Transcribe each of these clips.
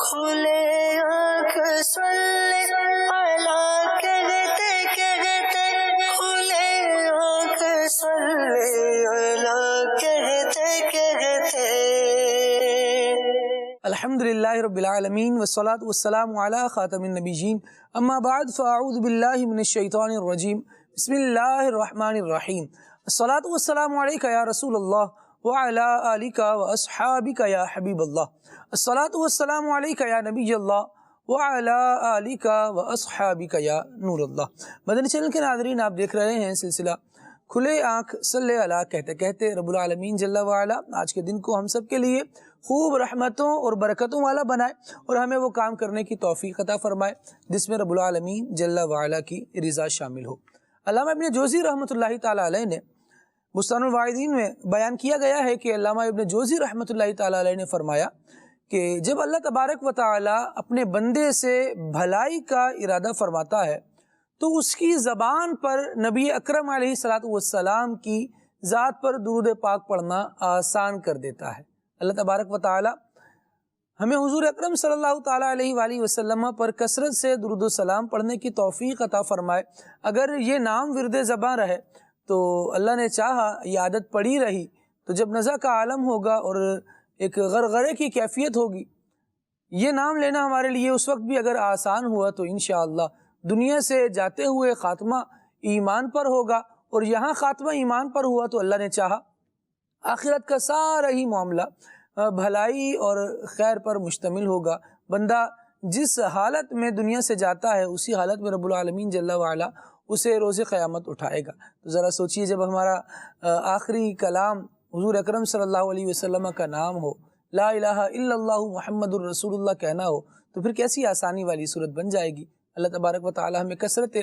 کھلے آنکھ صلی اللہ کہتے کہتے، کھلے آنکھ صلی اللہ کہتے کہتے۔ الحمدللہ رب العالمین والصلاة والسلام علی خاتم النبیین، اما بعد فاعوذ باللہ من الشیطان الرجیم، بسم اللہ الرحمن الرحیم۔ الصلاة والسلام علیکہ یا رسول اللہ وعلی آلک واصحابک یا حبیب اللہ۔ الصلاة والسلام علیکہ یا نبی اللہ وعلی آلک واصحابک یا نور اللہ۔ مدنی چینل کے ناظرین، آپ دیکھ رہے ہیں سلسلہ کھلے آنکھ صلی اللہ کہتے کہتے۔ رب العالمین جل وعلا آج کے دن کو ہم سب کے لیے خوب رحمتوں اور برکتوں والا بنائے اور ہمیں وہ کام کرنے کی توفیق عطا فرمائے جس میں رب العالمین جل وعلا کی رضا شامل ہو۔ علامہ ابن جوزی رحمۃ اللہ تعالیٰ علیہ نے بستان الواعظین میں بیان کیا گیا ہے کہ علامہ ابن جوزی رحمۃ اللہ تعالیٰ علیہ نے فرمایا کہ جب اللہ تبارک و تعالیٰ اپنے بندے سے بھلائی کا ارادہ فرماتا ہے تو اس کی زبان پر نبی اکرم علیہ السلام کی ذات پر درود پاک پڑھنا آسان کر دیتا ہے۔ اللہ تبارک و تعالیٰ ہمیں حضور اکرم صلی اللہ تعالیٰ علیہ وآلہ وسلم پر کثرت سے درود و سلام پڑھنے کی توفیق عطا فرمائے۔ اگر یہ نام ورد زباں رہے تو اللہ نے چاہا یہ عادت پڑی رہی تو جب نزع کا عالم ہوگا اور ایک غرغرے کی کیفیت ہوگی، یہ نام لینا ہمارے لیے اس وقت بھی اگر آسان ہوا تو انشاءاللہ دنیا سے جاتے ہوئے خاتمہ ایمان پر ہوگا، اور یہاں خاتمہ ایمان پر ہوا تو اللہ نے چاہا آخرت کا سارا ہی معاملہ بھلائی اور خیر پر مشتمل ہوگا۔ بندہ جس حالت میں دنیا سے جاتا ہے اسی حالت میں رب العالمین جل وعلا اسے روز قیامت اٹھائے گا۔ تو ذرا سوچئے، جب ہمارا آخری کلام حضور اکرم صلی اللہ علیہ وسلم کا نام ہو، لا الہ الا اللہ محمد الرسول اللہ کہنا ہو، تو پھر کیسی آسانی والی صورت بن جائے گی۔ اللہ تبارک و تعالی ہمیں کثرت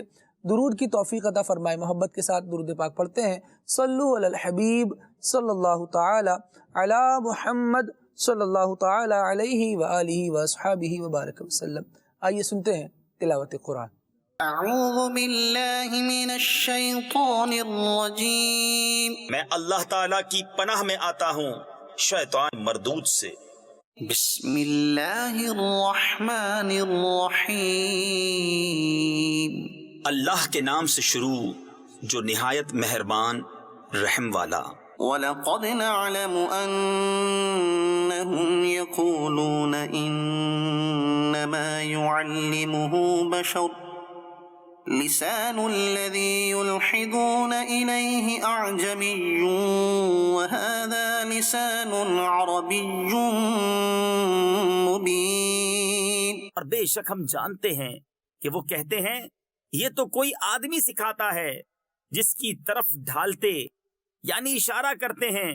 درود کی توفیق عطا فرمائے۔ محبت کے ساتھ درود پاک پڑھتے ہیں۔ صلو علی الحبیب صلی اللہ تعالی علی محمد صلی اللہ تعالی علیہ وآلہ واصحابہ وبارک وسلم۔ آئیے سنتے ہیں تلاوت قرآن۔ اعوذ باللہ من الشیطان الرجیم، میں اللہ تعالیٰ کی پناہ میں آتا ہوں شیطان مردود سے۔ بسم اللہ الرحمن الرحیم، اللہ کے نام سے شروع جو نہایت مہربان رحم والا۔ وَلَقَدْ نَعْلَمُ أَنَّهُمْ يَقُولُونَ إِنَّمَا يُعَلِّمُهُ بَشَرٌ لِسَانُ الَّذِي يُلْحِدُونَ إِلَيْهِ أَعْجَمِيٌّ وَهَذَا لِسَانٌ عَرَبِيٌّ مُبِينٌ۔ اور بے شک ہم جانتے ہیں کہ وہ کہتے ہیں یہ تو کوئی آدمی سکھاتا ہے جس کی طرف ڈھالتے یعنی اشارہ کرتے ہیں،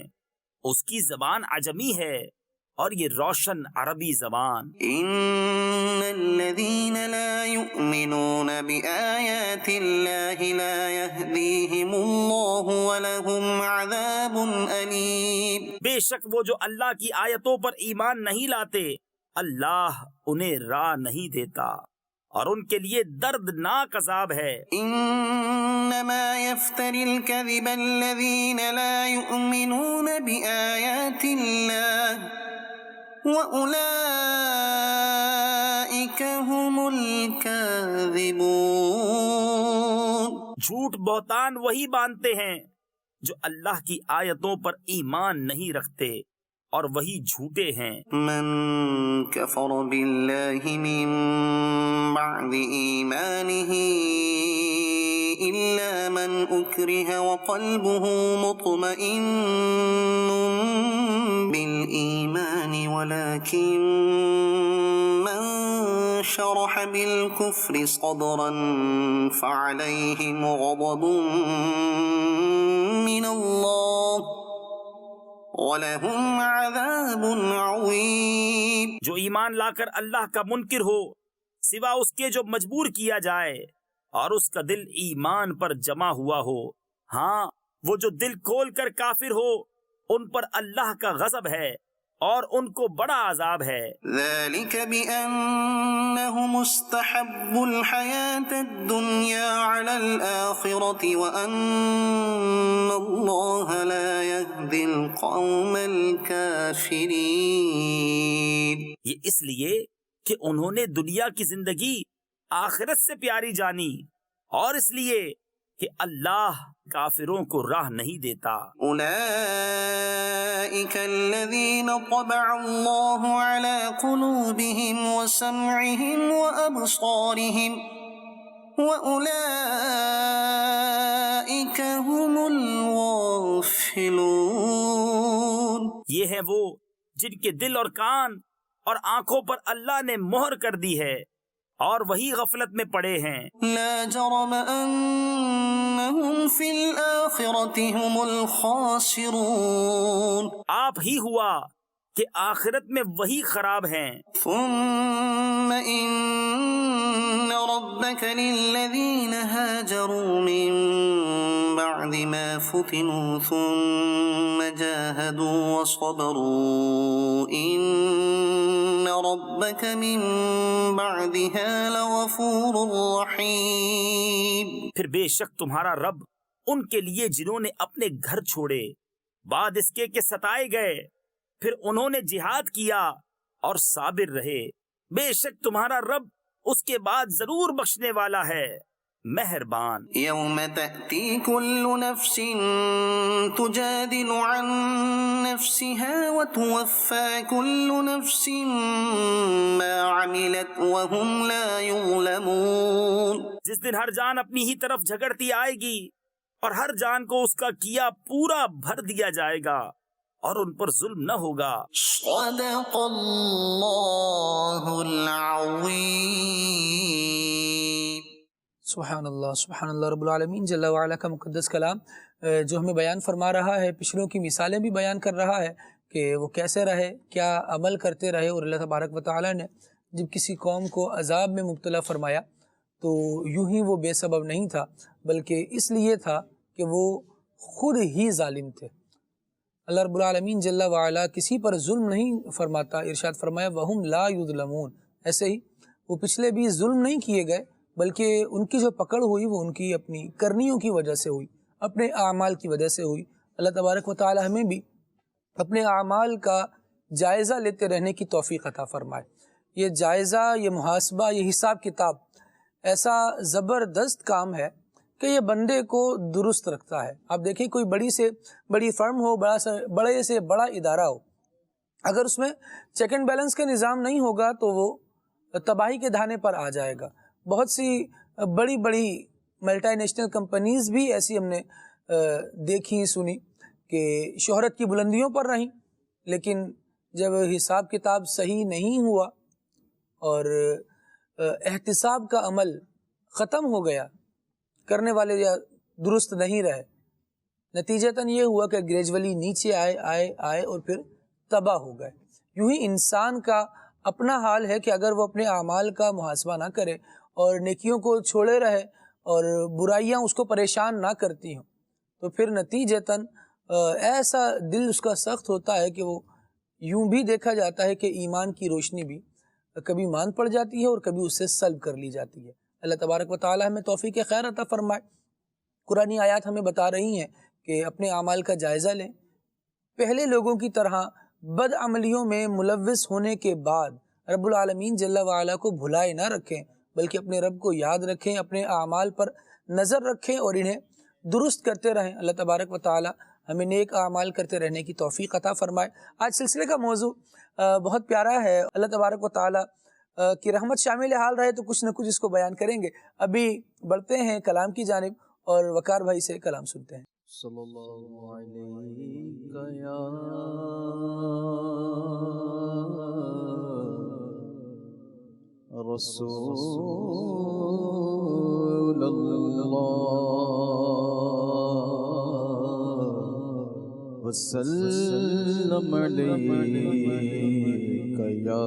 اس کی زبان عجمی ہے اور یہ روشن عربی زبان۔ ان الذين لا يؤمنون بآيات الله لا يهديهم الله ولهم عذاب أليم۔ بے شک وہ جو اللہ کی آیتوں پر ایمان نہیں لاتے، اللہ انہیں راہ نہیں دیتا اور ان کے لیے دردناک عذاب ہے۔ انما يفتري الكذب الذين لا يؤمنون بآيات الله وأولئك هم الكاذبون۔ جھوٹ بہتان وہی باندھتے ہیں جو اللہ کی آیتوں پر ایمان نہیں رکھتے اور وہی جھوٹے ہیں۔ من كفر بالله من بعد إيمانه إلا من أكره وقلبه مطمئن بالإيمان ولكن من شرح بالكفر صدرا فعليهم غضب من الله وَلَهُمْ عَذَابٌ عَظِيمٌ۔ جو ایمان لا کر اللہ کا منکر ہو سوا اس کے جو مجبور کیا جائے اور اس کا دل ایمان پر جمع ہوا ہو، ہاں وہ جو دل کھول کر کافر ہو ان پر اللہ کا غضب ہے اور ان کو بڑا عذاب ہے۔ ذَلِكَ بِأَنَّهُمُ اسْتَحَبُّوا الْحَيَاةَ الدُّنْيَا عَلَى الْآخِرَةِ وَأَنَّ اللَّهَ لَا يَهْدِي الْقَوْمَ الْكَافِرِينَ۔ یہ اس لیے کہ انہوں نے دنیا کی زندگی آخرت سے پیاری جانی، اور اس لیے کہ اللہ کافروں کو راہ نہیں دیتا۔ اولئک الذین طبع اللہ علی قلوبہم وسمعہم وابصارہم وَأُولَئِكَ هُمُ الْغَافِلُونَ۔ یہ ہیں وہ جن کے دل اور کان اور آنکھوں پر اللہ نے مہر کر دی ہے، اور وہی غفلت میں پڑے ہیں۔ لا جرم انہم فی الآخرۃ ہم الخاسرون۔ آپ ہی ہوا کہ آخرت میں وہی خراب ہیں۔ ثم ان ربک للذین هاجروا من بعد ما فتنوا ثم جاهدوا وصبروا ان ربک من بعدها لغفور رحیم۔ پھر بے شک تمہارا رب ان کے لیے جنہوں نے اپنے گھر چھوڑے بعد اس کے کہ ستائے گئے، پھر انہوں نے جہاد کیا اور صابر رہے، بے شک تمہارا رب اس کے بعد ضرور بخشنے والا ہے، مہربان۔ یوم تأتی کل نفس تجادل عن نفسها وتوفى كل نفس ما عملت وهم لا يظلمون۔ جس دن ہر جان اپنی ہی طرف جھگڑتی آئے گی اور ہر جان کو اس کا کیا پورا بھر دیا جائے گا اور ان پر ظلم نہ ہوگا۔ صدق اللہ العظیم۔ سبحان اللہ رب العالمین جل وعلا کا مقدس کلام جو ہمیں بیان فرما رہا ہے، پچھلوں کی مثالیں بھی بیان کر رہا ہے کہ وہ کیسے رہے، کیا عمل کرتے رہے، اور اللہ تبارک و تعالیٰ نے جب کسی قوم کو عذاب میں مبتلا فرمایا تو یوں ہی وہ بے سبب نہیں تھا، بلکہ اس لیے تھا کہ وہ خود ہی ظالم تھے۔ اللہ رب العالمین جل وعلا کسی پر ظلم نہیں فرماتا، ارشاد فرمایا وَهُمْ لَا يُظْلَمُونَ۔ ایسے ہی وہ پچھلے بھی ظلم نہیں کیے گئے، بلکہ ان کی جو پکڑ ہوئی وہ ان کی اپنی کرنیوں کی وجہ سے ہوئی، اپنے اعمال کی وجہ سے ہوئی۔ اللہ تبارک و تعالی ہمیں بھی اپنے اعمال کا جائزہ لیتے رہنے کی توفیق عطا فرمائے۔ یہ جائزہ، یہ محاسبہ، یہ حساب کتاب ایسا زبردست کام ہے کہ یہ بندے کو درست رکھتا ہے۔ آپ دیکھیں کوئی بڑی سے بڑی فرم ہو، بڑے سے بڑا ادارہ ہو، اگر اس میں چیک اینڈ بیلنس کا نظام نہیں ہوگا تو وہ تباہی کے دھانے پر آ جائے گا۔ بہت سی بڑی بڑی ملٹی نیشنل کمپنیز بھی ایسی ہم نے دیکھی سنی کہ شہرت کی بلندیوں پر رہیں، لیکن جب حساب کتاب صحیح نہیں ہوا اور احتساب کا عمل ختم ہو گیا، کرنے والے یا درست نہیں رہے، نتیجتاً یہ ہوا کہ گریجولی نیچے آئے اور پھر تباہ ہو گئے۔ یوں ہی انسان کا اپنا حال ہے کہ اگر وہ اپنے اعمال کا محاسبہ نہ کرے اور نیکیوں کو چھوڑے رہے اور برائیاں اس کو پریشان نہ کرتی ہوں، تو پھر نتیجتاً ایسا دل اس کا سخت ہوتا ہے کہ وہ یوں بھی دیکھا جاتا ہے کہ ایمان کی روشنی بھی کبھی مان پڑ جاتی ہے اور کبھی اس سے سلب کر لی جاتی ہے۔ اللہ تبارک و تعالی ہمیں توفیق خیر عطا فرمائے۔ قرآنی آیات ہمیں بتا رہی ہیں کہ اپنے اعمال کا جائزہ لیں، پہلے لوگوں کی طرح بد عملیوں میں ملوث ہونے کے بعد رب العالمین جل وعلا کو بھلائے نہ رکھیں، بلکہ اپنے رب کو یاد رکھیں، اپنے اعمال پر نظر رکھیں اور انہیں درست کرتے رہیں۔ اللہ تبارک و تعالی ہمیں نیک اعمال کرتے رہنے کی توفیق عطا فرمائے۔ آج سلسلے کا موضوع بہت پیارا ہے، اللہ تبارک و تعالی کی رحمت شامل حال رہے تو کچھ نہ کچھ اس کو بیان کریں گے۔ ابھی بڑھتے ہیں کلام کی جانب اور وقار بھائی سے کلام سنتے ہیں۔ صلی اللہ علیہ یا رسول اللہ وسلم علیک یا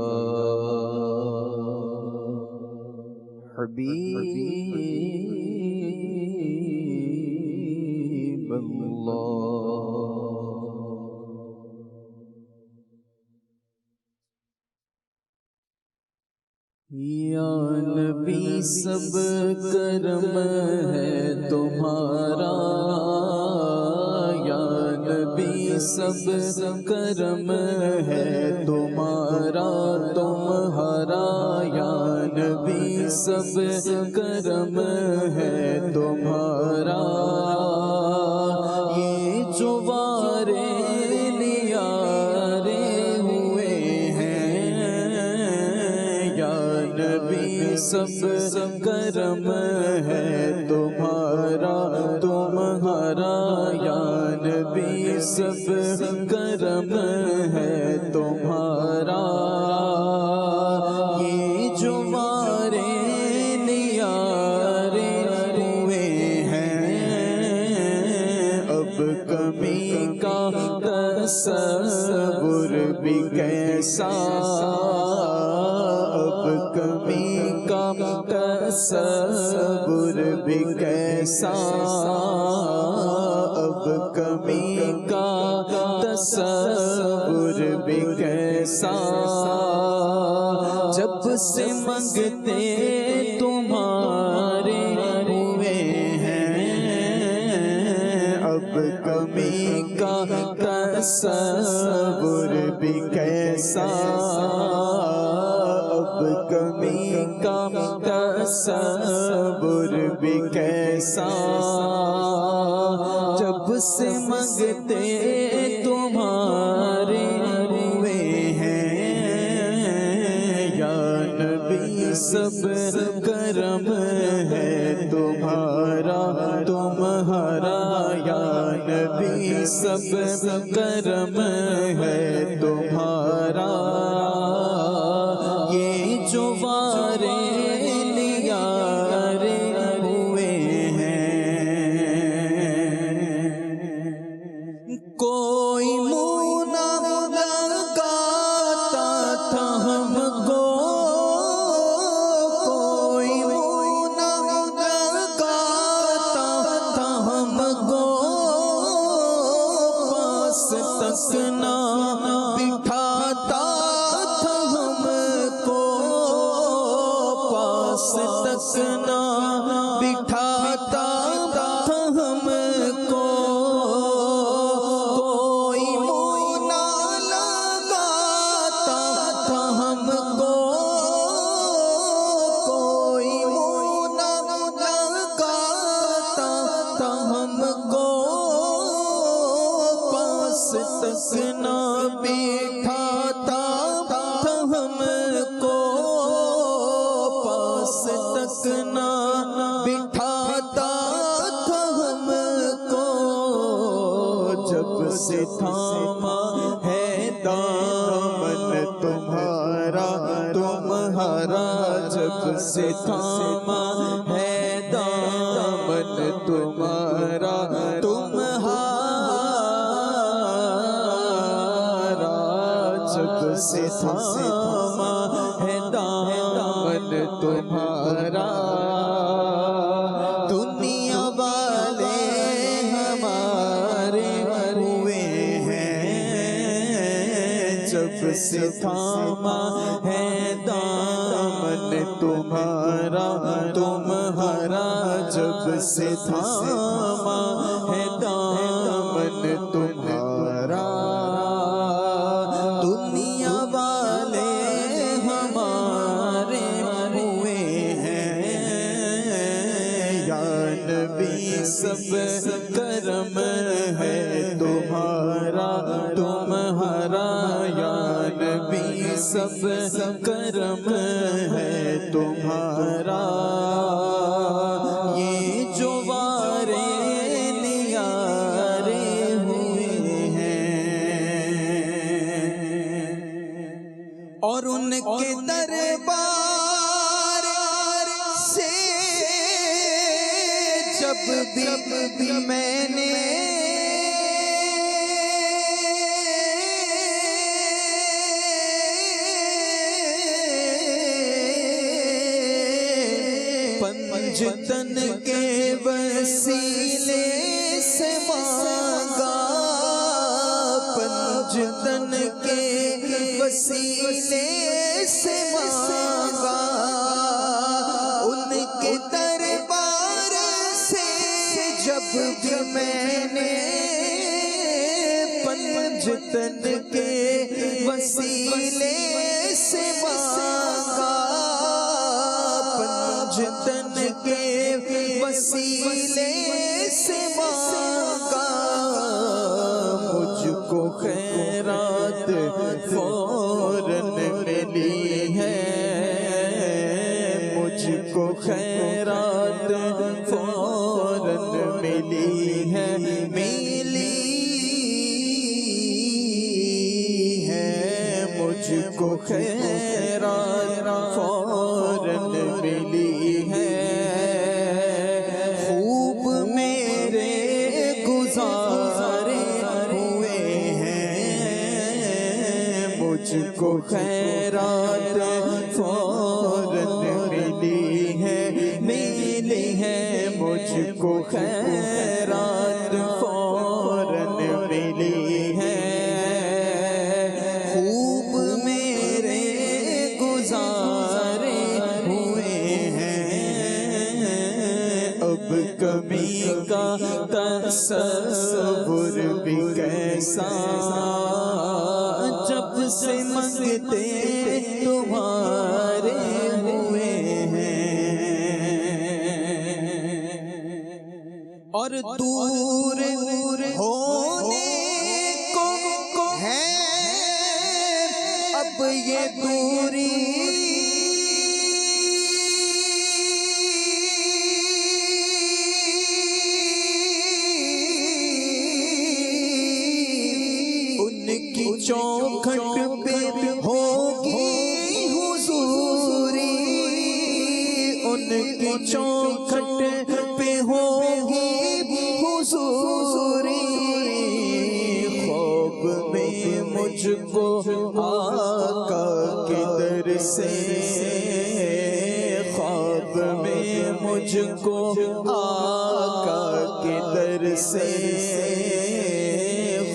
حبیب اللہ۔ یا نبی سب کرم ہے تمہارا، یا نبی سب کرم ہے تمہارا، تمہارا سب کرم ہے تمہارا، یہ جو وارے نیارے ہوئے ہیں یا نبی سب کرم ہے تمہارا تمہارا، یا نبی سب کرم ہے تمہارا، یہ جو مارے نیارے ہوئے ہیں اب کمی کا تصور بھی کیسا، اب کمی کا تصور بھی کیسا، اب کمی کا تصور بھی کیسا، جب سے منگتے تمہارے ہوئے ہیں اب کمی کا تصور بھی کیسا، اب کمی کا تصور بھی کیسا، جب سے منگتے تمہارے ہوئے ہیں یا نبی سب کرم ہے تمہارا تمہارا، یا نبی سب کرم ہے تمہارا، یہ جو وارے نیارے ہوئے ہیں کوئی منہ نہ لگاتا تھا ہم کو، کوئی منہ نہ لگاتا تھا ہم کو، پاس تک نہ بٹھاتا تھا ہم کو، پاس تک نہ بٹھاتا تھا ہم کو، کوئی منہ نہ لگاتا تھا ہم کو، کوئی منہ نہ لگاتا تھا ہم کو، پاس تک نہ بٹھاتا تھا ہم کو، پاس تک نہ بٹھاتا تھا ہم کو، جب سے تھاما ہے دامن تمہارا تمہارا، جب سے تھاما ہے دامن تمہارا تمہارا، جب سے تھاما ہے دامن تمہارا، دنیا والے ہمارے ہوئے ہیں جب سے تھاما ہے دامن تمہارا تمہارا، جب سے تھاما ہے دامن تمہارا، دنیا والے ہمارے ہوئے ہیں یا نبی سب کرم ہے تمہارا تمہارا، یا نبی سب کرم ہے تمہارا، یہ جو وارے نیارے ہوئے ہیں اور ان کے دربار سے جب بھی میں نے پنجتن کے وسیلے سے مانگا، پنجتن کے وسیلے سے مانگا، ان کے دربار سے جب بھی میں نے پنجتن کے وسیلے سے مانگا، تن کے وسیلے سے مانگا، مجھ کو خیرات فوراً ملی ہے، مجھ کو خیرات فوراً ملی ہے، ملی ہے مجھ کو خیرات فوراً ملی ہے، خوب میرے گزارے ہوئے ہیں، مجھ کو خیرات فوراً ملی ہے، ملی ہے مجھ کو خیرات فوراً ملی ہے، خوب میرے گزارے ہوئے ہیں، اب کمی کا تصور بھی کیسا، جب سے منگتے تمہارے ہوئے ہیں، اور دور ہونے کو ہے اب یہ دوری، ان کی چوکھٹ پہ ہوگی حضوری، ان کی چوکھٹ پہ ہوگی حضوری، خواب میں مجھ کو آقا کے در سے، خواب میں مجھ کو آقا کے در سے،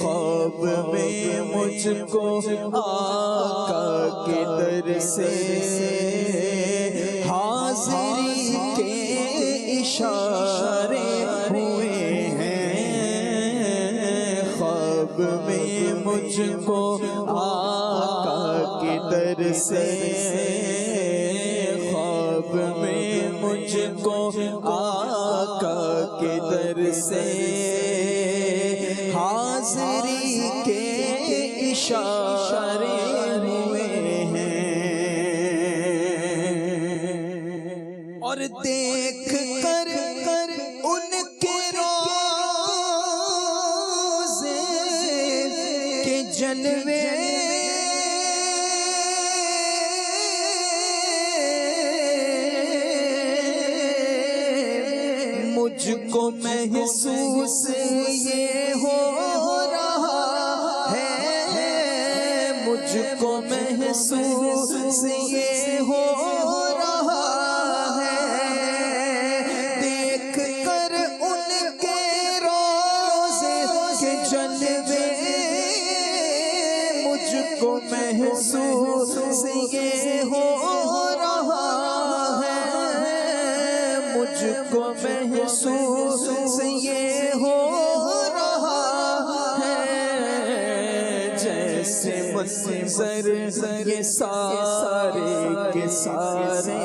خواب میں مجھ کو آقا کے در سے، حاضری کے اشارے ہوئے ہیں، خواب میں مجھ کو آقا کے در سے، خواب میں مجھ کو آقا کے در سے، حاضری کے اشارے ہوئے ہیں، اور دیکھ کر ان کے روضے کے جلوے، مجھ کو محسوس یہ ہو رہا ہے، مجھ کو محسوس یہ ہو رہا ہے، دیکھ کر ان کے روضے کے جلوے، مجھ کو محسوس یہ ہو رہا ہے، مجھ کو محسوس یہ ہو رہا ہے، جیسے منظر یہ سارے کے سارے،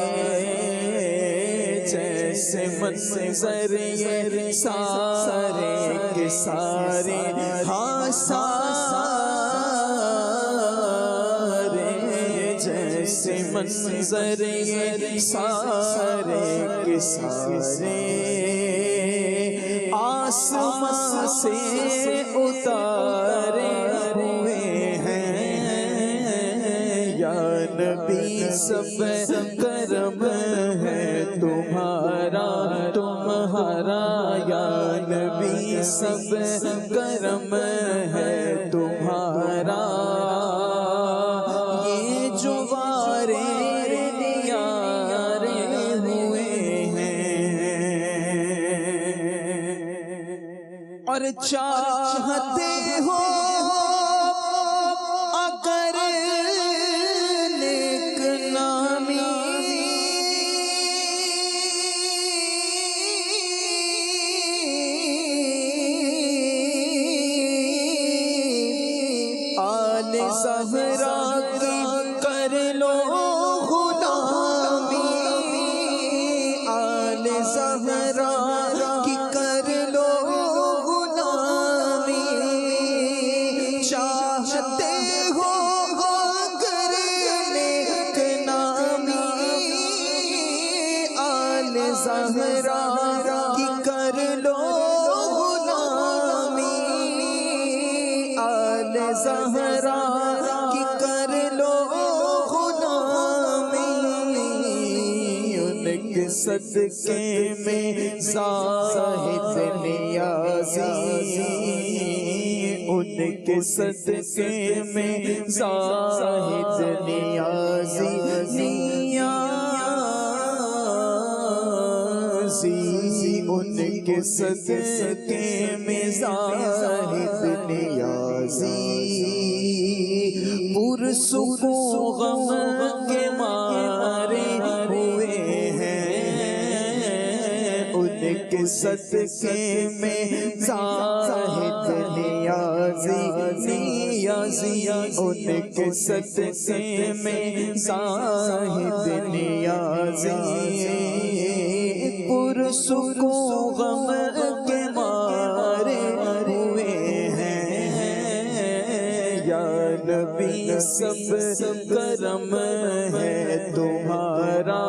جیسے منظر یہ سارے کے سارے، ہاں سارے، جیسے منظر یہ سارے کے سارے، آسمان سے اتارے ہوئے ہیں، یا نبی سب کرم ہے تمہارا، تمہارا یا نبی سب کرم ہے تمہارا، یہ جو وارے نیارے ہوئے ہیں، اور چاہتے ہو اگر نیک نامی، آل زہرا کی کر لو غلامی، زہرا کی کر لو غلامی، آل زہرا کی کر لو غلامی، ان کے صدقے میں زاہد نیازی، ان کے صدقے میں زاہد نیازی، ان کے صدقے میں زاہد نیازی، پرسکون غم کے مارے ہوئے ہیں، ان کے صدقے میں زاہد نیازی، ان کے صدقے میں زاہد نیازی، پرسکون غم کے مارے ہوئے ہیں، یا نبی سب کرم ہے تمہارا،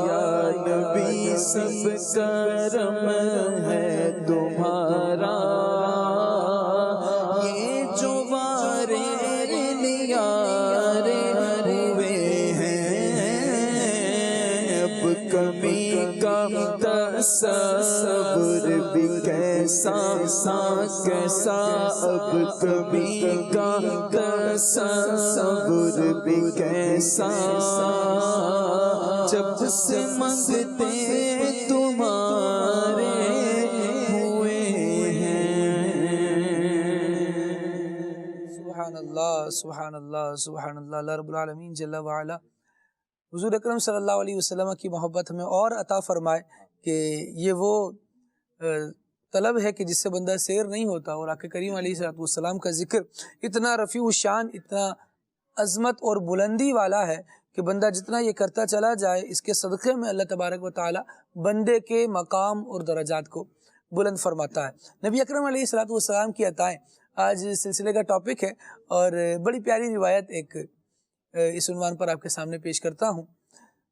یا نبی سب کرم ہے تمہارا، یہ جو وارے نیارے ہوئے ہیں، اب کمی کا تصور بھی کیسا کیسا، اب کمی کا تصور بھی کیسا، جب سے منگتے تمہارے ہوئے ہیں۔ سبحان اللہ سبحان اللہ سبحان اللہ۔ اللہ رب العالمین جل وعلا حضور اکرم صلی اللہ علیہ وسلم کی محبت ہمیں اور عطا فرمائے کہ یہ وہ طلب ہے کہ جس سے بندہ سیر نہیں ہوتا، اور آقا کریم علیہ السلام کا ذکر اتنا رفیع الشان، اتنا عظمت اور بلندی والا ہے کہ بندہ جتنا یہ کرتا چلا جائے، اس کے صدقے میں اللہ تبارک و تعالی بندے کے مقام اور درجات کو بلند فرماتا ہے۔ نبی اکرم علیہ السلام کی عطائیں آج سلسلے کا ٹاپک ہے، اور بڑی پیاری روایت ایک اس عنوان پر آپ کے سامنے پیش کرتا ہوں۔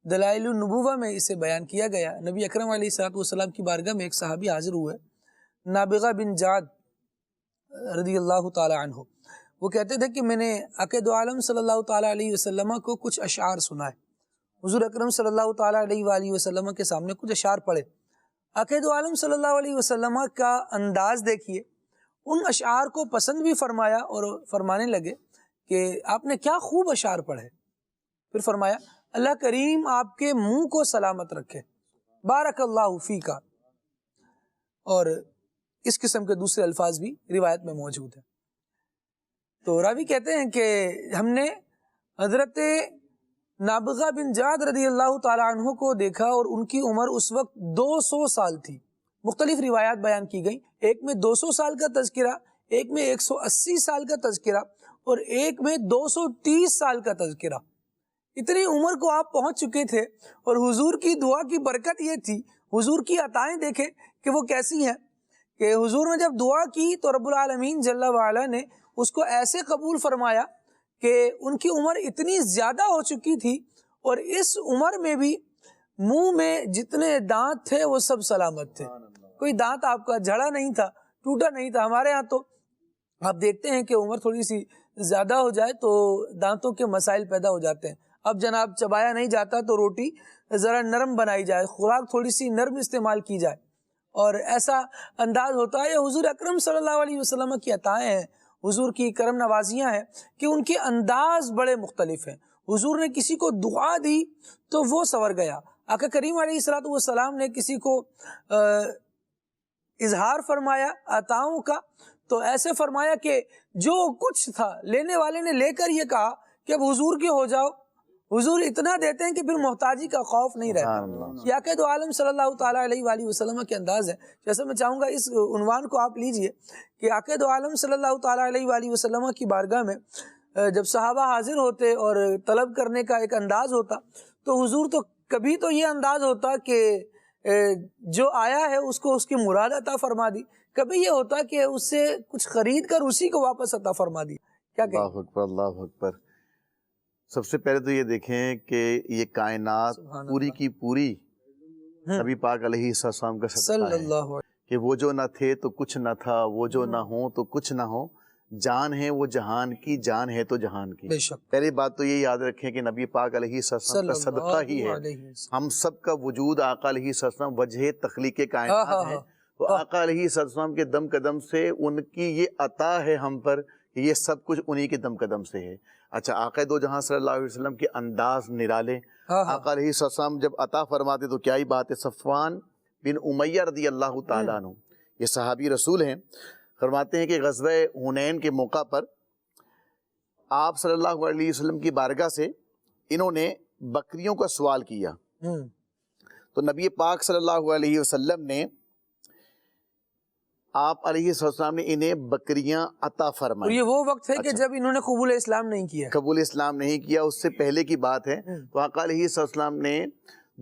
دلائل النبوہ میں اسے بیان کیا گیا۔ نبی اکرم علیہ السلام کی بارگاہ میں ایک صحابی حاضر ہوئے، نابغہ بن جعد رضی اللہ تعالی عنہ۔ وہ کہتے تھے کہ میں نے عقید عالم صلی اللہ تعالی علیہ وسلم کو کچھ اشعار سنائے۔ حضور اکرم صلی اللہ تعالی علیہ وآلہ وسلم کے سامنے کچھ اشعار پڑھے۔ عقید عالم صلی اللہ علیہ وسلم کا انداز دیکھیے، ان اشعار کو پسند بھی فرمایا اور فرمانے لگے کہ آپ نے کیا خوب اشعار پڑھے۔ پھر فرمایا اللہ کریم آپ کے منہ کو سلامت رکھے، بارک اللہ فیکا، اور اس قسم کے دوسرے الفاظ بھی روایت میں موجود ہیں۔ تو راوی کہتے ہیں کہ ہم نے حضرت نابغہ بن جعد رضی اللہ تعالی عنہ کو دیکھا، اور ان کی عمر اس وقت 200 سال تھی۔ مختلف روایات بیان کی گئیں، ایک میں 200 سال کا تذکرہ، ایک میں 180 سال کا تذکرہ، اور ایک میں 230 سال کا تذکرہ۔ اتنی عمر کو آپ پہنچ چکے تھے، اور حضور کی دعا کی برکت یہ تھی، حضور کی عطائیں دیکھیں کہ وہ کیسی ہیں، کہ حضور نے جب دعا کی تو رب العالمین جل وعلا نے اس کو ایسے قبول فرمایا کہ ان کی عمر اتنی زیادہ ہو چکی تھی، اور اس عمر میں بھی منہ میں جتنے دانت تھے وہ سب سلامت تھے، کوئی دانت آپ کا جھڑا نہیں تھا، ٹوٹا نہیں تھا۔ ہمارے ہاں تو آپ دیکھتے ہیں کہ عمر تھوڑی سی زیادہ ہو جائے تو دانتوں کے مسائل پیدا ہو جاتے ہیں۔ اب جناب چبایا نہیں جاتا تو روٹی ذرا نرم بنائی جائے، خوراک تھوڑی سی نرم استعمال کی جائے، اور ایسا انداز ہوتا ہے۔ یہ حضور اکرم صلی اللہ علیہ وسلم کی عطائیں ہیں، حضور کی کرم نوازیاں ہیں کہ ان کے انداز بڑے مختلف ہیں۔ حضور نے کسی کو دعا دی تو وہ سنور گیا، آقا کریم علیہ السلام نے کسی کو اظہار فرمایا عطاؤں کا تو ایسے فرمایا کہ جو کچھ تھا لینے والے نے لے کر یہ کہا کہ اب حضور کے ہو جاؤ۔ حضور اتنا دیتے ہیں کہ پھر محتاجی کا خوف نہیں رہتا۔ یہ عقید عالم صلی اللہ تعالیٰ علیہ وآلہ وسلم کے انداز ہے۔ جیسے میں چاہوں گا اس عنوان کو آپ لیجئے کہ عقید عالم صلی اللہ تعالیٰ علیہ وآلہ وسلم کی بارگاہ میں جب صحابہ حاضر ہوتے اور طلب کرنے کا ایک انداز ہوتا، تو حضور تو کبھی تو یہ انداز ہوتا کہ جو آیا ہے اس کو اس کی مراد عطا فرما دی، کبھی یہ ہوتا کہ اس سے کچھ خرید کر اسی کو واپس عطا فرما دی۔ کیا کہیں؟ اللہ اکبر، اللہ اکبر۔ سب سے پہلے تو یہ دیکھیں کہ یہ کائنات سبحان پوری اللہ۔ کی پوری نبی پاک علیہ السلام کا صلی صدقہ ہے اللہ علیہ کہ وہ جو نہ تھے تو کچھ نہ تھا، وہ جو نہ ہوں تو کچھ نہ ہو، جان ہے وہ جہان کی، جان ہے تو جہان کی۔ بے شک پہلی بات تو یہ یاد رکھیں کہ نبی پاک علیہ السلام کا صدقہ ہی ہے۔ علیہ وسلم۔ ہم سب کا وجود آقا علیہ السلام وجہ تخلیق کائنات ہے، تو آقا علیہ السلام کے دم قدم سے ان کی یہ عطا ہے ہم پر کہ یہ سب کچھ انہی کے دم قدم سے ہے۔ اچھا، آقا دو جہاں صلی اللہ علیہ وسلم کے انداز نرالے، آقا علیہ السلام جب عطا فرماتے تو کیا ہی بات ہے۔ صفوان بن امیہ رضی اللہ تعالیٰ عنہ، یہ صحابی رسول ہیں، فرماتے ہیں کہ غزوہ حنین کے موقع پر آپ صلی اللہ علیہ وسلم کی بارگاہ سے انہوں نے بکریوں کا سوال کیا، تو نبی پاک صلی اللہ علیہ وسلم نے آپ علیہ السلام نے انہیں بکریاں عطا اور فرمائی۔ یہ وہ وقت ہے کہ اچھا، جب انہوں نے قبول اسلام نہیں کیا۔ قبول اسلام نہیں کیا، اس سے پہلے کی بات ہے۔ تو آقا علیہ السلام نے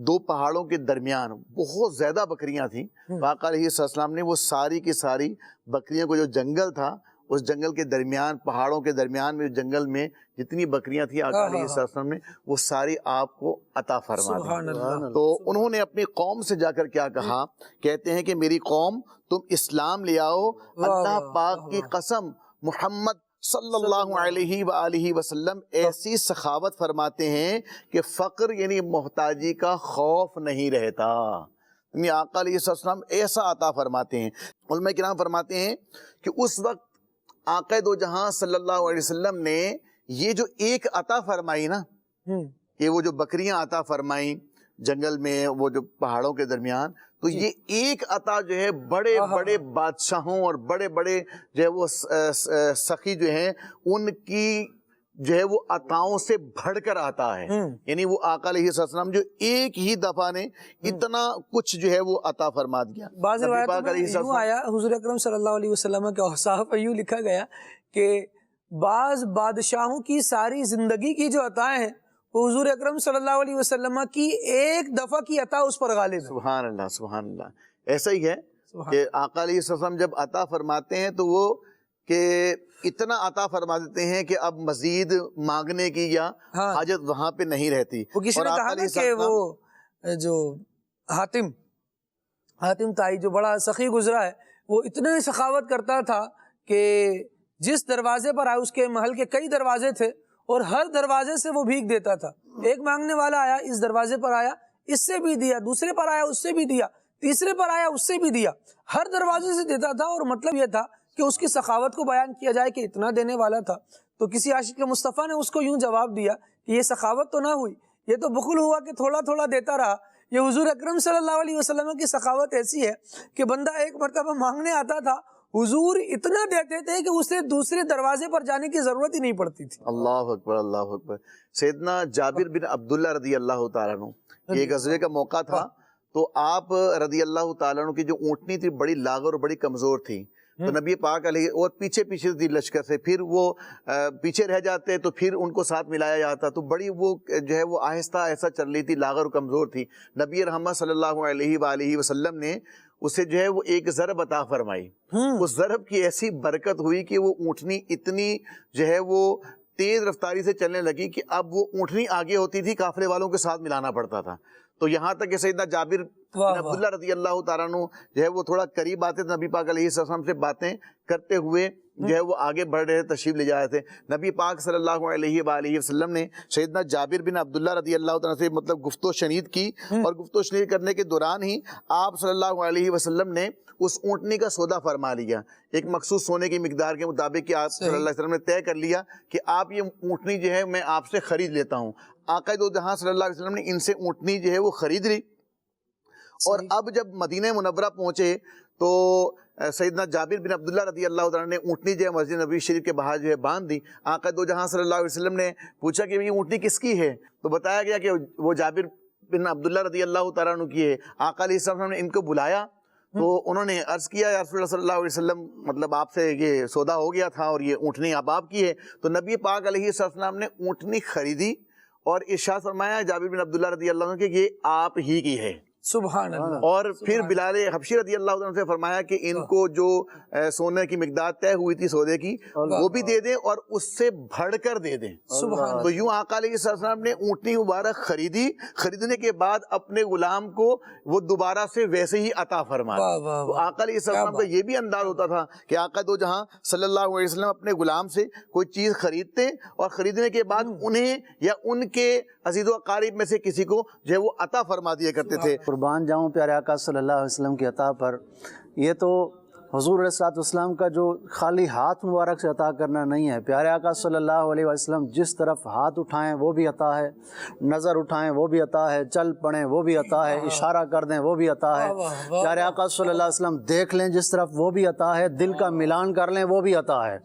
دو پہاڑوں کے درمیان بہت زیادہ بکریاں تھیں، تو آقا علیہ السلام نے وہ ساری کی ساری بکریوں کو، جو جنگل تھا اس جنگل کے درمیان، پہاڑوں کے درمیان میں جنگل میں جتنی بکریاں تھیں آقا علیہ السلام نے وہ ساری آپ کو عطا فرما سبحان دی۔ اللہ۔ تو انہوں نے اپنی قوم سے جا کر کیا کہا، کہتے ہیں کہ میری قوم تم اسلام لے آؤ، اللہ پاک کی قسم محمد صلی اللہ علیہ وآلہ وسلم ایسی سخاوت فرماتے ہیں کہ فقر یعنی محتاجی کا خوف نہیں رہتا۔ یعنی آقا علیہ السلام ایسا عطا فرماتے ہیں۔ علماء کرام فرماتے ہیں کہ اس وقت آقا دو جہاں صلی اللہ علیہ وسلم نے یہ جو ایک عطا فرمائی نا، کہ وہ جو بکریاں عطا فرمائیں جنگل میں، وہ جو پہاڑوں کے درمیان، تو یہ ایک عطا جو ہے بڑے بڑے بادشاہوں اور بڑے بڑے جو ہے وہ سخی جو ہیں ان کی جو ہے وہ عطاؤں سے بڑھ کر آتا ہے۔ یعنی وہ آقا علیہ السلام جو ایک ہی دفعہ نے اتنا کچھ جو ہے وہ عطا فرما دیا۔ بعض روایتوں میں یوں آیا، حضور اکرم صلی اللہ علیہ وسلم کے اوصاف پر یوں لکھا گیا کہ بعض بادشاہوں کی ساری زندگی کی جو عطائیں ہیں وہ حضور اکرم صلی اللہ علیہ وسلم کی ایک دفعہ کی عطا اس پر غالب ہے۔ سبحان اللہ، سبحان اللہ۔ ایسا ہی ہے کہ آقا علیہ السلام جب عطا فرماتے ہیں تو وہ کہ اتنا عطا فرما دیتے ہیں کہ اب مزید مانگنے کی یا حاجت وہاں پہ نہیں رہتی۔ وہ کسی نے کہا نا کہ وہ جو حاتم تائی جو بڑا سخی گزرا ہے، وہ اتنے سخاوت کرتا تھا کہ جس دروازے پر آئے، اس کے محل کے کئی دروازے تھے اور ہر دروازے سے وہ بھیک دیتا تھا۔ ایک مانگنے والا آیا، اس دروازے پر آیا، اس سے بھی دیا، دوسرے پر آیا، اس سے بھی دیا، تیسرے پر آیا، اس سے بھی دیا، ہر دروازے سے دیتا تھا۔ اور مطلب یہ تھا کہ اس کی سخاوت کو بیان کیا جائے کہ اتنا دینے والا تھا۔ تو کسی عاشق مصطفیٰ نے اس کو یوں جواب دیا کہ یہ سخاوت تو نہ ہوئی، یہ تو بخل ہوا کہ تھوڑا تھوڑا دیتا رہا۔ یہ حضور اکرم صلی اللہ علیہ وسلم کی سخاوت ایسی ہے کہ بندہ ایک مرتبہ مانگنے آتا تھا، حضور اتنا دیتے تھے کہ اسے دوسرے دروازے پر جانے کی ضرورت ہی نہیں پڑتی تھی۔ اللہ اکبر، اللہ اکبر۔ سیدنا جابر بن عبداللہ رضی اللہ تعالیٰ عنہ، یہ غزوے کا موقع تھا، تو آپ رضی اللہ تعالیٰ عنہ کی جو اونٹنی تھی بڑی لاغر اور بڑی کمزور تھی، تو نبی پاک علیہ اور پیچھے پیچھے تھی لشکر سے، پھر وہ پیچھے رہ جاتے تو پھر ان کو ساتھ ملایا جاتا، تو بڑی وہ جو ہے وہ آہستہ آہستہ چل رہی تھی، لاغر اور کمزور تھی۔ نبی رحمت صلی اللہ علیہ وآلہ وسلم نے اسے جو ہے وہ ایک ضرب عطا فرمائی۔ اس ضرب کی ایسی برکت ہوئی کہ وہ اونٹنی اتنی جو ہے وہ تیز رفتاری سے چلنے لگی کہ اب وہ اونٹنی آگے ہوتی تھی، قافلے والوں کے ساتھ ملانا پڑتا تھا۔ تو یہاں تک کہ سیدنا جابر بن عبداللہ رضی اللہ تعالیٰ عنہ جو ہے وہ تھوڑا قریب آتے تھے، نبی پاک علیہ السلام سے باتیں کرتے ہوئے جو ہے وہ آگے بڑھ رہے، تشریف لے جائے تھے۔ نبی پاک صلی اللہ علیہ وآلہ وسلم نے سیدنا جابر بن عبداللہ رضی اللہ تعالیٰ سے مطلب گفت و شنید کی، اور گفت و شنید کرنے کے دوران ہی آپ صلی اللہ علیہ وسلم نے اس اونٹنی کا سودا فرما لیا، ایک مخصوص سونے کی مقدار کے مطابق کہ آپ صلی اللہ علیہ وسلم نے طے کر لیا کہ آپ یہ اونٹنی جو ہے میں آپ سے خرید لیتا ہوں۔ آقا دو جہاں صلی اللہ علیہ وسلم نے ان سے اونٹنی جو ہے وہ خرید لی، اور اب جب مدینہ منورہ پہنچے تو سیدنا جابر بن عبداللہ رضی اللہ عنہ نے اونٹنی جو ہے مسجد نبوی شریف کے باہر جو ہے باندھ دی۔ آقا دو جہاں صلی اللہ علیہ وسلم نے پوچھا کہ یہ اونٹنی کس کی ہے، تو بتایا گیا کہ وہ جابر بن عبداللہ رضی اللہ تعالیٰ عنہ کی ہے۔ آقا علیہ السلام نے ان کو بلایا تو انہوں نے عرض کیا یا رسول اللہ صلی اللہ علیہ وسلم مطلب آپ سے یہ سودا ہو گیا تھا اور یہ اونٹنی اب آپ کی ہے۔ تو نبی پاک علیہ السلام نے اونٹنی خریدی اور ارشاد فرمایا جابر بن عبداللہ رضی اللہ عنہ کہ یہ آپ ہی کی ہے۔ سبحان اللہ. اور پھر بلال حبشی رضی اللہ عنہ سے فرمایا کہ ان کو جو سونے کی مقدار طے ہوئی تھی سودے کی وہ بھی دے دیں اور اس سے بڑھ کر دے دیں. سبحان تو یوں آقا علیہ السلام نے اونٹنی مبارک خریدی، خریدنے کے بعد اپنے غلام کو وہ دوبارہ سے ویسے ہی عطا فرما دی. تو آقا علیہ السلام کا یہ بھی انداز ہوتا تھا کہ آقا دو جہاں صلی اللہ علیہ وسلم اپنے غلام سے کوئی چیز خریدتے اور خریدنے کے بعد انہیں یا ان کے عزیز و اقارب میں سے کسی کو جو ہے وہ عطا فرما دیا کرتے تھے. قربان جاؤں پیارے آقا صلی اللہ علیہ وسلم کی عطا پر. یہ تو حضور علیہ الصلوۃ والسلام کا جو خالی ہاتھ مبارک سے عطا کرنا نہیں ہے. پیارے آقا صلی اللہ علیہ وسلم جس طرف ہاتھ اٹھائیں وہ بھی عطا ہے، نظر اٹھائیں وہ بھی عطا ہے، چل پڑیں وہ بھی عطا ہے، اشارہ کر دیں وہ بھی عطا ہے. پیارے آقا صلی اللہ علیہ وسلم دیکھ لیں جس طرف وہ بھی عطا ہے، دل کا ملان کر لیں وہ بھی عطا ہے.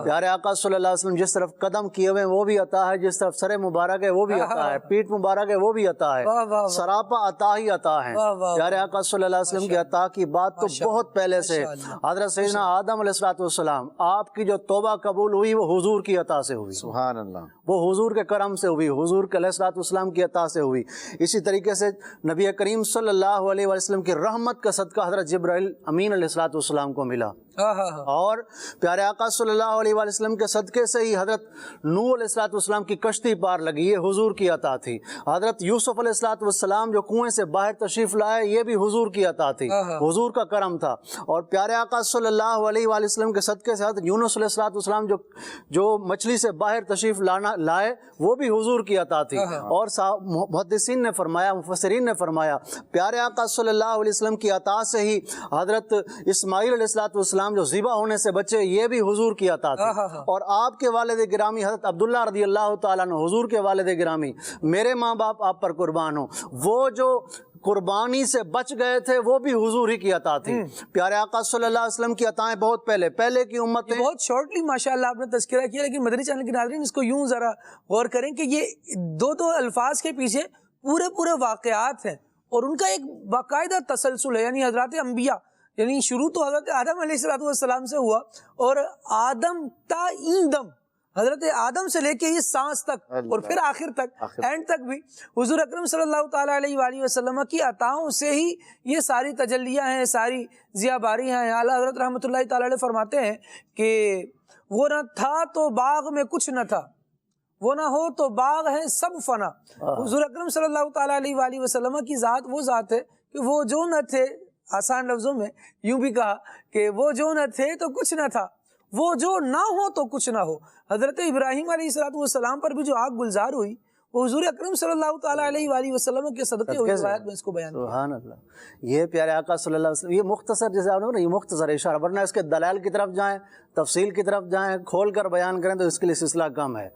پیارے آقا صلی اللہ علیہ وسلم جس طرف قدم کیے ہوئے وہ بھی عطا ہے، جس طرف سر مبارک ہے وہ بھی عطا ہے، پیٹھ مبارک ہے وہ بھی عطا ہے. سراپا عطا ہی عطا ہے. پیارے آقا صلی اللہ علیہ وسلم کی عطا کی بات تو بہت پہلے سے حضرت سیدنا آدم علیہ السلام آپ کی جو توبہ قبول ہوئی وہ حضور کی عطا سے ہوئی. سبحان اللہ. وہ حضور کے کرم سے ہوئی، حضور کے علیہ السلام کی عطا سے ہوئی. اسی طریقے سے نبی کریم صلی اللہ علیہ وسلم کی رحمت کا صدقہ حضرت جبرائیل امین علیہ السلام کو ملا. اور پیارے آقا صلی اللہ علیہ وسلم کے صدقے سے ہی حضرت نوح علیہ السلام کی کشتی پار لگی، یہ حضور کی عطا تھی. حضرت یوسف علیہ السلام جو کنویں سے باہر تشریف لائے یہ بھی حضور کی عطا تھی، حضور کا کرم تھا. اور پیارے آقا صلی اللہ علیہ وسلم کے صدقے سے حضرت یونس علیہ السلام جو مچھلی سے باہر تشریف لائے وہ بھی حضور کی عطا تھی. اور محدثین نے فرمایا، مفسرین نے فرمایا پیارے آقا صلی اللہ علیہ وسلم کی عطا سے ہی حضرت اسماعیل علیہ السلام جو ذبح ہونے سے بچے یہ بھی حضور کی عطا تھی. اور آپ کے والد گرامی حضرت عبداللہ رضی اللہ تعالیٰ عنہ، حضور کے والد گرامی، میرے ماں باپ آپ پر قربان ہوں، وہ جو قربانی سے بچ گئے تھے وہ بھی حضور ہی کی عطا تھی. پیارے آقا صلی اللہ علیہ وسلم کی عطائیں بہت پہلے کی امتیں بہت شارٹلی ماشاءاللہ آپ نے تذکرہ کیا، لیکن مدنی چینل کے ناظرین اس کو یوں ذرا غور کریں کہ یہ دو الفاظ کے پیچھے پورے واقعات ہیں اور ان کا ایک باقاعدہ تسلسل ہے. یعنی حضرات انبیاء، یعنی شروع تو حضرت آدم علیہ السلام سے ہوا اور آدم تا ایندم، حضرت آدم سے لے کے یہ سانس تک اور پھر آخر تک اینڈ تک بھی حضور اکرم صلی اللہ تعالیٰ علیہ وآلہ وسلم کی عطاؤں سے ہی یہ ساری تجلیاں ہیں، ساری ضیاء باریاں ہیں. اعلیٰ حضرت رحمۃ اللہ تعالیٰ علیہ فرماتے ہیں کہ وہ نہ تھا تو باغ میں کچھ نہ تھا، وہ نہ ہو تو باغ ہے سب فنا. حضور اکرم صلی اللہ تعالیٰ علیہ وآلہ وسلم کی ذات وہ ذات ہے کہ وہ جو نہ تھے، آسان لفظوں میں یوں بھی کہا کہ وہ جو نہ تھے تو کچھ نہ تھا، وہ جو نہ ہو تو کچھ نہ ہو. حضرت ابراہیم علیہ السلام پر بھی جو آگ گلزار ہوئی وہ حضور اکرم صلی اللہ تعالیٰ علیہ وآلہ وسلم کے صدقے ہوئی. روایت میں اس کو بیان کیا. سبحان اللہ. یہ پیارے آقا صلی اللہ علیہ وسلم، یہ مختصر جیسے آپ نے یہ مختصر اشارہ، ورنہ اس کے دلائل کی طرف جائیں، تفصیل کی طرف جائیں، کھول کر بیان کریں تو اس کے لیے سلسلہ کم ہے.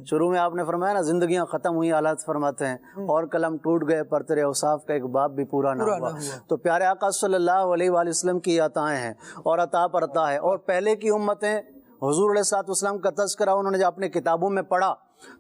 شروع میں آپ نے فرمایا نا زندگیاں ختم ہوئی، حالات فرماتے ہیں اور قلم ٹوٹ گئے پر تیرے اوصاف کا ایک باب بھی پورا نہ ہوا. تو پیارے آقا صلی اللہ علیہ وآلہ وسلم کی عطائیں ہیں اور عطا پر عطا ہے. اور پہلے کی امتیں حضور علیہ السلام کا تذکرہ انہوں نے جب اپنے کتابوں میں پڑھا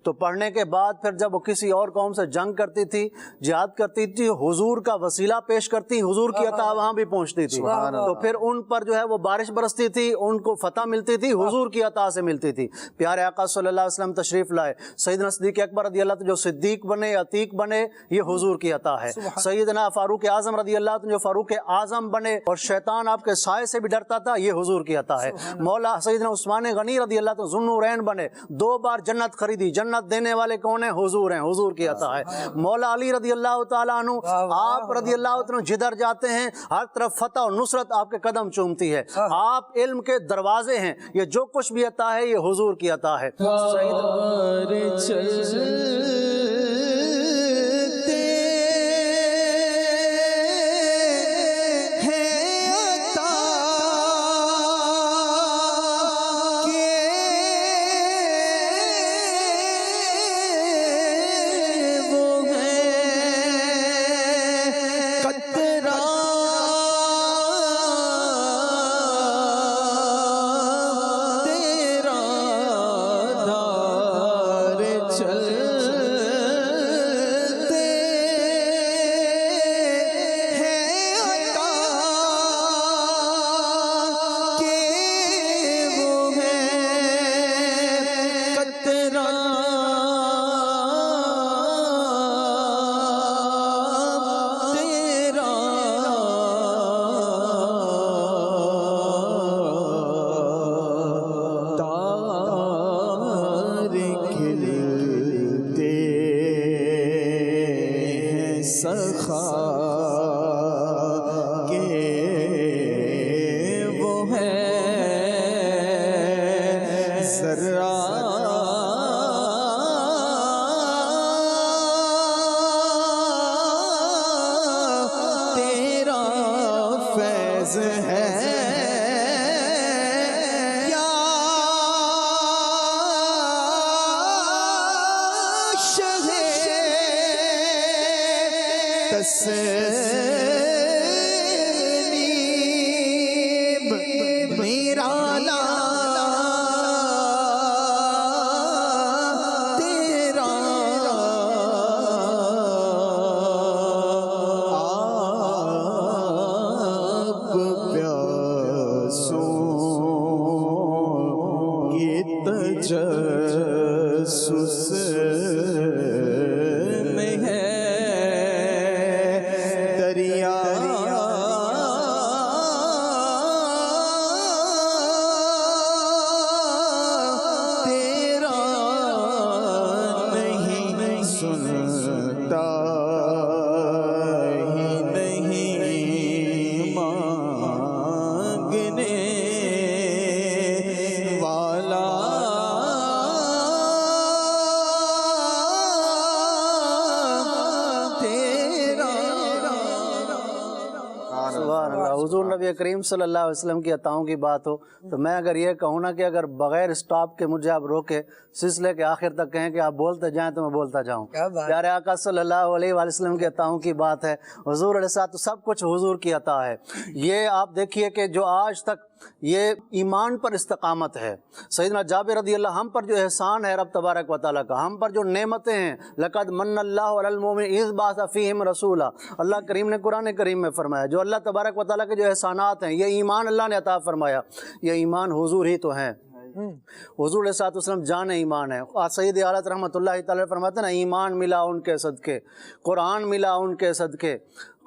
تو پڑھنے کے بعد پھر جب وہ کسی اور قوم سے جنگ کرتی تھی، جہاد کرتی تھی، حضور کا وسیلہ پیش کرتی، حضور کی عطا وہاں بھی پہنچتی تھی. تو پھر ان پر جو ہے وہ بارش برستی تھی، ان کو فتح ملتی تھی، حضور کی عطا سے ملتی تھی. پیارے آقا صلی اللہ علیہ وسلم تشریف لائے، سیدنا صدیق اکبر رضی اللہ عنہ جو صدیق بنے، عتیق بنے، یہ حضور کی عطا ہے. سیدنا فاروق اعظم رضی اللہ عنہ جو فاروق اعظم بنے اور شیطان آپ کے سائے سے بھی ڈرتا تھا، یہ حضور کی عطا ہے. مولا سیدنا عثمان غنی رضی اللہ عنہ ذو النورین بنے، 2 بار جنت خریدی، جنت دینے والے کون ہیں؟ حضور ہیں، حضور کی عطا ہے. مولا علی رضی اللہ تعالیٰ عنہ، آپ رضی اللہ عنہ جدھر جاتے ہیں ہر طرف فتح اور نصرت آپ کے قدم چومتی ہے. آپ علم کے دروازے ہیں، یہ جو کچھ بھی عطا ہے یہ حضور کی عطا ہے. شہے تسلیم میرا تیرا آپ پیاسوں کی تجسس میں ہے دریا تیرا نہیں سنتا ہی نہیں مانگنے والا سبحان اللہ. حضور نبی کریم صلی اللہ علیہ وسلم کی عطاؤں کی بات ہو تو میں اگر یہ کہوں نا کہ اگر بغیر اسٹاپ کے مجھے آپ روکے سلسلے کے آخر تک کہیں کہ آپ بولتے جائیں تو میں بولتا جاؤں. پیارے آقا صلی اللہ علیہ وآلہ وسلم کی عطاؤں کی بات ہے. حضور علیہ الصلوۃ والسلام سب کچھ حضور کی عطا ہے. یہ آپ دیکھیے کہ جو آج تک یہ ایمان پر استقامت ہے. سیدنا جابر رضی اللہ ہم پر جو احسان ہے رب تبارک و تعالیٰ کا، ہم پر جو نعمتیں ہیں، لقد من اللہ علی المؤمنین اذ بعث فیہم رسولا، اللہ کریم نے قرآن کریم میں فرمایا جو اللہ تبارک و تعالیٰ کے جو احسانات ہیں، یہ ایمان اللہ نے عطا فرمایا. یہ ایمان حضور ہی تو ہیں. حضور علیہ الصلوۃ والسلام جان ایمان ہے. سید اعلیٰ رحمۃ اللہ تعالیٰ فرماتے ہیں نا، ایمان ملا ان کے صدقے، قرآن ملا ان کے صدقے،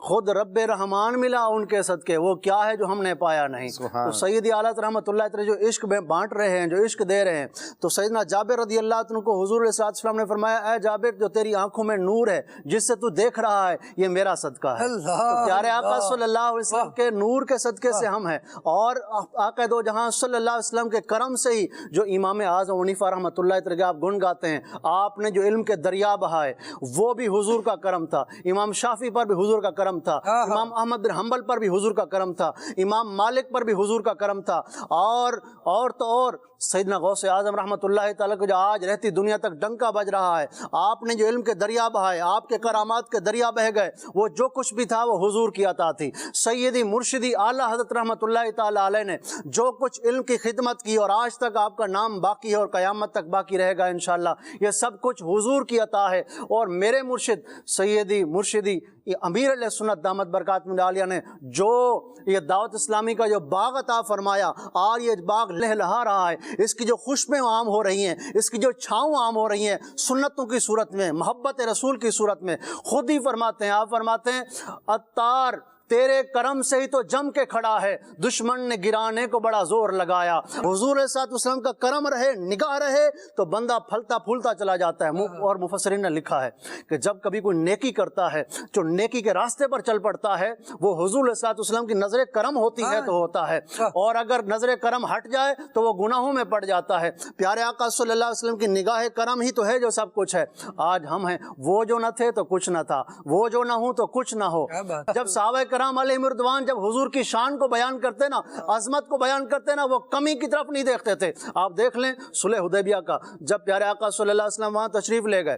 خود رب رحمان ملا ان کے صدقے، وہ کیا ہے جو ہم نے پایا نہیں. تو سید اعلیٰ رحمۃ اللہ تعالیٰ جو عشق میں بانٹ رہے ہیں، جو عشق دے رہے ہیں، تو سیدنا جابر رضی اللہ عنہ کو حضور علیہ الصلوۃ والسلام نے فرمایا اے جابر جو تیری آنکھوں میں نور ہے، جس سے تو دیکھ رہا ہے، یہ میرا صدقہ ہے. تو پیارے آقا صلی اللہ علیہ وسلم کے نور کے صدقے سے ہم ہیں، اور آقا دو جہاں صلی اللہ علیہ وسلم کے کرم سے ہی جو امام اعظم حنیفہ رحمۃ اللہ تعالیٰ آپ گن گاتے ہیں، آپ نے جو علم کے دریا بہائے وہ بھی حضور کا کرم تھا. امام شافعی پر بھی حضور کا کرم تھا، امام احمد بن حنبل پر بھی حضور کا کرم تھا، امام مالک پر بھی حضور کا کرم تھا، اور تو اور سیدنا غوث اعظم رحمۃ اللہ تعالیٰ کو جو آج رہتی دنیا تک ڈنکا بج رہا ہے، آپ نے جو علم کے دریا بہائے، آپ کے کرامات کے دریا بہ گئے، وہ جو کچھ بھی تھا وہ حضور کی عطا تھی. سیدی مرشدی اعلیٰ حضرت رحمۃ اللہ تعالیٰ علیہ نے جو کچھ علم کی خدمت کی اور آج تک آپ کا نام باقی ہے اور قیامت تک باقی رہے گا انشاءاللہ، یہ سب کچھ حضور کی عطا ہے. اور میرے مرشد سیدی مرشدی امیر علیہ سنت دامت برکات من عالیہ نے جو یہ دعوت اسلامی کا جو باغ عطا فرمایا، اور یہ باغ لہلہا رہا ہے، اس کی جو خوشبوئیں عام ہو رہی ہیں، اس کی جو چھاؤں عام ہو رہی ہیں، سنتوں کی صورت میں، محبت رسول کی صورت میں. خود ہی فرماتے ہیں، آپ فرماتے ہیں عطار تیرے کرم سے ہی تو جم کے کھڑا ہے، دشمن نے گرانے کو بڑا زور لگایا. حضور علیہ الصلوۃ والسلام کا کرم رہے، نگاہ رہے تو بندہ پھلتا پھولتا چلا جاتا ہے. اور مفسرین نے لکھا ہے کہ جب کبھی کوئی نیکی کرتا ہے، جو نیکی کے راستے پر چل پڑتا ہے، وہ حضور علیہ الصلوۃ والسلام کی نظر کرم ہوتی ہے تو ہوتا ہے، اور اگر نظر کرم ہٹ جائے تو وہ گناہوں میں پڑ جاتا ہے. پیارے آقا صلی اللہ علیہ وسلم کی نگاہ کرم ہی تو ہے جو سب کچھ ہے. آج ہم ہیں، وہ جو نہ تھے تو کچھ نہ تھا، وہ جو نہ ہوں تو کچھ نہ ہو. جب صحابہ کرام علیہم رضوان جب حضور کی شان کو بیان کرتے نا، عظمت کو بیان کرتے نا، وہ کمی کی طرف نہیں دیکھتے تھے. آپ دیکھ لیں صلح حدیبیہ کا، جب پیارے آقا صلی اللہ علیہ وسلم وہاں تشریف لے گئے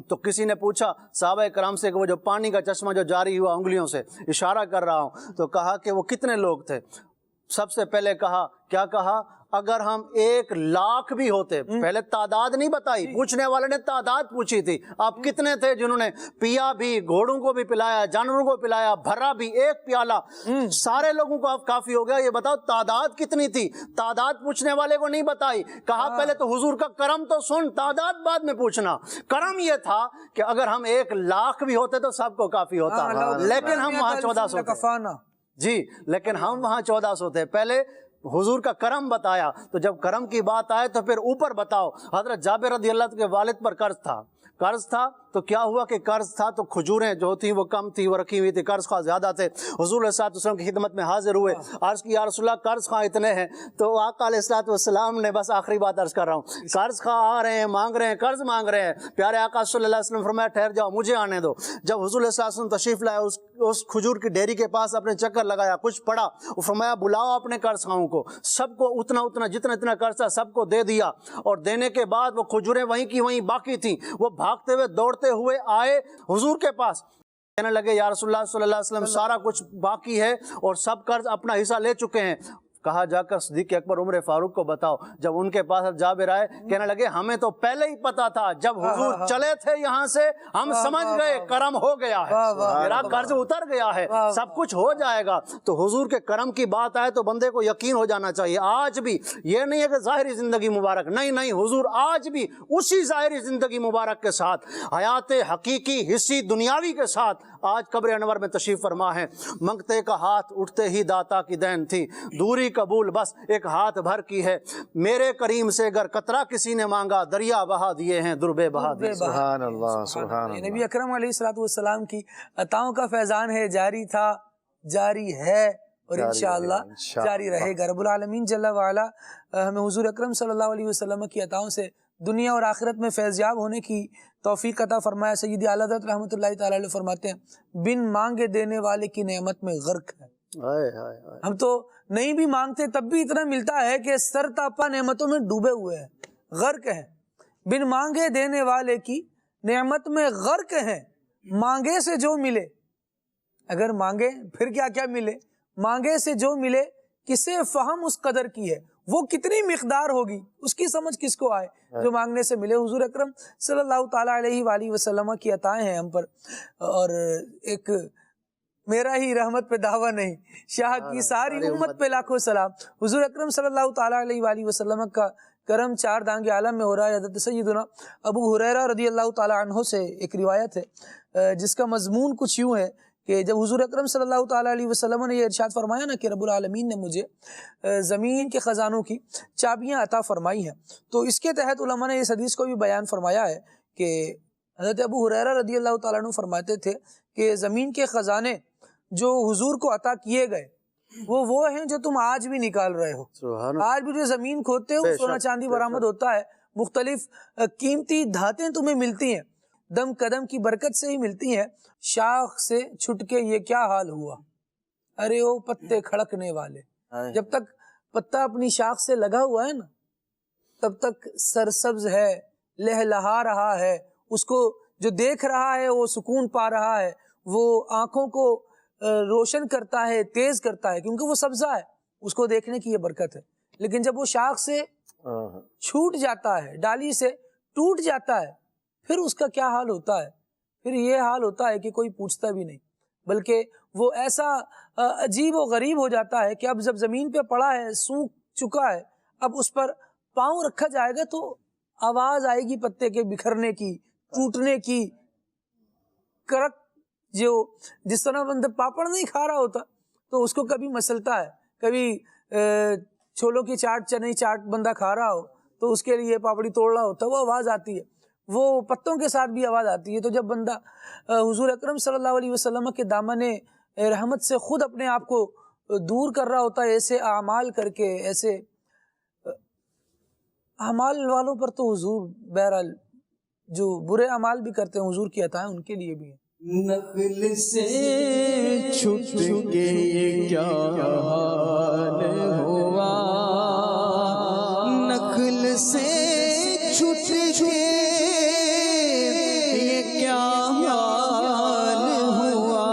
تو کسی نے پوچھا صحابہ کرام سے کہ وہ جو پانی کا چشمہ جو جاری ہوا، انگلیوں سے اشارہ کر رہا ہوں، تو کہا کہ وہ کتنے لوگ تھے. سب سے پہلے کہا، کیا کہا؟ اگر ہم 1,00,000 بھی ہوتے. پہلے تعداد نہیں بتائی، پوچھنے والے نے تعداد پوچھی تھی، آپ کتنے تھے جنہوں نے پیا بھی، گھوڑوں کو بھی پلایا، جانوروں کو پلایا، بھرا بھی، ایک پیالہ، سارے لوگوں کو آپ کافی ہو گیا. یہ بتاؤ تعداد کتنی تھی؟ تعداد پوچھنے والے کو نہیں بتائی. کہا پہلے تو حضور کا کرم تو سن، تعداد بعد میں پوچھنا. کرم یہ تھا کہ اگر ہم 1,00,000 بھی ہوتے تو سب کو کافی ہوتا، لیکن ہم وہاں 1400 تھے. جی، لیکن ہم وہاں 1400 تھے. پہلے حضور کا کرم بتایا، تو جب کرم کی بات آئے تو پھر اوپر بتاؤ. حضرت جابر رضی اللہ عنہ کے والد پر قرض تھا تو کیا ہوا کہ قرض تھا تو کھجوریں جو تھیں وہ کم تھی، وہ رکھی ہوئی تھی، قرض خواہ زیادہ تھے. حضور علیہ الصلوۃ والسلام کی خدمت میں حاضر ہوئے، عرض کی یا رسول اللہ قرض خواہ اتنے ہیں. تو آقا علیہ الصلوۃ والسلام نے، بس آخری بات عرض کر رہا ہوں، قرض خواہ آ رہے ہیں، مانگ رہے ہیں، قرض مانگ رہے ہیں. پیارے آقا صلی اللہ علیہ وسلم فرمایا ٹھہر جاؤ، مجھے آنے دو. جب حضور علیہ الصلوۃ والسلام تشریف لائے، اس کھجور کی ڈیری کے پاس اپنے چکر لگایا, کچھ پڑا, فرمایا بلاؤ اپنے قرض خواہوں کو, سب کو اتنا جتنا قرض تھا سب کو دے دیا, اور دینے کے بعد وہ کھجوریں وہیں کی وہیں باقی تھیں. وہ بھاگتے ہوئے دوڑتے ہوئے آئے حضور کے پاس, کہنے لگے یا رسول اللہ صلی اللہ علیہ وسلم سارا کچھ باقی ہے اور سب قرض اپنا حصہ لے چکے ہیں. کہا جا کر صدیق اکبر عمر فاروق کو بتاؤ. جب ان کے پاس جابر آئے, کہنے لگے ہمیں تو پہلے ہی پتا تھا, جب حضور چلے تھے یہاں سے ہم سمجھ گئے کرم ہو گیا ہے, میرا قرض اتر گیا ہے, سب کچھ ہو جائے گا. تو حضور کے کرم کی بات آئے تو بندے کو یقین ہو جانا چاہیے. آج بھی یہ نہیں ہے کہ ظاہری زندگی مبارک, نہیں, حضور آج بھی اسی ظاہری زندگی مبارک کے ساتھ, حیات حقیقی حصی دنیاوی کے ساتھ آج قبر انور میں تشریف فرما ہے. منگتے کا ہاتھ اٹھتے ہی داتا کی دین تھی, دوری قبول بس ایک ہاتھ بھر کی ہے. میرے کریم سے اگر قطرہ کسی نے مانگا, دریا بہا دیے ہیں دربے بہا دیے. سبحان اللہ, سبحان اللہ. نبی اکرم علیہ الصلوۃ والسلام کی عطاؤں کا فیضان ہے, جاری تھا, جاری ہے اور انشاءاللہ جاری رہے گا. رب العالمین جل وعلا ہمیں حضور اکرم صلی اللہ علیہ وسلم کی عطاؤں سے دنیا اور آخرت میں فیضیاب ہونے کی توفیق عطا فرمایا. سیدی اعلیٰ حضرت رحمۃ اللہ تعالی علیہ فرماتے ہیں, بن مانگے دینے والے کی نعمت میں غرق ہے. ہم تو نہیں بھی مانگتے تب بھی اتنا ملتا ہے کہ سر تاپا نعمتوں میں ڈوبے ہوئے ہیں, غرق ہیں. بن مانگے دینے والے کی نعمت میں غرق ہیں, مانگے سے جو ملے, اگر مانگے پھر کیا کیا ملے, مانگے سے جو ملے کسے فہم اس قدر کی ہے, وہ کتنی مقدار ہوگی اس کی سمجھ کس کو آئے جو مانگنے سے ملے. حضور اکرم صلی اللہ تعالیٰ علیہ وآلہ وسلم کی عطائیں ہیں ہم پر, اور ایک میرا ہی رحمت پہ دعویٰ نہیں, شاہ کی ساری امت پہ لاکھوں سلام. حضور اکرم صلی اللہ تعالیٰ علیہ وآلہ وسلم کا کرم چار دانگ عالم میں ہو رہا ہے. حضرت سیدنا ابو ہریرہ رضی اللہ تعالیٰ عنہ سے ایک روایت ہے جس کا مضمون کچھ یوں ہے کہ جب حضور اکرم صلی اللہ تعالیٰ علیہ وسلم نے یہ ارشاد فرمایا نا کہ رب العالمین نے مجھے زمین کے خزانوں کی چابیاں عطا فرمائی ہیں, تو اس کے تحت علماء نے اس حدیث کو بھی بیان فرمایا ہے کہ حضرت ابو ہریرہ رضی اللہ تعالیٰ عنہ فرماتے تھے کہ زمین کے خزانے جو حضور کو عطا کیے گئے وہ ہیں جو تم آج بھی نکال رہے ہو. آج بھی جو زمین کھودتے ہو سونا چاندی برآمد ہوتا ہے, مختلف قیمتی دھاتیں تمہیں ملتی ہیں, دم قدم کی برکت سے ہی ملتی ہیں. شاخ سے چھٹ کے یہ کیا حال ہوا, ارے او پتے کھڑکنے والے. جب تک پتا اپنی شاخ سے لگا ہوا ہے نا تب تک سرسبز ہے, لہلہا رہا ہے, اس کو جو دیکھ رہا ہے وہ سکون پا رہا ہے, وہ آنکھوں کو روشن کرتا ہے, تیز کرتا ہے, کیونکہ وہ سبزہ ہے, اس کو دیکھنے کی یہ برکت ہے. لیکن جب وہ شاخ سے چھوٹ جاتا ہے, ڈالی سے ٹوٹ جاتا ہے, پھر اس کا کیا حال ہوتا ہے, پھر یہ حال ہوتا ہے کہ کوئی پوچھتا بھی نہیں, بلکہ وہ ایسا عجیب و غریب ہو جاتا ہے کہ اب جب زمین پہ پڑا ہے, سوکھ چکا ہے, اب اس پر پاؤں رکھا جائے گا تو آواز آئے گی پتے کے بکھرنے کی, ٹوٹنے کی, کرک جو جس طرح بندہ پاپڑ نہیں کھا رہا ہوتا تو اس کو کبھی مسلتا ہے, کبھی چھولوں کی چاٹ چنے چاٹ بندہ کھا رہا ہو تو اس کے لیے پاپڑی توڑ رہا ہوتا ہے, وہ آواز آتی ہے, وہ پتوں کے ساتھ بھی آواز آتی ہے. تو جب بندہ حضور اکرم صلی اللہ علیہ وسلم کے دامن رحمت سے خود اپنے آپ کو دور کر رہا ہوتا ہے ایسے اعمال کر کے, ایسے اعمال والوں پر تو حضور بہرحال جو برے اعمال بھی کرتے ہیں حضور کی عطائیں ان کے لیے بھی ہیں. نخل سے چھٹ کے یہ کیا حال ہوا, نخل سے چھٹ کے یہ کیا حال ہوا,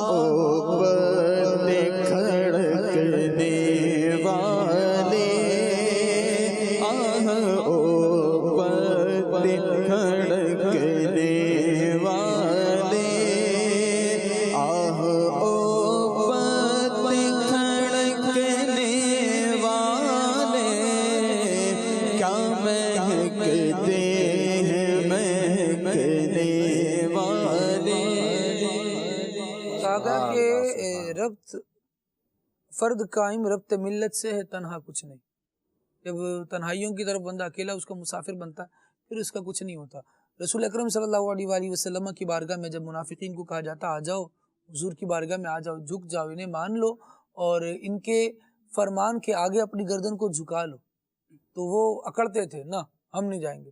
او پتے کھڑکنے والے, او پتے کھڑکنے والے, او پتے کھڑکنے والے, کیا مہکتے ہیں مہکنے والے. کہا کہ ربط فرد قائم ربط ملت سے ہے, تنہا کچھ نہیں. جب تنہائیوں کی طرف بندہ اکیلا اس کا مسافر بنتا ہے پھر اس کا کچھ نہیں ہوتا. رسول اکرم صلی اللہ علیہ وآلہ وسلم کی بارگاہ میں جب منافقین کو کہا جاتا آ جاؤ حضور کی بارگاہ میں, آ جاؤ, جھک جاؤ, انہیں مان لو اور ان کے فرمان کے آگے اپنی گردن کو جھکا لو, تو وہ اکڑتے تھے, نہ ہم نہیں جائیں گے,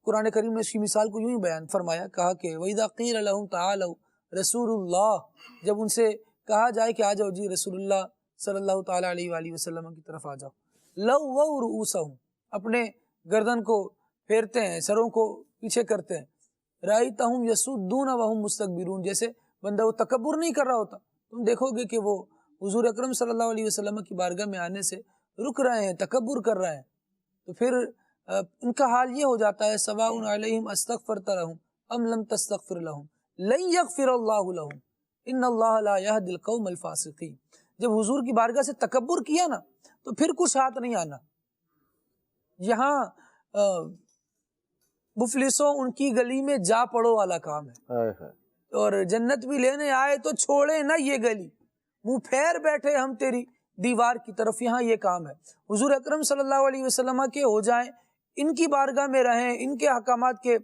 قرآن کریم نے اس کی مثال کو یوں ہی بیان فرمایا، کہا کہ وَإِذَا قِيلَ لَهُمْ تَعَالَوْا رسول اللہ، جب ان سے کہا جائے کہ آ جاؤ جی رسول اللہ صلی اللہ تعالیٰ علیہ وآلہ وسلم کی طرف آ جاؤ، لَوَّوْا رُؤُوسَهُمْ، اپنے گردن کو پھیرتے ہیں، سروں کو پیچھے کرتے ہیں، رَأَيْتَهُمْ يَصُدُّونَ وَهُمْ مُسْتَكْبِرُونَ، جیسے بندہ وہ تکبر نہیں کر رہا ہوتا، تم دیکھو گے کہ وہ حضور اکرم صلی اللہ علیہ وسلم کی بارگاہ میں آنے سے رک رہے ہیں، تکبر کر رہے ہیں، تو پھر ان کا حال یہ ہو جاتا ہے سواء علیہم استغفرت لہم ام لم تستغفر لہم لن یغفر اللہ لہم ان اللہ لا یہدی القوم الفاسقین۔ جب حضور کی بارگاہ سے تکبر کیا نا تو پھر کچھ ہاتھ نہیں آنا۔ یہاں مفلسوں ان کی گلی میں جا پڑو والا کام ہے، اور جنت بھی لینے آئے تو چھوڑے نہ یہ گلی، منہ پھیر بیٹھے ہم تیری دیوار کی طرف، یہاں یہ کام ہے۔ حضور اکرم صلی اللہ علیہ وسلم کے ہو جائیں، ان کی بارگاہ میں رہیں، ان کے احکامات کے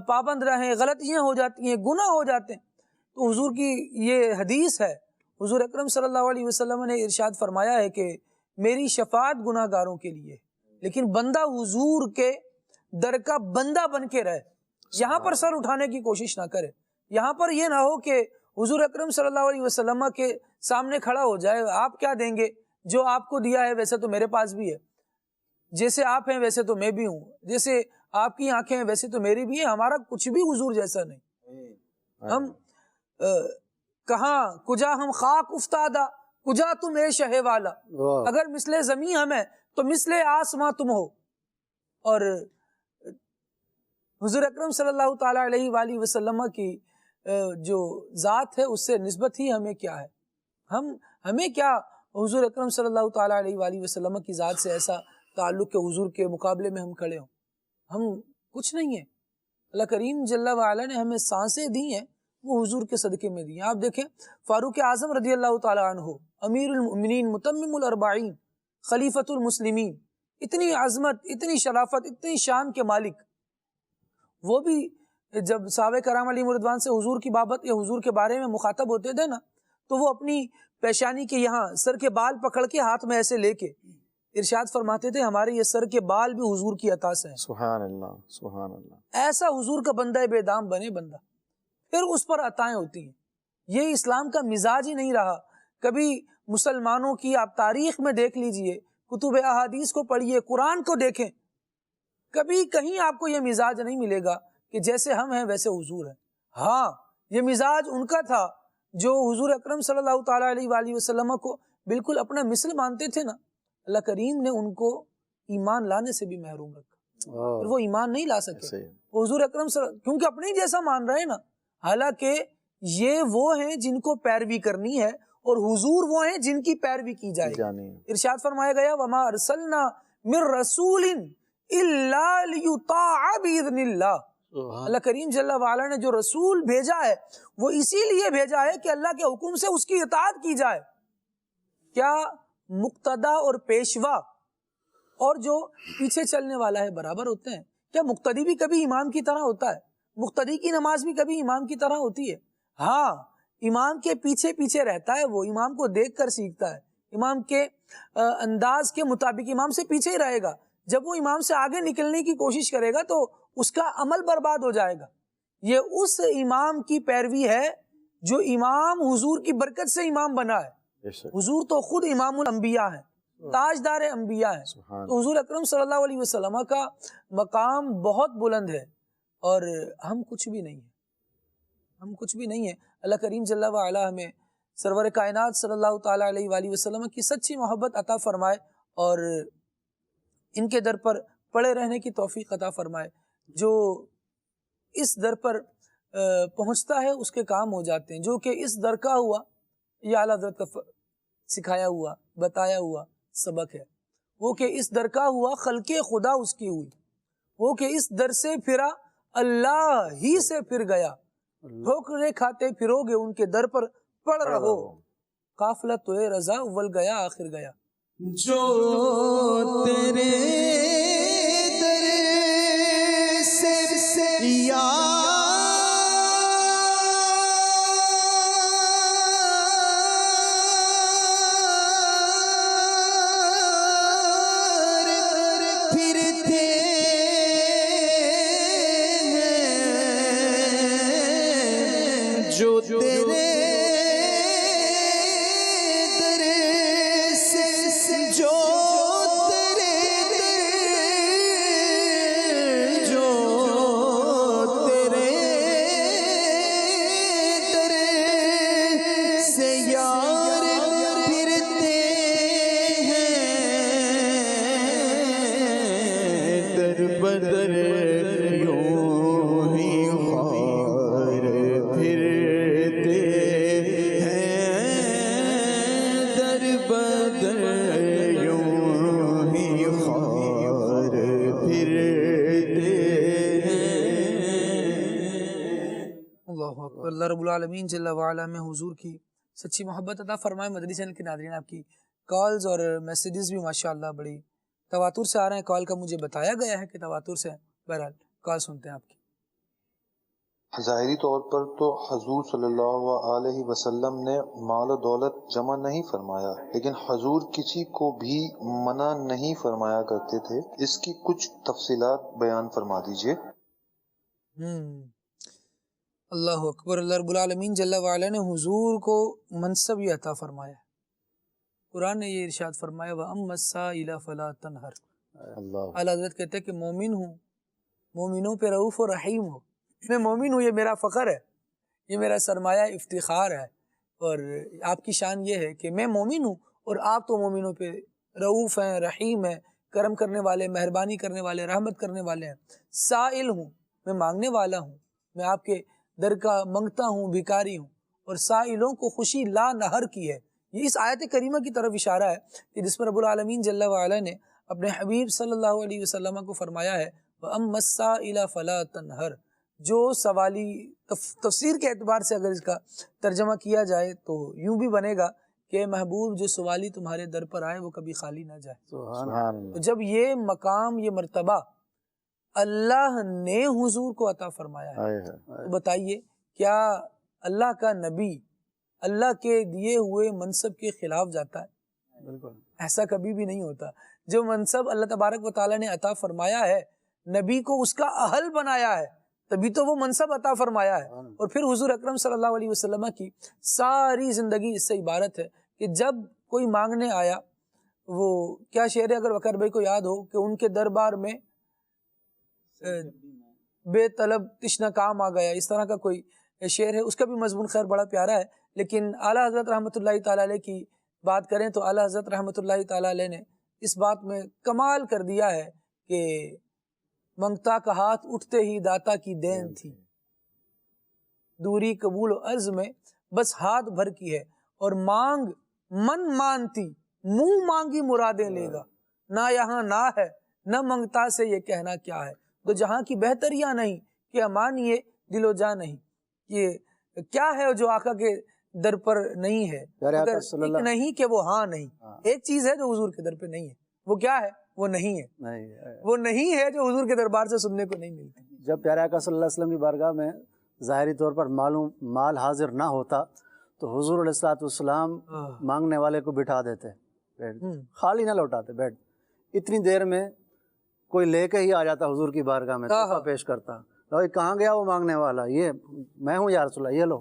پابند رہیں، غلطیاں ہو جاتی ہیں، گناہ ہو جاتے ہیں، تو حضور کی یہ حدیث ہے، حضور اکرم صلی اللہ علیہ وسلم نے ارشاد فرمایا ہے کہ میری شفاعت گناہ گاروں کے لیے، لیکن بندہ حضور کے در کا بندہ بن کے رہے، یہاں پر سر اٹھانے کی کوشش نہ کرے، یہاں پر یہ نہ ہو کہ حضور اکرم صلی اللہ علیہ وسلم کے سامنے کھڑا ہو جائے، آپ کیا دیں گے، جو آپ کو دیا ہے ویسے تو میرے پاس بھی ہے، جیسے آپ ہیں ویسے تو میں بھی ہوں، جیسے آپ کی آنکھیں ہیں ویسے تو میری بھی ہے، ہمارا کچھ بھی حضور جیسا نہیں، ہم کہاں کجا ہم خاک افتادہ کجا تم اے شہ والا، اگر مثل زمین ہم ہیں تو مثل آسماں تم ہو، اور حضور اکرم صلی اللہ تعالیٰ علیہ وآلہ وسلم کی جو ذات ہے اس سے نسبت ہی ہمیں کیا ہے، ہمیں کیا حضور اکرم صلی اللہ تعالیٰ علیہ وآلہ وسلم کی ذات سے ایسا تعلق کہ حضور کے مقابلے میں ہم کھڑے ہوں، ہم کچھ نہیں ہیں۔ اللہ کریم جل وعلا نے ہمیں سانسیں دی ہیں، وہ حضور کے صدقے میں دی ہیں۔ آپ دیکھیں فاروق اعظم رضی اللہ تعالیٰ عنہ، امیر المؤمنین، متمم الاربعین، خلیفۃ المسلمین، اتنی عظمت، اتنی شرافت، اتنی شان کے مالک، وہ بھی جب صحابہ کرام علیہم رضوان سے حضور کی بابت یا حضور کے بارے میں مخاطب ہوتے تھے نا تو وہ اپنی پیشانی کے یہاں سر کے بال پکڑ کے ہاتھ میں ایسے لے کے ارشاد فرماتے تھے ہمارے یہ سر کے بال بھی حضور کی عطا سے ہیں۔ سبحان اللہ، سبحان اللہ۔ ایسا حضور کا بندہ بے دام بنے بندہ، پھر اس پر عطائیں ہوتی ہیں۔ یہ اسلام کا مزاج ہی نہیں رہا۔ کبھی مسلمانوں کی آپ تاریخ میں دیکھ لیجئے، کتب احادیث کو پڑھیے، قرآن کو دیکھیں، کبھی کہیں آپ کو یہ مزاج نہیں ملے گا کہ جیسے ہم ہیں ویسے حضور ہیں۔ ہاں یہ مزاج ان کا تھا جو حضور اکرم صلی اللہ تعالیٰ علیہ وآلہ وسلم کو بالکل اپنا مثل مانتے تھے نا، اللہ کریم نے ان کو ایمان لانے سے بھی محروم رکھا، پھر وہ ایمان نہیں لا سکے، وہ حضور اکرم کیونکہ اپنے ہی جیسا مان رہے ہیں نا، حالانکہ یہ وہ ہیں جن کو پیروی کرنی ہے اور حضور وہ ہیں جن کی پیروی کی جائے۔ ارشاد فرمایا گیا وما ارسلنا من رسول الا لیطاع باذن اللہ، اللہ کریم جل وعلا نے جو رسول بھیجا ہے وہ اسی لیے بھیجا ہے کہ اللہ کے حکم سے اس کی اطاعت کی جائے۔ کیا مقتدا اور پیشوا اور جو پیچھے چلنے والا ہے برابر ہوتے ہیں؟ کیا مقتدی بھی کبھی امام کی طرح ہوتا ہے؟ مقتدی کی نماز بھی کبھی امام کی طرح ہوتی ہے؟ ہاں امام کے پیچھے پیچھے رہتا ہے، وہ امام کو دیکھ کر سیکھتا ہے، امام کے انداز کے مطابق امام سے پیچھے ہی رہے گا۔ جب وہ امام سے آگے نکلنے کی کوشش کرے گا تو اس کا عمل برباد ہو جائے گا۔ یہ اس امام کی پیروی ہے جو امام حضور کی برکت سے امام بنا ہے۔ حضور تو خود امام الانبیاء ہیں، تاجدار انبیاء ہیں، تو حضور اکرم صلی اللہ علیہ وسلم کا مقام بہت بلند ہے، اور ہم کچھ بھی نہیں ہیں، ہم کچھ بھی نہیں ہیں۔ اللہ کریم جل وعلا ہمیں سرور کائنات صلی اللہ تعالیٰ علیہ وآلہ وسلم کی سچی محبت عطا فرمائے اور ان کے در پر پڑے رہنے کی توفیق عطا فرمائے۔ جو اس در پر پہنچتا ہے اس کے کام ہو جاتے ہیں، جو کہ اس در کا ہوا یہ اعلیٰ حضرت کا سکھایا ہوا بتایا ہوا سبق ہے، وہ کہ اس در کا ہوا خلق خدا اس کی ہوئی، وہ کہ اس در سے پھرا اللہ ہی سے پھر گیا، ٹھوکریں کھاتے پھرو گے ان کے در پر پڑ رہو، قافلہ تو رضا اول گیا آخر گیا۔ جو تیرے در سے یار پھرتے بدر یوں ہی خار پھرتے ہیں، در بدر یوں ہی خار پھرتے ہیں۔ اللہ اکبر۔ اللہ رب العالمین جل وعلا میں حضور کی سچی محبت عطا فرمائے۔ مدنی چینل کے ناظرین، آپ کی کالز اور میسیجز بھی ماشاءاللہ بڑی تواتر سے آ رہے ہیں۔ کال کا مجھے بتایا گیا ہے کہ تواتر سے ہیں۔ بہرحال کال سنتے ہیں آپ کی۔ ظاہری طور پر تو حضور صلی اللہ علیہ وسلم نے مال و دولت جمع نہیں فرمایا، لیکن حضور کسی کو بھی منع نہیں فرمایا کرتے تھے۔ اس کی کچھ تفصیلات بیان فرما دیجئے۔ اللہ اکبر۔ اللہ رب العالمین جل وعلا نے حضور کو منصب یہ عطا فرمایا ہے۔ قرآن نے یہ ارشاد فرمایا وَأَمَّا السَّائِلَ فَلَا تَنْهَرْ۔ اعلیٰ حضرت کہتے ہیں کہ مومن ہوں، مومنوں پہ رؤوف و رحیم ہو۔ میں مومن ہوں، یہ میرا فخر ہے، یہ میرا سرمایہ افتخار ہے، اور آپ کی شان یہ ہے کہ میں مومن ہوں اور آپ تو مومنوں پہ رؤوف ہیں، رحیم ہیں، کرم کرنے والے، مہربانی کرنے والے، رحمت کرنے والے ہیں۔ سائل ہوں، میں مانگنے والا ہوں، میں آپ کے در کا منگتا ہوں، بھکاری ہوں، اور سائلوں کو خوشی لا نہر کی ہے۔ یہ اس آیت کریمہ کی طرف اشارہ ہے کہ جس میں رب العالمین جل وعلا نے اپنے حبیب صلی اللہ علیہ وسلم کو فرمایا ہے وَأَمَّا السَّائِلَ فَلَا تَنْهَرْ۔ جو سوالی تفسیر کے اعتبار سے اگر اس کا ترجمہ کیا جائے تو یوں بھی بنے گا کہ محبوب جو سوالی تمہارے در پر آئے وہ کبھی خالی نہ جائے۔ تو جب یہ مقام، یہ مرتبہ اللہ نے حضور کو عطا فرمایا ہے تو بتائیے کیا اللہ کا نبی اللہ کے دیے ہوئے منصب کے خلاف جاتا ہے؟ بالکل ایسا کبھی بھی نہیں ہوتا۔ جو منصب اللہ تبارک و تعالیٰ نے عطا فرمایا ہے، نبی کو اس کا اہل بنایا ہے، تبھی تو وہ منصب عطا فرمایا ہے۔ اور پھر حضور اکرم صلی اللہ علیہ وسلم کی ساری زندگی اس سے عبارت ہے کہ جب کوئی مانگنے آیا، وہ کیا شعر ہے اگر وقار بھائی کو یاد ہو کہ ان کے دربار میں بے طلب تشنہ کام آ گیا، اس طرح کا کوئی شعر ہے، اس کا بھی مضمون خیر بڑا پیارا ہے۔ لیکن اعلیٰ حضرت رحمۃ اللہ تعالیٰ علیہ کی بات کریں تو اعلیٰ حضرت رحمۃ اللہ تعالیٰ علیہ نے اس بات میں کمال کر دیا ہے کہ منگتا کا ہاتھ اٹھتے ہی داتا کی دین تھی، دوری قبول و عرض میں بس ہاتھ بھر کی ہے، اور مانگ من مانتی منہ مانگی مرادیں لے گا، نہ یہاں نہ ہے نہ منگتا سے یہ کہنا کیا ہے، تو جہاں کی بہتریاں نہیں کہ امانیے دل و جاں نہیں۔ یہ کیا ہے جو آقا کے در پر نہیں ہے؟ اگر ایک نہیں کہ وہ ہاں نہیں، ایک چیز ہے جو حضور کے در پہ نہیں ہے، وہ کیا ہے؟ وہ نہیں ہے، وہ نہیں ہے جو حضور کے دربار سے سننے کو نہیں ملتی۔ جب پیارے آقا صلی اللہ علیہ وسلم کی بارگاہ میں ظاہری طور پر مال حاضر نہ ہوتا تو حضور علیہ السلام مانگنے والے کو بٹھا دیتے، خالی نہ لوٹاتے، بیٹھ اتنی دیر میں کوئی لے کے ہی آ جاتا حضور کی بارگاہ میں، تحفہ پیش کرتا، کہاں گیا وہ مانگنے والا؟ یہ میں ہوں یا رسول اللہ، یہ لو۔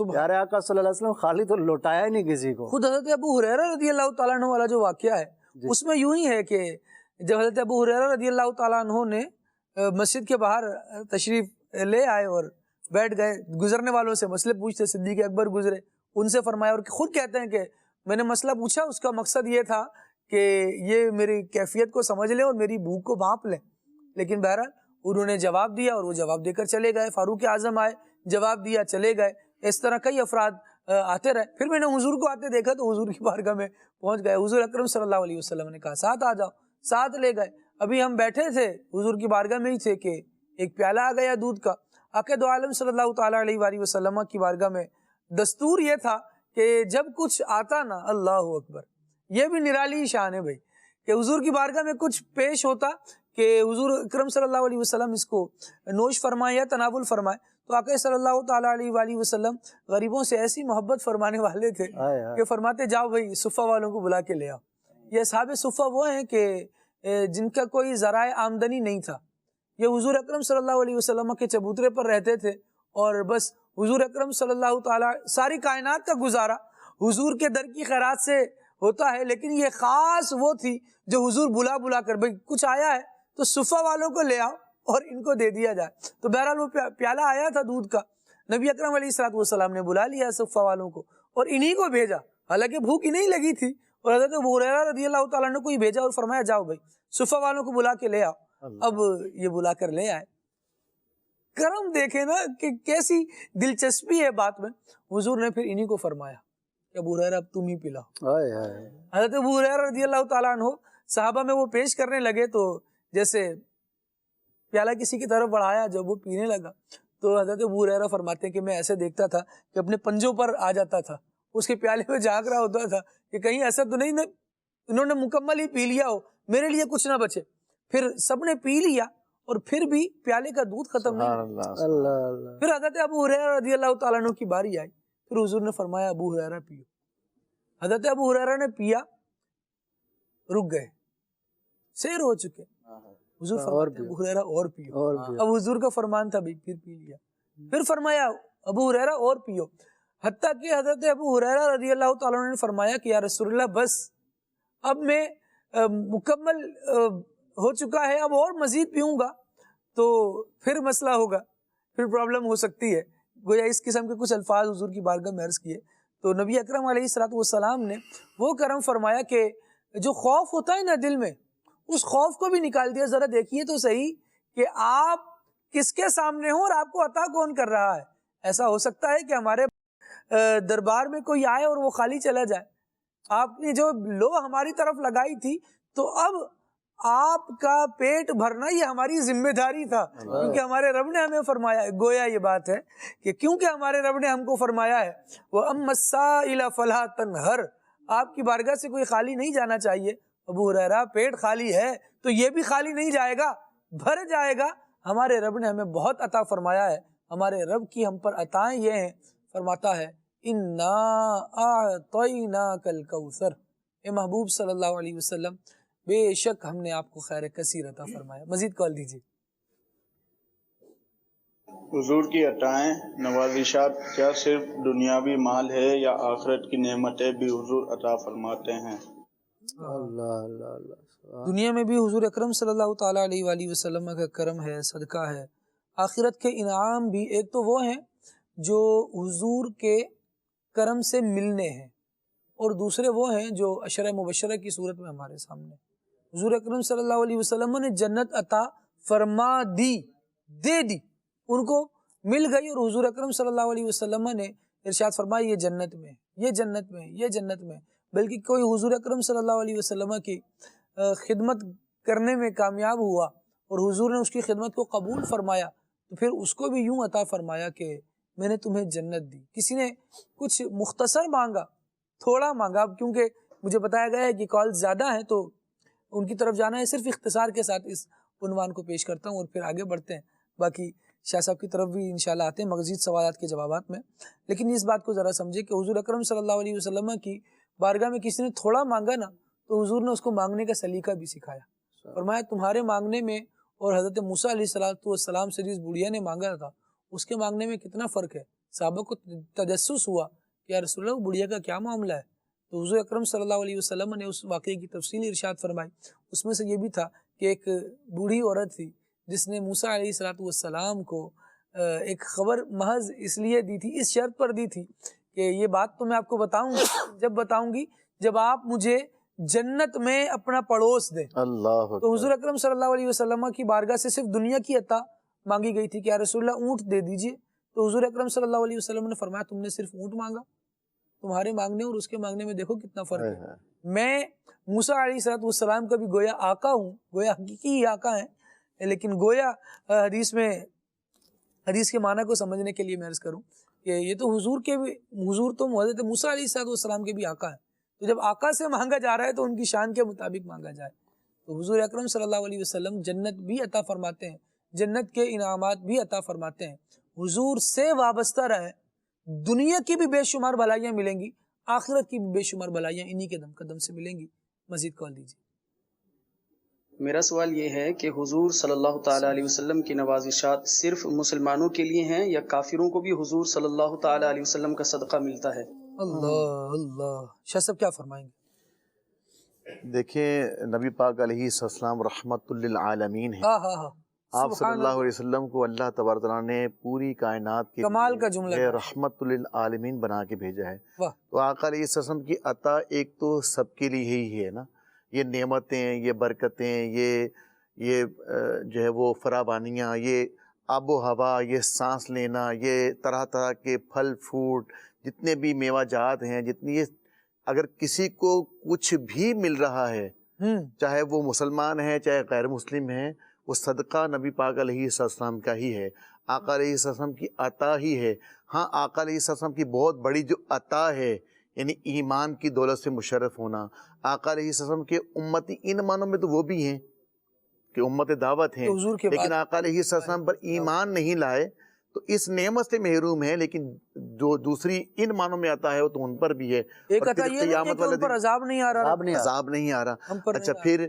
پیارے آقا صلی اللہ علیہ وسلم خالی تو لوٹایا ہی نہیں کسی کو۔ خود حضرت ابو ہریرہ رضی اللہ تعالیٰ عنہ والا جو واقعہ ہے اس میں یوں ہی ہے کہ جب حضرت ابو ہریرہ رضی اللہ تعالیٰ عنہ نے مسجد کے باہر تشریف لے آئے اور بیٹھ گئے، گزرنے والوں سے مسئلے پوچھتے، صدیق اکبر گزرے، ان سے فرمایا، اور خود کہتے ہیں کہ میں نے مسئلہ پوچھا، اس کا مقصد یہ تھا کہ یہ میری کیفیت کو سمجھ لیں اور میری بھوک کو بھانپ لیں، لیکن بہرحال انہوں نے جواب دیا اور وہ جواب دے کر چلے گئے۔ فاروق اعظم آئے، جواب دیا، چلے گئے۔ اس طرح کئی افراد آتے رہے۔ پھر میں نے حضور کو آتے دیکھا تو حضور کی بارگاہ میں پہنچ گئے۔ حضور اکرم صلی اللہ علیہ وسلم نے کہا ساتھ آ جاؤ، ساتھ لے گئے۔ ابھی ہم بیٹھے تھے حضور کی بارگاہ میں ہی تھے کہ ایک پیالہ آ گیا دودھ کا۔ آقا دو عالم صلی اللہ تعالیٰ علیہ وآلہ وسلم کی بارگاہ میں دستور یہ تھا کہ جب کچھ آتا نا، اللہ اکبر، یہ بھی نرالی شان ہے بھائی، کہ حضور کی بارگاہ میں کچھ پیش ہوتا کہ حضور اکرم صلی اللہ علیہ وسلم اس کو نوش فرمائے یا تناول فرمائے، تو آقا صلی اللہ تعالیٰ علیہ وآلہ وسلم غریبوں سے ایسی محبت فرمانے والے تھے کہ فرماتے جاؤ بھائی صفہ والوں کو بلا کے لے آؤ۔ یہ اصحاب صفہ وہ ہیں کہ جن کا کوئی ذرائع آمدنی نہیں تھا، یہ حضور اکرم صلی اللہ علیہ وسلم کے چبوترے پر رہتے تھے، اور بس حضور اکرم صلی اللہ تعالیٰ، ساری کائنات کا گزارا حضور کے در کی خیرات سے ہوتا ہے، لیکن یہ خاص وہ تھی جو حضور بلا بلا کر بھائی کچھ آیا ہے تو صفہ والوں کو لے آؤ اور ان کو دے دیا جائے۔ تو بہرحال وہ پیالہ آیا تھا دودھ کا، نبی اکرم علیہ الصلوۃ والسلام نے بلا لیا صفہ والوں کو اور انہی کو بھیجا، حالانکہ بھوک انہیں لگی تھی، اور حضرت ابو ہریرہ رضی اللہ تعالیٰ عنہ کو ہی بھیجا اور فرمایا جاؤ بھائی صفہ والوں کو بلا کے لے آؤ۔ اب یہ بلا کر لے آئے. کرم دیکھے نا کہ کیسی دلچسپی ہے بات میں. حضور نے پھر انہی کو فرمایا کہ ابو ہریرہ اب تم ہی پلاؤ. حضرت ابو ہریرہ رضی اللہ تعالیٰ عنہ صحابہ میں وہ پیش کرنے لگے تو جیسے پیالہ کسی کی طرف بڑھایا, جب وہ پینے لگا تو حضرت ابو ہریرہ فرماتے ہیں کہ میں ایسے دیکھتا تھا کہ اپنے پنجوں پر آ جاتا تھا, اس کے پیالے میں جھانک رہا ہوتا تھا کہ کہیں ایسا تو نہیں انہوں نے مکمل ہی پی لیا ہو, میرے لیے کچھ نہ بچے. پھر سب نے پی لیا اور پھر بھی پیالے کا دودھ ختم نہیں. پھر حضرت ابو ہریرہ رضی اللہ تعالیٰ عنہ کی باری آئی, پھر حضور نے فرمایا ابو ہریرہ پیو. حضرت ابو ہریرہ نے پیا, رک گئے, سیر ہو چکے. حضور فرماتے ابو ہریرہ اور پیو. اب حضور کا فرمان تھا بھائی, پھر پی لیا. پھر فرمایا ابو ہریرہ اور پیو, حتیٰ کہ حضرت ابو ہریرہ رضی اللہ تعالیٰ عنہ نے فرمایا کہ یا رسول اللہ بس اب میں مکمل ہو چکا ہے, اب اور مزید پیوں گا تو پھر مسئلہ ہوگا, پھر پرابلم ہو سکتی ہے. گویا اس قسم کے کچھ الفاظ حضور کی بارگاہ میں عرض کیے تو نبی اکرم علیہ الصلوۃ والسلام نے وہ کرم فرمایا کہ جو خوف ہوتا ہے نا دل میں, اس خوف کو بھی نکال دیا. ذرا دیکھیے تو صحیح کہ آپ کس کے سامنے ہوں اور آپ کو عطا کون کر رہا ہے. ایسا ہو سکتا ہے کہ ہمارے دربار میں کوئی آئے اور وہ خالی چلا جائے. آپ نے جو لو ہماری طرف لگائی تھی تو اب آپ کا پیٹ بھرنا یہ ہماری ذمہ داری تھا, کیونکہ ہمارے رب نے ہمیں فرمایا. گویا یہ بات ہے کہ کیونکہ ہمارے رب نے ہم کو فرمایا ہے وَأَمَّا السَّائِلَ فَلَا تَنْهَرْ, آپ کی بارگاہ سے کوئی خالی نہیں جانا چاہیے. ابو ہریرہ پیٹ خالی ہے تو یہ بھی خالی نہیں جائے گا, بھر جائے گا. ہمارے رب نے ہمیں بہت عطا فرمایا ہے. ہمارے رب کی ہم پر عطائیں یہ ہیں, فرماتا ہے اِنَّا أَعْطَيْنَاكَ الْكَوْثَرَ, اے محبوب صلی اللہ علیہ وسلم بے شک ہم نے آپ کو خیر کثیر عطا فرمایا. مزید کال دیجیے. حضور کی عطائیں نوازشات کیا صرف دنیاوی مال ہے یا آخرت کی نعمتیں بھی حضور عطا فرماتے ہیں؟ دنیا میں بھی حضور اکرم صلی اللہ تعالیٰ علیہ وآلہ وسلم کا کرم ہے, صدقہ ہے. آخرت کے انعام بھی ایک تو وہ ہیں جو حضور کے کرم سے ملنے ہیں, اور دوسرے وہ ہیں جو عشرہ مبشرہ کی صورت میں ہمارے سامنے. حضور اکرم صلی اللہ علیہ وسلم نے جنت عطا فرما دی, دے دی, ان کو مل گئی. اور حضور اکرم صلی اللہ علیہ وسلم نے ارشاد فرمایا یہ جنت میں, یہ جنت میں, یہ جنت میں. بلکہ کوئی حضور اکرم صلی اللہ علیہ وسلم کی خدمت کرنے میں کامیاب ہوا اور حضور نے اس کی خدمت کو قبول فرمایا تو پھر اس کو بھی یوں عطا فرمایا کہ میں نے تمہیں جنت دی. کسی نے کچھ مختصر مانگا, تھوڑا مانگا, کیونکہ مجھے بتایا گیا ہے کہ کال زیادہ ہیں تو ان کی طرف جانا ہے. صرف اختصار کے ساتھ اس عنوان کو پیش کرتا ہوں اور پھر آگے بڑھتے ہیں. باقی شاہ صاحب کی طرف بھی انشاءاللہ آتے ہیں مزید سوالات کے جوابات میں. لیکن اس بات کو ذرا سمجھے کہ حضور اکرم صلی اللہ علیہ وسلم کی بارگاہ میں کسی نے تھوڑا مانگا نا تو حضور نے اس کو مانگنے کا سلیقہ بھی سکھایا. فرمایا تمہارے مانگنے میں اور حضرت موسیٰ علیہ السلام سے جس بڑھیا نے مانگا تھا اس کے مانگنے میں کتنا فرق ہے. صحابہ کو تجسس ہوا کہ یا رسول اللہ بڑھیا کا کیا معاملہ ہے. تو حضور اکرم صلی اللہ علیہ وسلم نے اس واقعے کی تفصیل ارشاد فرمائی. اس میں سے یہ بھی تھا کہ ایک بوڑھی عورت تھی جس نے موسیٰ علیہ السلام کو ایک خبر محض اس لیے دی تھی, اس شرط پر دی تھی کہ یہ بات تو میں آپ کو بتاؤں گی جب آپ مجھے جنت میں اپنا پڑوس دیں. اللہ. تو حضور اکرم صلی اللہ علیہ وسلم کی بارگاہ سے صرف دنیا کی عطا مانگی گئی تھی کہ یا رسول اللہ اونٹ دے دیجئے. تو حضور اکرم صلی اللہ علیہ وسلم نے فرمایا تم نے صرف اونٹ مانگا, تمہارے مانگنے اور اس کے مانگنے میں دیکھو کتنا فرق ہے. میں موسیٰ علیہ السلام کا بھی گویا آقا ہوں, گویا حقیقی ہی آقا ہیں, لیکن گویا حدیث کے معنی کو سمجھنے کے لیے میں عرض کروں کہ یہ تو حضور تو حضرت موسیٰ علیہ السلام کے بھی آقا ہیں. تو جب آقا سے مانگا جا رہا ہے تو ان کی شان کے مطابق مانگا جائے. تو حضور اکرم صلی اللہ علیہ وسلم جنت بھی عطا فرماتے ہیں, جنت کے انعامات بھی عطا فرماتے ہیں. حضور سے وابستہ رہے, دنیا کی بھی بے شمار بھلائیاں ملیں گی, آخرت کی بھی بے شمار بھلائیاں انہی کے دم قدم سے ملیں گی. مزید کال دیجیے. میرا سوال یہ ہے کہ حضور صلی اللہ تعالیٰ علیہ وسلم کی نوازشات صرف مسلمانوں کے لیے ہیں یا کافروں کو بھی حضور صلی اللہ تعالیٰ علیہ وسلم کا صدقہ ملتا ہے؟ اللہ اللہ. شاہ صاحب کیا فرمائیں گے؟ دیکھیں نبی پاک علیہ السلام رحمت للعالمین ہیں. آپ صلی اللہ علیہ وسلم کو اللہ تبارک تعالیٰ نے پوری کائنات کے کمال کا جملہ رحمت للعالمین بنا کے بھیجا ہے. واہ. تو آقا علیہ السلام کی عطا ایک تو سب کے لیے ہی ہے نا, یہ نعمتیں, یہ برکتیں, یہ جو ہے وہ فراوانیاں، یہ آب و ہوا، یہ سانس لینا، یہ طرح طرح کے پھل فروٹ، جتنے بھی میوہ جات ہیں، جتنی یہ اگر کسی کو کچھ بھی مل رہا ہے، چاہے وہ مسلمان ہے چاہے غیر مسلم ہے، وہ صدقہ نبی پاک علیہ السلام کا ہی ہے، آقا علیہ السلام کی عطا ہی ہے۔ ہاں، آقا علیہ السلام کی بہت بڑی جو عطا ہے، یعنی ایمان کی دولت سے مشرف ہونا، آقا علیہ السلام کے امتی ان معنوں میں تو وہ بھی ہیں کہ امت دعوت ہیں، لیکن آقا علیہ السلام پر ایمان نہیں لائے تو اس نعمت سے محروم ہے، لیکن جو دوسری ان معنوں میں آتا ہے وہ تو ان پر بھی ہے۔ ایک عطا یہ نہیں کہ ان پر عذاب نہیں آ رہا، عذاب نہیں آ رہا۔ اچھا، پھر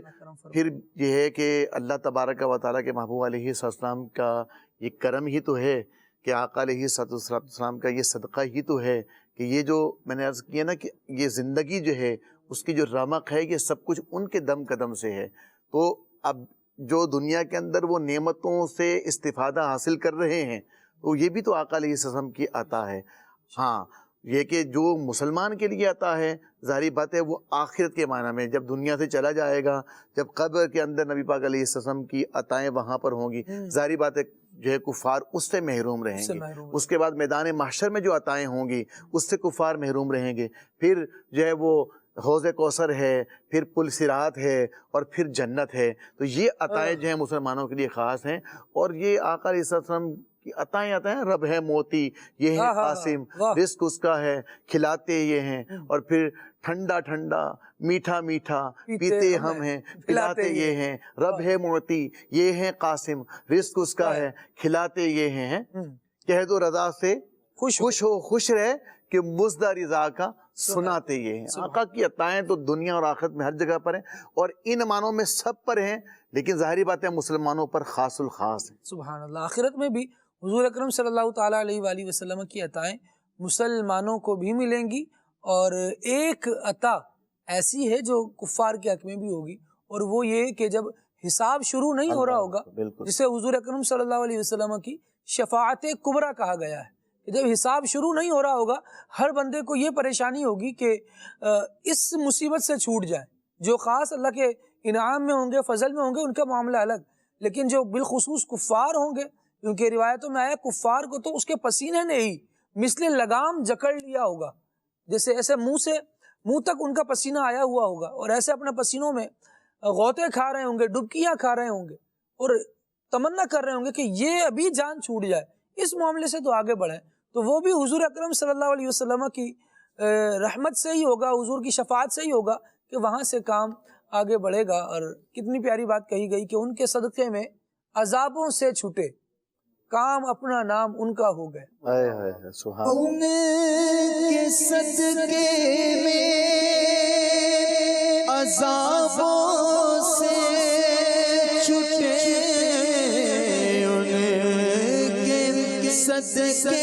یہ ہے کہ اللہ تبارک و تعالیٰ کے محبوب علیہ السلام کا یہ کرم ہی تو ہے کہ آقا علیہ السلام کا یہ صدقہ ہی تو ہے کہ یہ جو میں نے عرض کیا نا کہ یہ زندگی جو ہے اس کی جو رمق ہے یہ سب کچھ ان کے دم قدم سے ہے۔ تو اب جو دنیا کے اندر وہ نعمتوں سے استفادہ حاصل کر رہے ہیں تو یہ بھی تو آقا علیہ السلام کی عطا ہے۔ ہاں، یہ کہ جو مسلمان کے لیے عطا ہے ظاہری بات ہے وہ آخرت کے معنی میں جب دنیا سے چلا جائے گا، جب قبر کے اندر نبی پاک علیہ السلام کی عطائیں وہاں پر ہوں گی، ظاہری بات ہے جو ہے کفار اس سے محروم رہیں گے۔ اس کے بعد میدان محشر میں جو عطائیں ہوں گی اس سے کفار محروم رہیں گے۔ پھر جو ہے وہ حوض کوثر ہے، پھر پل صراط ہے، اور پھر جنت ہے۔ تو یہ عطائیں جو ہیں مسلمانوں کے لیے خاص ہیں، اور یہ آقا علیہ السلام کی عطائیں رب ہے موتی، یہ ہے قاسم، رزق اس کا ہے، کھلاتے یہ ہیں، اور پھر ٹھنڈا ٹھنڈا میٹھا میٹھا پیتے ہم ہیں، پلاتے یہ ہیں، رب ہے موتی، یہ ہے قاسم، رزق اس کا ہے، کھلاتے یہ ہیں، کہہ دو رضا سے خوش ہو خوش رہے کہ مزدہ رضا کا سناتے یہ ہیں۔ آقا کی عطائیں تو دنیا اور آخرت میں ہر جگہ پر ہیں، اور ان معنوں میں سب پر ہیں، لیکن ظاہری بات ہے مسلمانوں پر خاص الخاص ہیں۔ سبحان اللہ۔ آخرت میں بھی حضور اکرم صلی اللہ تعالیٰ علیہ وآلہ وسلم کی عطائیں مسلمانوں کو بھی ملیں گی، اور ایک عطا ایسی ہے جو کفار کے حق میں بھی ہوگی، اور وہ یہ کہ جب حساب شروع نہیں ہو رہا ہوگا، جسے حضور اکرم صلی اللہ علیہ وسلم کی شفاعت کبریٰ کہا گیا ہے، جب حساب شروع نہیں ہو رہا ہوگا ہر بندے کو یہ پریشانی ہوگی کہ اس مصیبت سے چھوٹ جائے۔ جو خاص اللہ کے انعام میں ہوں گے، فضل میں ہوں گے، ان کا معاملہ الگ، لیکن جو بالخصوص کفار ہوں گے، کیونکہ روایتوں میں آیا کفار کو تو اس کے پسینے نے ہی مثل لگام جکڑ لیا ہوگا، جیسے ایسے منہ تک ان کا پسینہ آیا ہوا ہوگا، اور ایسے اپنے پسینوں میں غوطے کھا رہے ہوں گے، ڈبکیاں کھا رہے ہوں گے، اور تمنا کر رہے ہوں گے کہ یہ ابھی جان چھوٹ جائے، اس معاملے سے تو آگے بڑھیں۔ تو وہ بھی حضور اکرم صلی اللہ علیہ وسلم کی رحمت سے ہی ہوگا، حضور کی شفاعت سے ہی ہوگا کہ وہاں سے کام آگے بڑھے گا۔ اور کتنی پیاری بات کہی گئی کہ ان کے صدقے میں عذابوں سے چھوٹے، کام اپنا نام ان کا ہو گئے۔ ان کے صدقے میں عذابوں سے چھوٹے، ان کے صدقے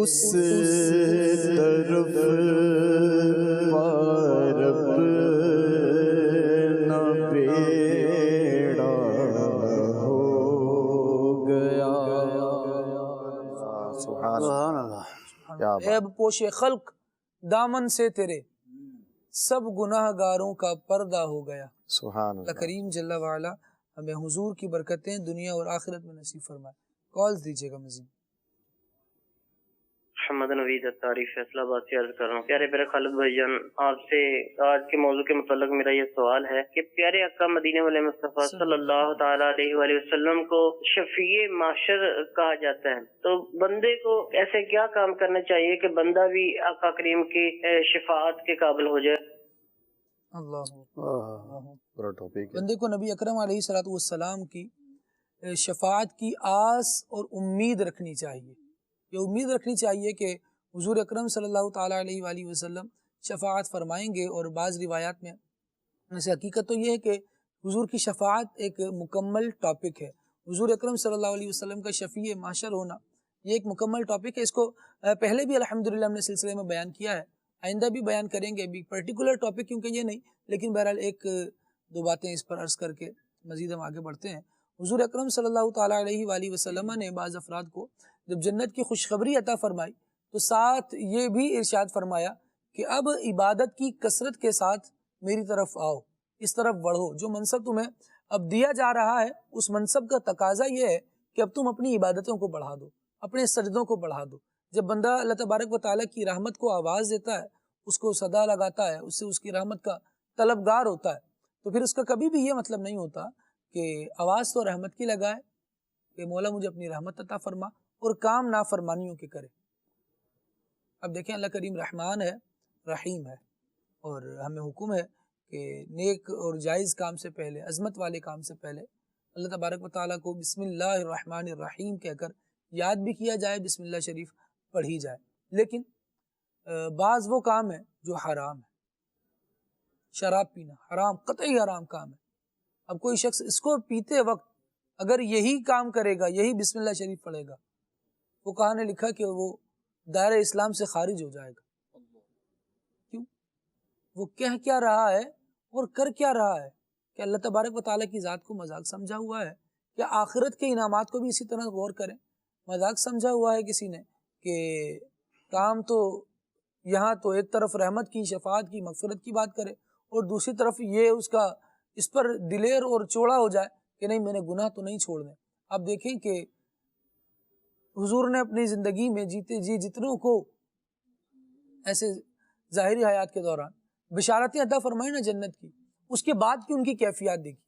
اس طرف پارب نہ بیڑا ہو گیا۔ سبحان اللہ۔ عیب پوش خلق دامن سے تیرے، سب گناہ گاروں کا پردہ ہو گیا۔ سبحان اللہ کریم جل وعلا ہمیں حضور کی برکتیں دنیا اور آخرت میں نصیب فرمائے۔ کالز دیجیے گا مزید۔ محمد نوید اتاری فیصلہ آباد سے عرض کر رہا ہوں. پیارے میرے خالد بھائی جان، آپ سے آج کے موضوع کے متعلق میرا یہ سوال ہے کہ پیارے آقا مدینے والے مصطفیٰ صلی اللہ تعالیٰ علیہ وآلہ وسلم کو شفیع معاشر کہا جاتا ہے، تو بندے کو ایسے کیا کام کرنا چاہیے کہ بندہ بھی آقا کریم کی شفاعت کے قابل ہو جائے؟ اللہ بندے کو نبی اکرم علیہ الصلوۃ والسلام کی شفاعت کی آس اور امید رکھنی چاہیے. یہ امید رکھنی چاہیے کہ حضور اکرم صلی اللہ تعالیٰ علیہ وآلہ وسلم شفاعت فرمائیں گے. اور بعض روایات میں ویسے حقیقت تو یہ ہے کہ حضور کی شفاعت ایک مکمل ٹاپک ہے. حضور اکرم صلی اللہ علیہ وسلم کا شفیع معاشر ہونا یہ ایک مکمل ٹاپک ہے. اس کو پہلے بھی الحمدللہ ہم نے سلسلے میں بیان کیا ہے، آئندہ بھی بیان کریں گے. بھی پرٹیکولر ٹاپک کیونکہ یہ نہیں، لیکن بہرحال ایک دو باتیں اس پر عرض کر کے مزید ہم آگے بڑھتے ہیں. حضور اکرم صلی اللہ تعالیٰ علیہ وآلہ وسلم نے بعض افراد کو جب جنت کی خوشخبری عطا فرمائی تو ساتھ یہ بھی ارشاد فرمایا کہ اب عبادت کی کثرت کے ساتھ میری طرف آؤ، اس طرف بڑھو. جو منصب تمہیں اب دیا جا رہا ہے اس منصب کا تقاضا یہ ہے کہ اب تم اپنی عبادتوں کو بڑھا دو، اپنے سجدوں کو بڑھا دو. جب بندہ اللہ تبارک و تعالیٰ کی رحمت کو آواز دیتا ہے، اس کو صدا لگاتا ہے، اس سے اس کی رحمت کا طلبگار ہوتا ہے، تو پھر اس کا کبھی بھی یہ مطلب نہیں ہوتا کہ آواز تو رحمت کی لگائے کہ مولا مجھے اپنی رحمت عطا فرما، اور کام نافرمانیوں کے کرے. اب دیکھیں اللہ کریم رحمان ہے، رحیم ہے، اور ہمیں حکم ہے کہ نیک اور جائز کام سے پہلے، عظمت والے کام سے پہلے اللہ تبارک و تعالیٰ کو بسم اللہ الرحمن الرحیم کہہ کر یاد بھی کیا جائے، بسم اللہ شریف پڑھی جائے. لیکن بعض وہ کام ہے جو حرام ہے. شراب پینا حرام، قطعی حرام کام ہے. اب کوئی شخص اس کو پیتے وقت اگر یہی کام کرے گا، یہی بسم اللہ شریف پڑھے گا، وہ کہا نے لکھا کہ وہ دائرہ اسلام سے خارج ہو جائے گا. کیوں؟ وہ کہہ کیا رہا ہے اور کر کیا رہا ہے کہ اللہ تبارک و تعالیٰ کی ذات کو مذاق سمجھا ہوا ہے. کہ آخرت کے انعامات کو بھی اسی طرح غور کریں. مذاق سمجھا ہوا ہے کسی نے کہ کام تو یہاں تو ایک طرف رحمت کی، شفاعت کی، مغفرت کی بات کرے، اور دوسری طرف یہ اس پر دلیر اور چوڑا ہو جائے کہ نہیں میں نے گناہ تو نہیں چھوڑنے. آپ دیکھیں کہ حضور نے اپنی زندگی میں جیتے جی جتنوں کو ایسے ظاہری حیات کے دوران بشارتیں عطا فرمائی نا جنت کی، اس کے بعد کی ان کی کیفیات دیکھی.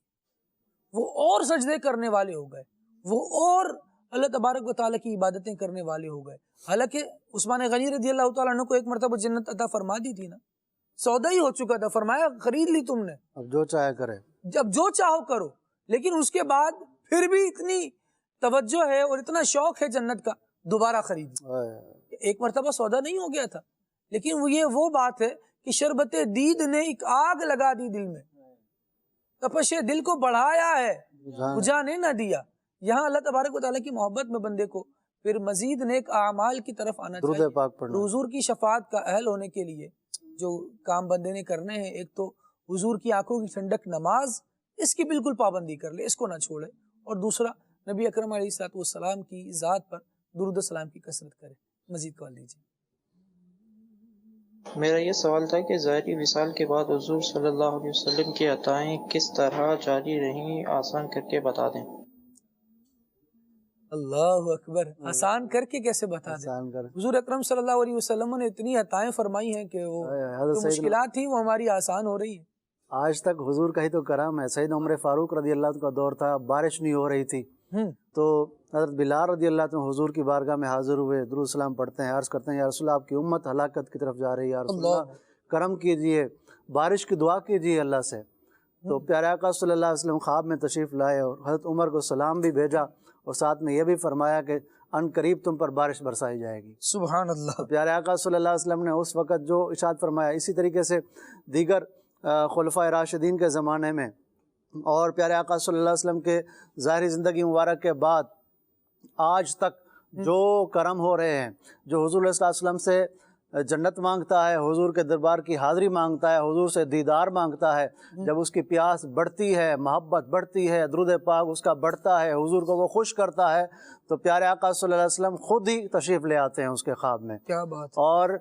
وہ اور سجدے کرنے والے ہو گئے، وہ اور اللہ تبارک و تعالیٰ کی عبادتیں کرنے والے ہو گئے. حالانکہ عثمان غنی رضی اللہ تعالیٰ عنہ کو ایک مرتبہ جنت عطا فرما دی تھی نا، سودا ہی ہو چکا تھا، فرمایا خرید لی تم نے، اب جو چاہے کرے، جب جو چاہو کرو. لیکن اس کے بعد پھر بھی اتنی توجہ ہے اور اتنا شوق ہے جنت کا، دوبارہ خرید. ایک مرتبہ سودا نہیں ہو گیا تھا، لیکن وہ بات ہے کہ شربت دید نے ایک آگ لگا دی دل میں، تپش دل کو بڑھایا ہے، بجھانے نہ دیا. یہاں اللہ تبارک و تعالیٰ کی محبت میں بندے کو پھر مزید نیک اعمال کی طرف آنا چاہیے. حضور کی شفاعت کا اہل ہونے کے لیے جو کام بندے نے کرنے ہیں، ایک تو حضور کی آنکھوں کی ٹھنڈک نماز، اس کی بالکل پابندی کر لے، اس کو نہ چھوڑے. اور دوسرا نبی اکرم علیہ الصلوۃ والسلام کی ذات پر درود و سلام کی کثرت کرے. مزید کال دیجیے. میرا یہ سوال تھا کہ ظاہری وصال کے بعد حضور صلی اللہ علیہ وسلم کی عطائیں کس طرح جاری رہیں، آسان کر کے بتا دیں. اللہ اکبر، آسان کر کے کیسے بتا دیں؟ حضور اکرم صلی اللہ علیہ وسلم نے اتنی عطائیں فرمائی ہیں کہ وہ مشکلات تھیں وہ ہماری آسان ہو رہی ہیں. آج تک حضور کا ہی تو کرم ہے. سیدنا عمر فاروق رضی اللہ عنہ کا دور تھا، بارش نہیں ہو رہی تھی، تو حضرت بلال رضی اللہ عنہ حضور کی بارگاہ میں حاضر ہوئے، درود السلام پڑھتے ہیں، عرض کرتے ہیں یا رسول اللہ آپ کی امت ہلاکت کی طرف جا رہی ہے، یا رسول اللہ کرم کیجئے، بارش کی دعا کیجئے اللہ سے. تو پیارے آقا صلی اللہ علیہ وسلم خواب میں تشریف لائے اور حضرت عمر کو سلام بھی بھیجا، اور ساتھ میں یہ بھی فرمایا کہ ان قریب تم پر بارش برسائی جائے گی. سبحان اللہ. پیارے آقا صلی اللہ علیہ وسلم نے اس وقت جو ارشاد فرمایا، اسی طریقے سے دیگر خلفائے راشدین کے زمانے میں اور پیارے آقا صلی اللہ علیہ وسلم کے ظاہری زندگی مبارک کے بعد آج تک جو کرم ہو رہے ہیں، جو حضور صلی اللہ علیہ وسلم سے جنت مانگتا ہے، حضور کے دربار کی حاضری مانگتا ہے، حضور سے دیدار مانگتا ہے، جب اس کی پیاس بڑھتی ہے، محبت بڑھتی ہے، درود پاک اس کا بڑھتا ہے، حضور کو وہ خوش کرتا ہے، تو پیارے آقا صلی اللہ علیہ وسلم خود ہی تشریف لے آتے ہیں اس کے خواب میں. کیا بات. اور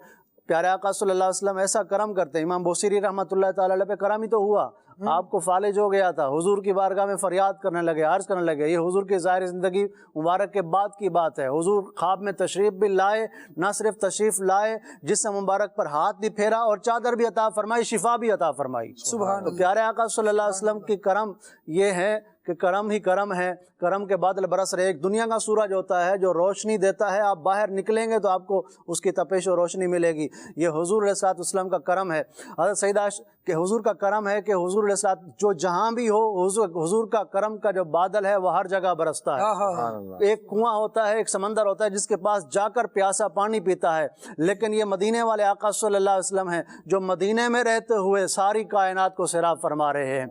پیارے آقا صلی اللہ علیہ وسلم ایسا کرم کرتے ہیں. امام بوصیری رحمۃ اللہ تعالی علیہ پہ کرم ہی تو ہوا، آپ کو فالج ہو گیا تھا، حضور کی بارگاہ میں فریاد کرنے لگے، عرض کرنے لگے، یہ حضور کی ظاہری زندگی مبارک کے بعد کی بات ہے۔ حضور خواب میں تشریف بھی لائے، نہ صرف تشریف لائے، جسم مبارک پر ہاتھ بھی پھیرا اور چادر بھی عطا فرمائی، شفا بھی عطا فرمائی۔ سبحان تو پیارے آقا صلی اللہ علیہ وسلم کی کرم یہ ہے کہ کرم ہی کرم ہے، کرم کے بادل برس رہے۔ ایک دنیا کا سورج ہوتا ہے جو روشنی دیتا ہے، آپ باہر نکلیں گے تو آپ کو اس کی تپش و روشنی ملے گی، یہ حضور علیہ الصلوۃ والسلام کا کرم ہے۔ حضرت سیدہ کہ حضور کا کرم ہے کہ حضور علیہ الصلوۃ جو جہاں بھی ہو، حضور کا کرم کا جو بادل ہے وہ ہر جگہ برستا ہے۔ ایک کنواں ہوتا ہے، ایک سمندر ہوتا ہے جس کے پاس جا کر پیاسا پانی پیتا ہے، لیکن یہ مدینے والے آقا صلی اللہ علیہ وسلم ہیں جو مدینے میں رہتے ہوئے ساری کائنات کو سیراب فرما رہے ہیں،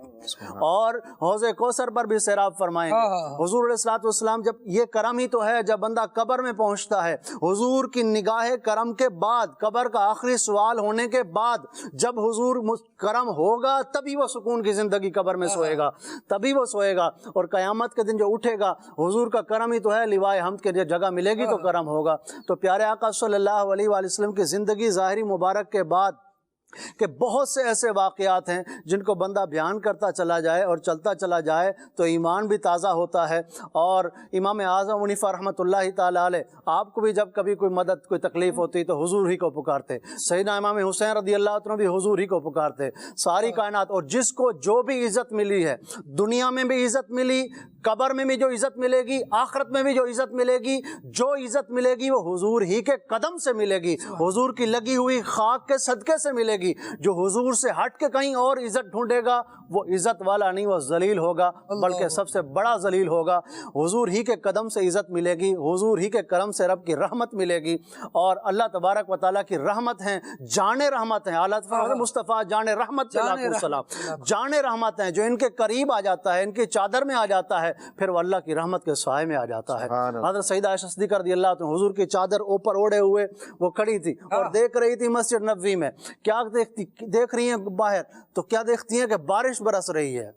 اور حوض کوثر پر بھی سیراب فرمائیں گے۔ حضور علیہ الصلوۃ والسلام جب یہ کرم ہی تو ہے، جب بندہ قبر میں پہنچتا ہے، حضور کی نگاہ کرم کے بعد، قبر کا آخری سوال ہونے کے بعد جب حضور کرم ہوگا تبھی وہ سکون کی زندگی قبر میں سوئے گا، تبھی وہ سوئے گا، اور قیامت کے دن جو اٹھے گا حضور کا کرم ہی تو ہے، لوائے حمد کے لیے جگہ ملے گی تو کرم ہوگا۔ تو پیارے آقا صلی اللہ علیہ وآلہ وسلم کی زندگی ظاہری مبارک کے بعد کہ بہت سے ایسے واقعات ہیں جن کو بندہ بیان کرتا چلا جائے اور چلتا چلا جائے تو ایمان بھی تازہ ہوتا ہے۔ اور امام اعظم حنیفہ رحمۃ اللہ تعالیٰ علیہ، آپ کو بھی جب کبھی کوئی مدد کوئی تکلیف ہوتی تو حضور ہی کو پکارتے، سیدنا امام حسین رضی اللہ عنہ بھی حضور ہی کو پکارتے، ساری کائنات۔ اور جس کو جو بھی عزت ملی ہے، دنیا میں بھی عزت ملی، قبر میں بھی جو عزت ملے گی، آخرت میں بھی جو عزت ملے گی، جو عزت ملے گی وہ حضور ہی کے قدم سے ملے گی، حضور کی لگی ہوئی خاک کے صدقے سے ملے گی۔ جو حضور سے ہٹ کے کہیں اور عزت ڈھونڈے گا وہ عزت والا نہیں، وہ ذلیل ہوگا، بلکہ سب سے بڑا ذلیل ہوگا۔ حضور ہی کے قدم سے عزت ملے گی، حضور ہی کے کرم سے رب کی رحمت ملے گی، اور اللہ تبارک و تعالیٰ کی رحمت ہیں، جان رحمت ہیں، اعلیٰ مصطفیٰ جان رحمت جان رحمت ہیں، جو ان کے قریب آ جاتا ہے، ان کی چادر میں آ جاتا ہے، پھر وہ اللہ کی رحمت کے سائے میں آ جاتا ہے۔ حضرت سیدہ عائشہ صدیقہ رضی اللہ عنہا حضور کی چادر اوپر اوڑے ہوئے وہ کھڑی تھی اور دیکھ رہی تھی مسجد نبوی میں، کیا دیکھ رہی ہیں باہر؟ تو کیا دیکھتی ہیں کہ بارش برس رہی ہے،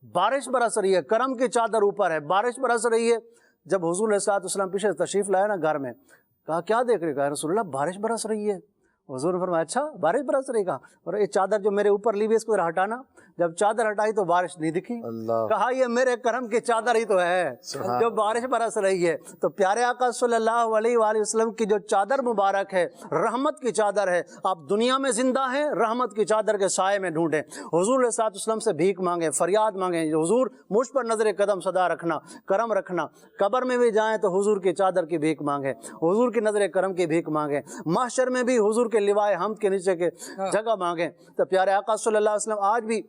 بارش برس رہی ہے، کرم کی چادر اوپر ہے، بارش برس رہی ہے۔ جب حضور علیہ الصلوۃ والسلام پیچھے تشریف لائے نا گھر میں، کہا کیا دیکھ رہی؟ کہا رسول اللہ بارش برس رہی ہے۔ حضور نے فرمایا اچھا بارش برس رہی؟ کہا اور یہ چادر جو میرے اوپر لی ہوئی اس کو ہٹانا۔ جب چادر ہٹائی تو بارش نہیں دکھی، کہا یہ میرے کرم کی چادر ہی تو ہے جو بارش برس رہی ہے۔ تو پیارے آقا صلی اللہ علیہ وآلہ وسلم کی جو چادر مبارک ہے، رحمت کی چادر ہے، آپ دنیا میں زندہ ہیں رحمت کی چادر کے سائے میں ڈھونڈیں، حضور علیہ الصلوۃ والسلام سے بھیک مانگیں، فریاد مانگیں، حضور مجھ پر نظر قدم صدا رکھنا، کرم رکھنا۔ قبر میں بھی جائیں تو حضور کی چادر کی بھیک مانگیں، حضور کی نظر کرم کی بھیک مانگیں، محشر میں بھی حضور کے لوائے حمد کے نیچے کے جگہ مانگیں۔ تو پیارے آقا صلی اللہ علیہ وسلم آج بھی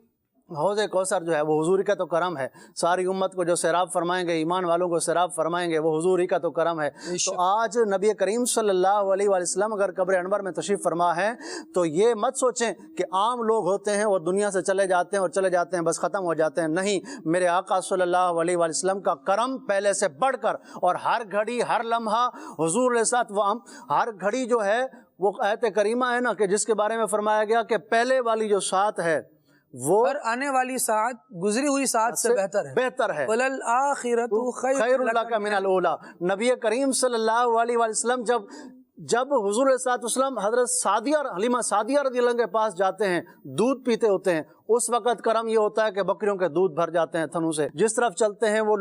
حوض کوثر جو ہے وہ حضور کا تو کرم ہے، ساری امت کو جو سیراب فرمائیں گے، ایمان والوں کو سیراب فرمائیں گے، وہ حضور ہی کا تو کرم ہے۔ تو آج نبی کریم صلی اللہ علیہ وآلہ وسلم اگر قبر انور میں تشریف فرما ہے تو یہ مت سوچیں کہ عام لوگ ہوتے ہیں وہ دنیا سے چلے جاتے ہیں اور چلے جاتے ہیں بس ختم ہو جاتے ہیں، نہیں، میرے آقا صلی اللہ علیہ وآلہ وسلم کا کرم پہلے سے بڑھ کر، اور ہر گھڑی ہر لمحہ حضور علیہ الصلوۃ والسلام، ہر گھڑی جو ہے وہ آیت کریمہ ہے نا کہ جس کے بارے میں فرمایا گیا کہ پہلے والی جو ساتھ ہے وہ آنے والی ساعت گزری ہوئی ساعت سے بہتر ہے۔ وَلَلْآخِرَةُ خَيْرٌ لَكَ مِنَ الْأُولَىٰ۔ نبی کریم صلی اللہ علیہ وآلہ وسلم جب حضور علیہ الصلوۃ والسلام حضرت سعدیہ حلیمہ سعدیہ رضی اللہ عنہ کے پاس جاتے ہیں، دودھ پیتے ہوتے ہیں، اس وقت کرم یہ ہوتا ہے کہ بکریوں کے دودھ بھر جاتے ہیں تھنوں سے، جس طرف چلتے ہیں وہ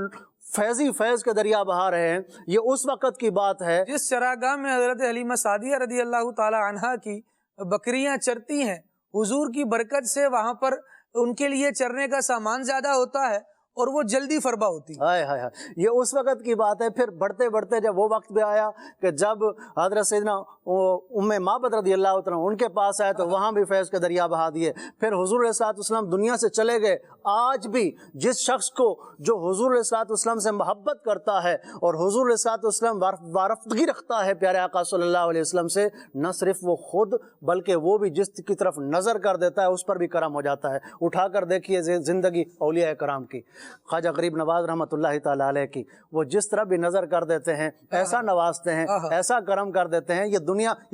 فیضی فیض کے دریا بہا رہے ہیں، یہ اس وقت کی بات ہے۔ جس چراگاہ میں حضرت حلیمہ سعدیہ رضی اللہ تعالی عنہا کی بکریاں چرتی ہیں، حضور کی برکت سے وہاں پر ان کے لیے چرنے کا سامان زیادہ ہوتا ہے اور وہ جلدی فربا ہوتی ہے۔ یہ اس وقت کی بات ہے۔ پھر بڑھتے بڑھتے جب وہ وقت بھی آیا کہ جب حضرت سیدنا ام معبد رضی اللہ عنہ ان کے پاس آئے تو وہاں بھی فیض کے دریا بہا دیے۔ پھر حضور علیہ الصلوۃ والسلام دنیا سے چلے گئے۔ آج بھی جس شخص کو جو حضور علیہ الصلوۃ والسلام سے محبت کرتا ہے اور حضور علیہ الصلوۃ والسلام وارفتگی رکھتا ہے پیارے آقا صلی اللہ علیہ وسلم سے، نہ صرف وہ خود بلکہ وہ بھی جس کی طرف نظر کر دیتا ہے اس پر بھی کرم ہو جاتا ہے۔ اٹھا کر دیکھیے زندگی اولیاء کرام کی، خواجہ غریب نواز رحمۃ اللہ تعالیٰ علیہ کی، وہ جس طرح بھی نظر کر دیتے ہیں، ایسا نوازتے ہیں، ایسا کرم کر دیتے ہیں۔ یہ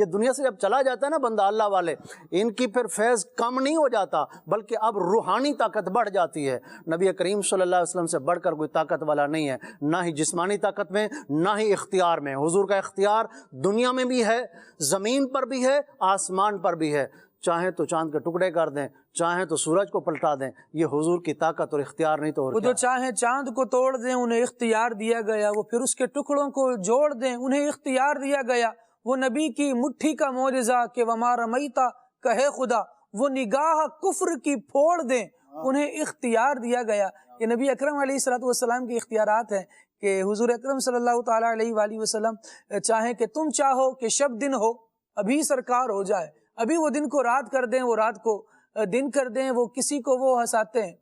دنیا سے جب چلا جاتا ہے نا بندہ، اللہ والے، ان کی پھر فیض کم نہیں ہو جاتا بلکہ اب روحانی طاقت بڑھ جاتی ہے۔ نبی کریم صلی اللہ علیہ وسلم سے بڑھ کر کوئی طاقت والا نہیں ہے، نہ ہی جسمانی طاقت میں نہ ہی اختیار میں۔ حضور کا اختیار دنیا میں بھی ہے، زمین پر بھی ہے، آسمان پر بھی ہے۔ چاہیں تو چاند کے ٹکڑے کر دیں، چاہیں تو سورج کو پلٹا دیں، یہ حضور کی طاقت اور اختیار نہیں تو اور وہ کیا جو چاہیں چاند کو توڑ دیں انہیں اختیار دیا گیا، وہ پھر اس کے ٹکڑوں کو جوڑ دیں انہیں اختیار دیا گیا، وہ نبی کی مٹھی کا معجزہ کہ وما رمیتا کہے خدا، وہ نگاہ کفر کی پھوڑ دیں انہیں اختیار دیا گیا۔ یہ نبی اکرم علیہ الصلوۃ والسلام کے اختیارات ہیں کہ حضور اکرم صلی اللہ تعالیٰ علیہ وآلہ وسلم چاہیں کہ تم چاہو کہ شب دن ہو، ابھی سرکار ہو جائے، ابھی وہ دن کو رات کر دیں، وہ رات کو دن کر دیں، وہ کسی کو وہ ہنساتے ہیں،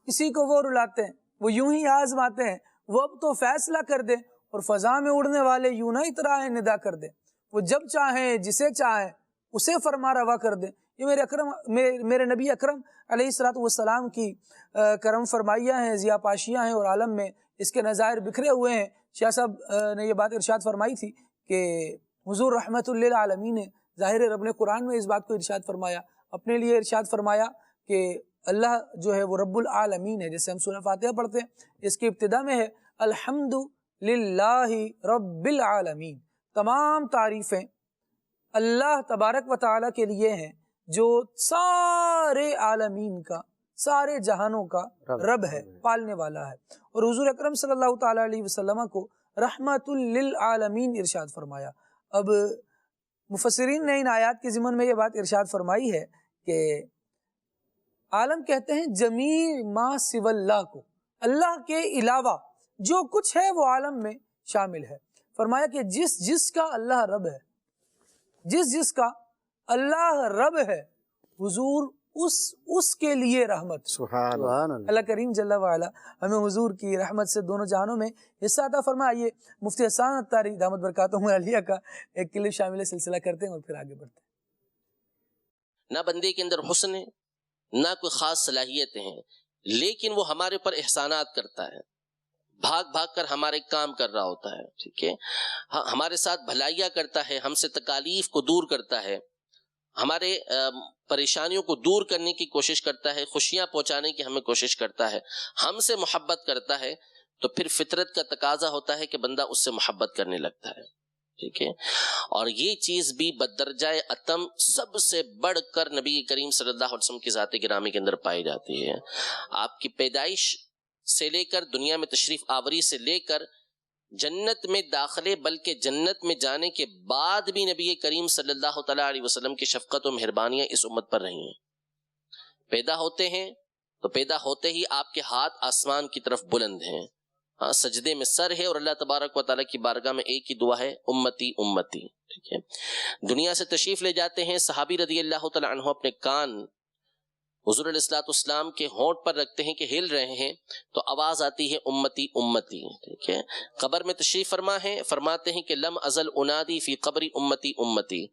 کسی کو وہ رلاتے ہیں، وہ یوں ہی آزماتے ہیں، وہ اب تو فیصلہ کر دیں، اور فضا میں اڑنے والے یوں نہ اترائیں ندا کر دیں، وہ جب چاہیں جسے چاہیں اسے فرما روا کر دیں۔ یہ میرے نبی اکرم علیہ الصلوۃ والسلام کی کرم فرمائیاں ہیں، ضیاء پاشیاں ہیں، اور عالم میں اس کے نظائر بکھرے ہوئے ہیں۔ شاہ صاحب نے یہ بات ارشاد فرمائی تھی کہ حضور رحمت للعالمین نے ظاہر رب نے قرآن میں اس بات کو ارشاد فرمایا، اپنے لیے ارشاد فرمایا کہ اللہ جو ہے وہ رب العالمین ہے۔ جیسے ہم سورہ فاتحہ پڑھتے ہیں، اس کی ابتدا میں ہے الحمد للہ رب العالمین، تمام تعریفیں اللہ تبارک و تعالیٰ کے لیے ہیں جو سارے عالمین کا، سارے جہانوں کا رب ہے، پالنے والا ہے۔ اور حضور اکرم صلی اللہ تعالیٰ علیہ وسلم کو رحمت للعالمین ارشاد فرمایا۔ اب مفسرین نے ان آیات کے ضمن میں یہ بات ارشاد فرمائی ہے کہ عالم کہتے ہیں جمیع ما سوی اللہ کو، اللہ کے علاوہ جو کچھ ہے وہ عالم میں شامل ہے۔ فرمایا کہ جس کا اللہ رب ہے، جس کا اللہ رب ہے، حضور اس کے لیے رحمت۔ سبحان اللہ۔ اللہ کریم جل وعلا ہمیں حضور کی رحمت سے دونوں جہانوں میں حصہ عطا فرمائے۔ مفتی حسان عطاری دامت برکاتہم عالیہ کا ایک کلپ شامل سلسلہ کرتے ہیں اور پھر آگے بڑھتے ہیں۔ نہ بندے کے اندر حسن ہے، نہ کوئی خاص صلاحیتیں ہیں، لیکن وہ ہمارے پر احسانات کرتا ہے، بھاگ بھاگ کر ہمارے کام کر رہا ہوتا ہے، ٹھیک ہے، ہمارے ساتھ بھلائیاں کرتا ہے، ہم سے تکالیف کو دور کرتا ہے، ہمارے پریشانیوں کو دور کرنے کی کوشش کرتا ہے، خوشیاں پہنچانے کی ہمیں کوشش کرتا ہے، ہم سے محبت کرتا ہے، تو پھر فطرت کا تقاضا ہوتا ہے کہ بندہ اس سے محبت کرنے لگتا ہے، ٹھیک ہے۔ اور یہ چیز بھی بدرجہ اتم سب سے بڑھ کر نبی کریم صلی اللہ علیہ وسلم کی ذات گرامی کے اندر پائی جاتی ہے۔ آپ کی پیدائش سے لے کر دنیا میں تشریف آوری سے لے کر جنت میں داخلے، بلکہ جنت میں جانے کے بعد بھی نبی کریم صلی اللہ تعالیٰ علیہ وسلم کی شفقت و مہربانیاں اس امت پر رہی ہیں۔ پیدا ہوتے ہیں تو پیدا ہوتے ہی آپ کے ہاتھ آسمان کی طرف بلند ہیں، ہاں سجدے میں سر ہے، اور اللہ تبارک و تعالیٰ کی بارگاہ میں ایک ہی دعا ہے، امتی امتی، ٹھیک ہے۔ دنیا سے تشریف لے جاتے ہیں، صحابی رضی اللہ تعالیٰ عنہ اپنے کان حضور علیہ الصلوۃ والسلام کے ہونٹ پر رکھتے ہیں کہ ہل رہے ہیں، تو آواز آتی ہے امتی امتی، ٹھیک ہے۔ قبر میں تشریف فرما ہے، فرماتے ہیں کہ لم ازل انادی فی قبری امتی امتی،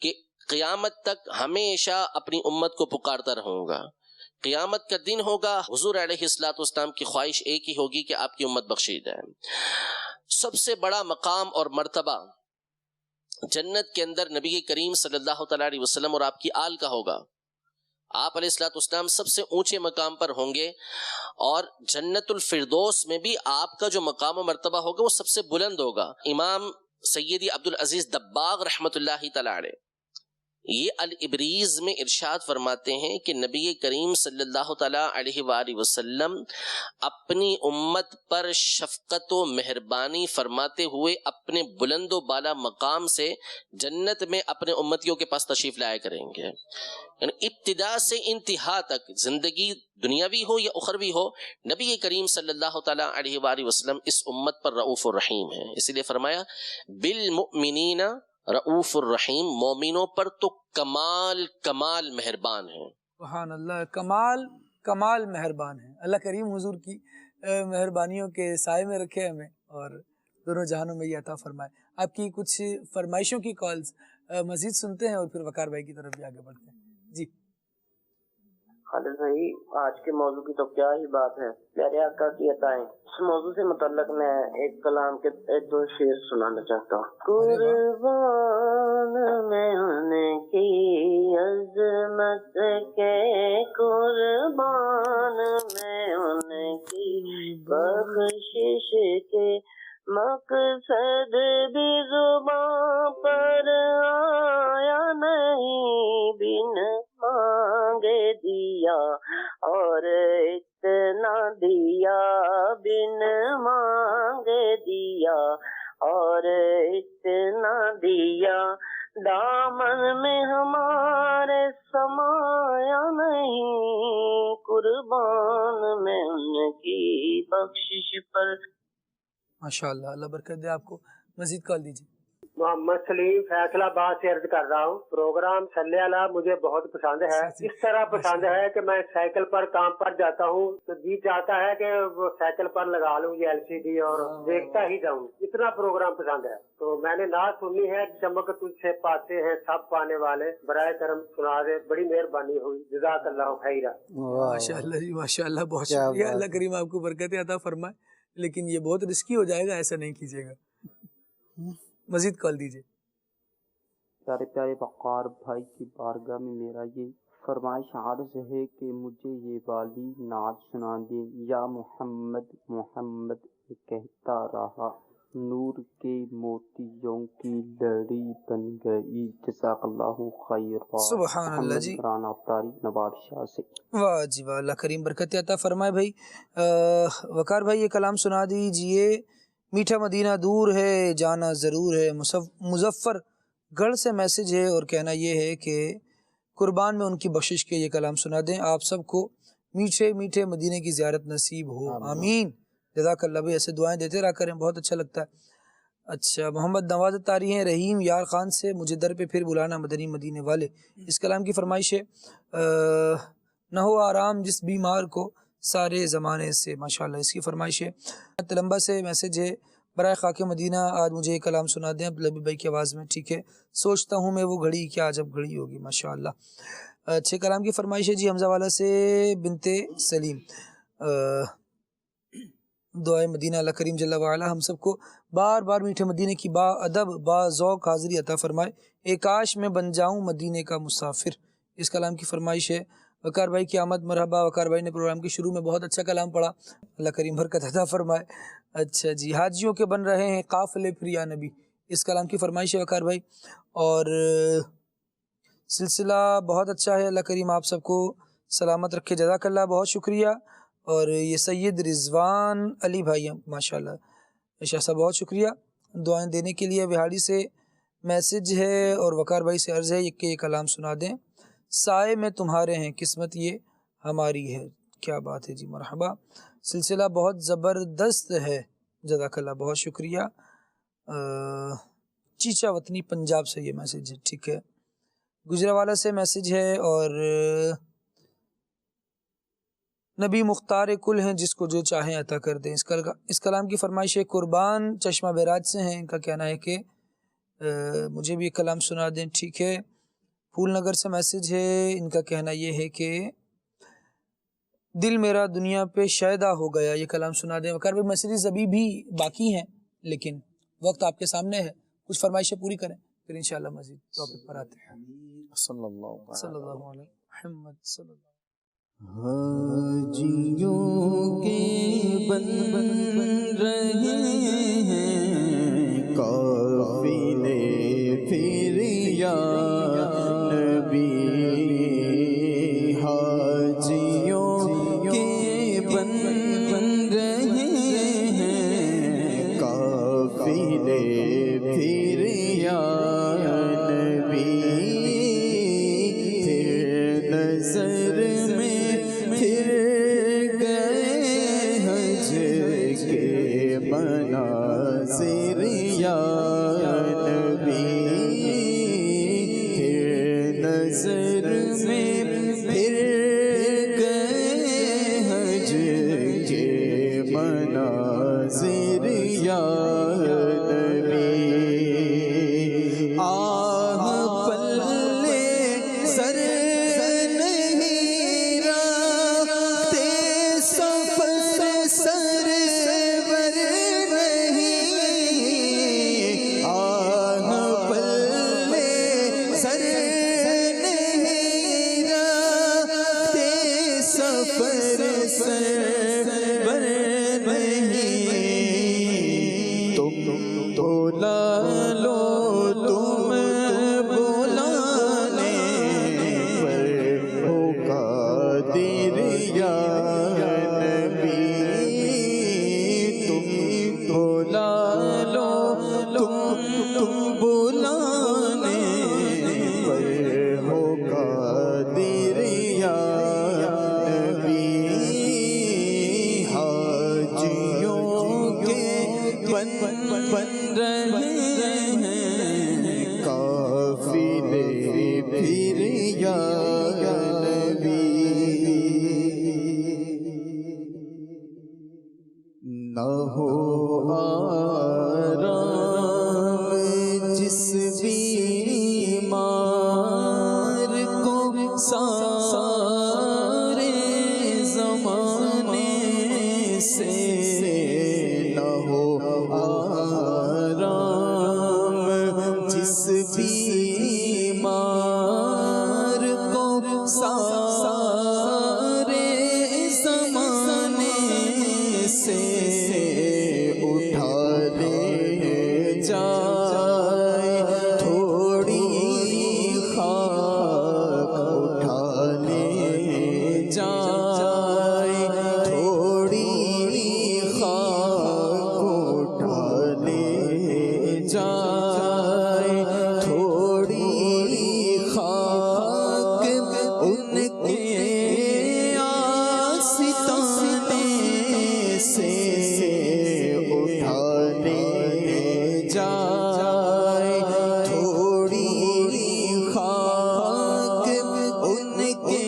کہ قیامت تک ہمیشہ اپنی امت کو پکارتا رہوں گا۔ قیامت کا دن ہوگا، حضور علیہ الصلوۃ والسلام کی خواہش ایک ہی ہوگی کہ آپ کی امت بخشی جائے۔ سب سے بڑا مقام اور مرتبہ جنت کے اندر نبی کریم صلی اللہ تعالیٰ علیہ وسلم اور آپ کی آل کا ہوگا۔ آپ علیہ الصلوۃ والسلام سب سے اونچے مقام پر ہوں گے، اور جنت الفردوس میں بھی آپ کا جو مقام و مرتبہ ہوگا وہ سب سے بلند ہوگا۔ امام سیدی عبدالعزیز دباغ رحمۃ اللہ تعالیٰ علیہ یہ الابریز میں ارشاد فرماتے ہیں کہ نبی کریم صلی اللہ تعالیٰ علیہ وآلہ وسلم اپنی امت پر شفقت و مہربانی فرماتے ہوئے اپنے بلند و بالا مقام سے جنت میں اپنے امتیوں کے پاس تشریف لایا کریں گے، یعنی ابتدا سے انتہا تک، زندگی دنیاوی ہو یا اخروی ہو، نبی کریم صلی اللہ تعالیٰ علیہ وآلہ وسلم اس امت پر رؤوف الرحیم ہے۔ اسی لیے فرمایا بالمؤمنین رؤوف الرحیم، مومنوں پر تو کمال مہربان ہیں۔ سبحان اللہ، کمال مہربان ہیں۔ اللہ کریم حضور کی مہربانیوں کے سائے میں رکھے ہمیں، اور دونوں جہانوں میں یہ عطا فرمائے۔ آپ کی کچھ فرمائشوں کی کالز مزید سنتے ہیں اور پھر وقار بھائی کی طرف بھی آگے بڑھتے ہیں۔ جی خالد بھائی، آج کے موضوع کی تو کیا ہی بات ہے، پیارے آقا کی عطائیں۔ اس موضوع سے متعلق میں ایک کلام کے ایک دو شعر سنانا چاہتا ہوں۔ قربان میں ان کی عظمت کے، قربان میں ان کی بخشش کے، مقصد بھی زباں پر آیا نہیں، بن بن مانگے دیا اور اتنا دیا، دامن میں ہمارے سمایا نہیں، قربان میں ان کی بخشش پر۔ ماشاءاللہ، اللہ برکت دے آپ کو۔ مزید کال دیجیے۔ محمد سلیم فیصلہ آباد سے عرض کر رہا ہوں، پروگرام صلی اللہ مجھے بہت پسند ہے، اس طرح پسند ہے کہ میں سائیکل پر کام پر جاتا ہوں تو جی چاہتا ہے کہ وہ سائیکل پر لگا لوں یہ LCD اور دیکھتا ہی جاؤں، اتنا پروگرام پسند ہے۔ تو میں نے نعت سنی ہے، چمک تجھ سے پاتے ہیں سب پانے والے، برائے کرم سنا دے، بڑی مہربانی ہوئی، جزاک اللہ خیرہ۔ ماشاءاللہ جی ماشاءاللہ، بہت شکریہ، اللہ کریم آپ کو برکت عطا فرمائے، لیکن یہ بہت رسکی ہو جائے گا، ایسا نہیں کیجیے گا۔ مزید کال دیجیے۔ پیارے پیارے وقار بھائی کی بارگاہ میں میرا یہ فرمائش عرض ہے کہ مجھے یہ والی نعت سنا دیں۔ یا محمد محمد کہتا رہا، نور کے موتیوں کی لڑی بن گئی، جزاک اللہ خیر۔ سبحان اللہ جی، رانا افطاری نواب شاہ سے۔ واہ جی واہ، اللہ کریم برکت عطا فرمائے۔ بھائی وقار بھائی یہ کلام سنا دیجئے۔ میٹھا مدینہ دور ہے جانا ضرور ہے، مظفر گڑھ سے میسج ہے اور کہنا یہ ہے کہ قربان میں ان کی بخشش کے یہ کلام سنا دیں، آپ سب کو میٹھے میٹھے مدینے کی زیارت نصیب ہو، آمین۔ جزاک اللہ بھائی، ایسے دعائیں دیتے رہا کریں، بہت اچھا لگتا ہے۔ اچھا، محمد نواز طاری ہیں رحیم یار خان سے، مجھے در پہ پھر بلانا مدنی مدینے والے، اس کلام کی فرمائش ہے۔ نہ ہو آرام جس بیمار کو سارے زمانے سے، ماشاءاللہ اس کی فرمائش ہے۔ تلمبا سے میسج ہے، برائے خاک مدینہ آج مجھے یہ کلام سنا دیں لبی بھائی کی آواز میں، ٹھیک ہے۔ سوچتا ہوں میں وہ گھڑی کیا عجب گھڑی ہوگی، ماشاءاللہ اچھے کلام کی فرمائش ہے جی۔ حمزہ والا سے بنت سلیم، دعائے مدینہ اللہ کریم جل وعلا ہم سب کو بار بار میٹھے مدینے کی با ادب با ذوق حاضری عطا فرمائے۔ ایک کاش میں بن جاؤں مدینے کا مسافر، اس کلام کی فرمائش ہے۔ وقار بھائی کی آمد مرحبا، وقار بھائی نے پروگرام کے شروع میں بہت اچھا کلام پڑھا، اللہ کریم برکت عطا فرمائے۔ اچھا جی، حاجیوں کے بن رہے ہیں قافلے پھر یا نبی، اس کلام کی فرمائش ہے وقار بھائی۔ اور سلسلہ بہت اچھا ہے، اللہ کریم آپ سب کو سلامت رکھے، جزاک اللہ، بہت شکریہ۔ اور یہ سید رضوان علی بھائی ماشاءاللہ شاہ صاحب، بہت شکریہ دعائیں دینے کے لیے۔ وہاڑی سے میسج ہے اور وقار بھائی سے عرض ہے کہ یہ کلام سنا دیں۔ سائے میں تمہارے ہیں قسمت یہ ہماری ہے، کیا بات ہے جی، مرحبا۔ سلسلہ بہت زبردست ہے، جزاک اللہ، بہت شکریہ۔ چیچا وطنی پنجاب سے یہ میسج ہے، ٹھیک ہے۔ گجرانوالہ سے میسج ہے اور نبی مختار کل ہیں جس کو جو چاہیں عطا کر دیں، اس کلام کی فرمائش ہے۔ قربان چشمہ بیراج سے ہیں، ان کا کہنا ہے کہ مجھے بھی یہ کلام سنا دیں، ٹھیک ہے۔ پھول نگر سے میسج ہے، ان کا کہنا یہ ہے کہ دل میرا دنیا پہ شیدا ہو گیا، یہ کلام سنا دیں۔ وقار بھائی میسیجز ابھی بھی باقی ہیں لیکن وقت آپ کے سامنے ہے، کچھ فرمائشیں پوری کریں پھر انشاءاللہ مزید ٹاپک پر آتے ہیں۔ صلی اللہ علیہ محمد صلی اللہ۔ حاجیوں کے بن رہے ہیں قافلے پھر یا نبی، حاجیوں کے بن رہے ہیں قافلے پھر یا نبی، پھر نظر میں پھر گئے حج کے مناظر یا نبی، پھر نظر میں پھر گئے حج کے مناظر یا نبی، آہ پلے سر نہیں رکھتے سفر سرور نہیں، آہ پلے سر نہیں رکھتے سفر سرور نہیں، تو بن رہے ہیں قافلے پھر یا نبی، نہ ہو آرام جس بیمار کو سارے زمانے سے، نہ ہو آرام جس بیمار کو سارے زمانے سے اٹھا لے جائے تھوڑی خاک، اٹھا لے جائے تھوڑی خاک، اٹھا لے جائے تھوڑی خاک، ان کے آستانے سے اٹھا لے جائے تھوڑی خاک، ان کے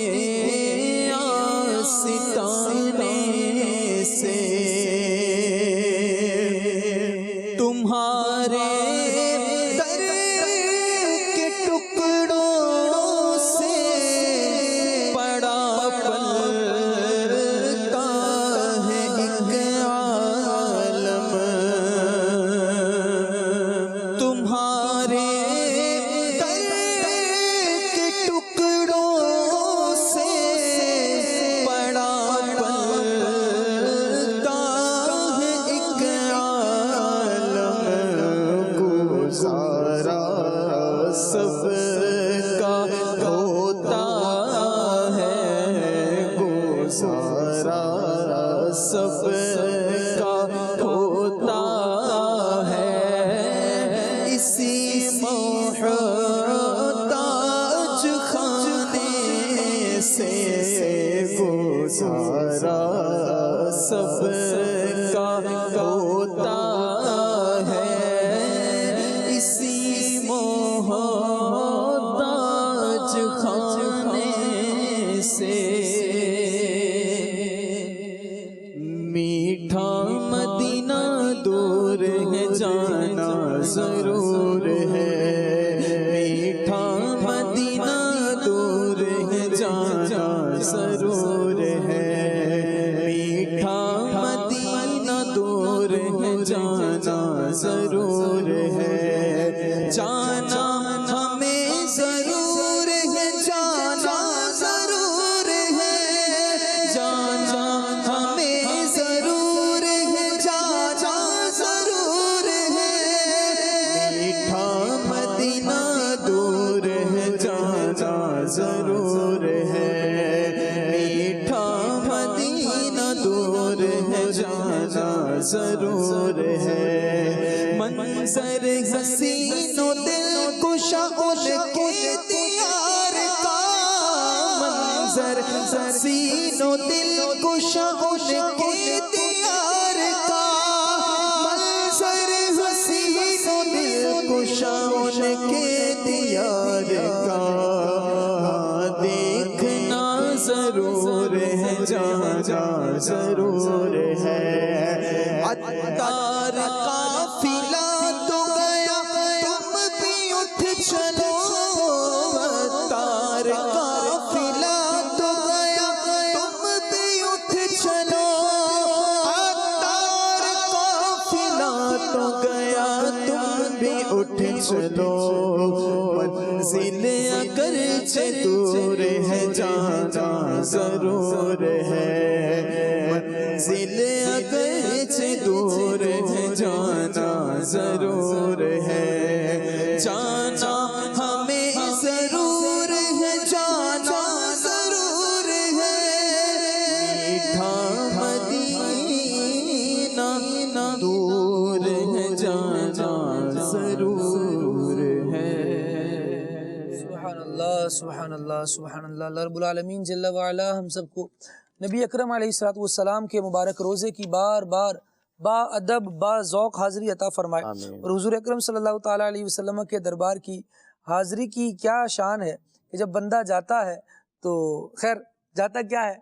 آستانے سے تمہارے در کے ٹکڑوں سے پڑا پلتا ہے ایک عالم، تمہارے در کے ٹکڑوں سے پڑا پلتا ہے ایک عالم، گزارا سب کا ہوتا ہے، گزارا سب کا ہوتا ہے، اسی محتاج خانے سے گزارا سب کا ہوتا ہے، اسی محتاج خانے سے میٹھا مدینہ دور ہے جانا ضرور ہے، میٹھا مدینہ دور ہے جانا ضرور ہے، میٹھا مدینہ دور ہے جانا ضرور ہے، جانا ہمیں ضرور ہے، جانا ضرور ہے، جانا ہمیں ضرور ہے، جانا ضرور ہے، میٹھا مدینہ دور ہے جانا ضرور ہے، میٹھا مدینہ دور ہے جانا ضرور ہے، منظر حسین و دل کشا ان کے دیار کا، منظر حسین و دل کشا ان کے دیار کا، منظر حسین و دل کشا ان کے دیار کا، دیکھنا ضرور ہے، جانا ضرور ہے، عطار قافلہ تو گیا تم بھی اٹھ چلو، عطار قافلہ تو گیا تم بھی اٹھ چلو، عطار قافلہ تو گیا تم بھی اٹھ چلو، منزل اگرچہ دور ہے جانا ضرور ہے، منزل اگرچہ دور ہے جانا ضرور ہے، جانا ہمیں ضرور ہے، جانا ضرور ہے، میٹھا مدینہ دور ہے جانا ضرور ہے۔ سبحان اللہ سبحان اللہ سبحان اللہ۔ اللہ رب العالمین جل وعلا ہم سب کو نبی اکرم علیہ الصلوۃ والسلام کے مبارک روزے کی بار بار با ادب با ذوق حاضری عطا فرمائے، آمین۔ اور حضور اکرم صلی اللہ تعالیٰ علیہ وسلم کے دربار کی حاضری کی کیا شان ہے کہ جب بندہ جاتا ہے تو خیر جاتا کیا ہے،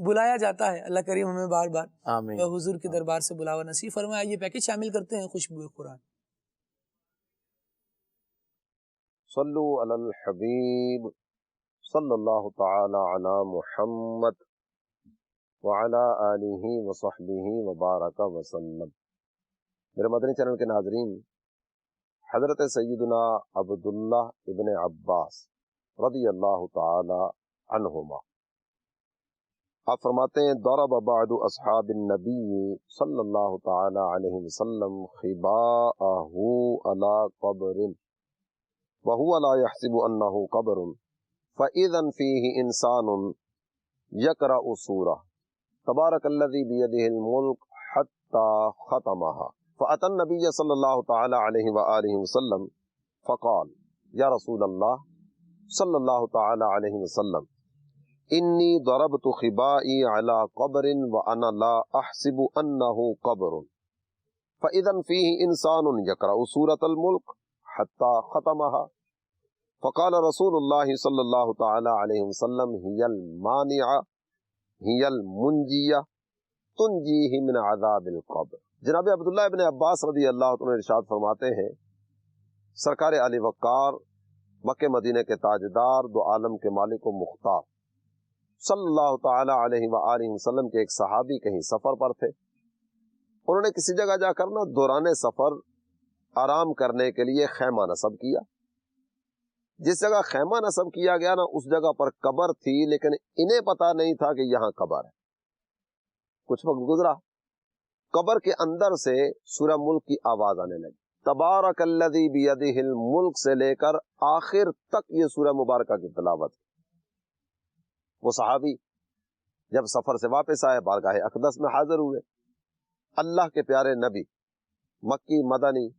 بلایا جاتا ہے۔ اللہ کریم ہمیں بار بار آمین۔ حضور کے دربار سے بلاوا نصیب فرمائے۔ یہ پیکج شامل کرتے ہیں خوشبو قرآن۔ صلو علی الحبیب صلی اللہ تعالی علی محمد وعلی آلہ وصحبہ وبارک وسلم۔ میرے مدنی چینل کے ناظرین، حضرت سیدنا عبداللہ ابن عباس رضی اللہ تعالی عنہما آپ فرماتے ہیں ضرب بعض اصحاب النبی صلی اللہ تعالی علیہ وسلم خباءہ علی قبر وهو لا يحسب انه قبر فاذا فيه انسان يقرأ سورة تبارك الذي بيده الملك حتى ختمها فأتى النبي صلى الله تعالى عليه وآله وسلم فقال يا رسول الله صلى الله تعالى عليه وسلم إني ضربت خبائي على قبر وأنا لا أحسب أنه قبر فإذا فيه إنسان يقرأ سورة الملك حتى ختمها فقال رسول الله صلى الله تعالى عليه وسلم هي المانعة هي المنجية تنجيه من عذاب القبر۔ جناب عبداللہ ابن عباس رضی اللہ عنہ ارشاد فرماتے ہیں سرکار علی وقار مکہ مدینہ کے تاجدار دو عالم کے مالک و مختار صلی اللہ تعالی علیہ وآلہ وسلم کے ایک صحابی کہیں سفر پر تھے۔ انہوں نے کسی جگہ جا کر دوران سفر آرام کرنے کے لیے خیمہ نصب کیا۔ جس جگہ خیمہ نصب کیا گیا اس جگہ پر قبر تھی، لیکن انہیں پتا نہیں تھا کہ یہاں قبر ہے۔ کچھ وقت گزرا، قبر کے اندر سے سورہ ملک کی آواز آنے لگی۔ تبارک الذی بیدہ الملک سے لے کر آخر تک یہ سورہ مبارکہ کی تلاوت۔ وہ صحابی جب سفر سے واپس آئے بارگاہ اقدس میں حاضر ہوئے، اللہ کے پیارے نبی مکی مدنی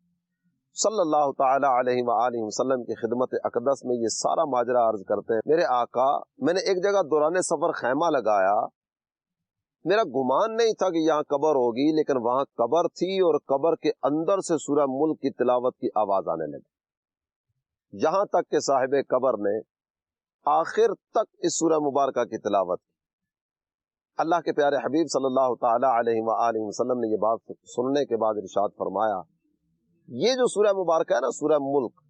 صلی اللہ تعالی علیہ وآلہ وسلم کی خدمت اقدس میں یہ سارا ماجرا عرض کرتے ہیں میرے آقا، میں نے ایک جگہ دوران سفر خیمہ لگایا، میرا گمان نہیں تھا کہ یہاں قبر ہوگی، لیکن وہاں قبر تھی اور قبر کے اندر سے سورہ ملک کی تلاوت کی آواز آنے لگی، یہاں تک کہ صاحب قبر نے آخر تک اس سورہ مبارکہ کی تلاوت کی۔ اللہ کے پیارے حبیب صلی اللہ تعالی علیہ وآلہ وسلم نے یہ بات سننے کے بعد ارشاد فرمایا، یہ جو سورہ مبارکہ ہے نا، سورہ ملک،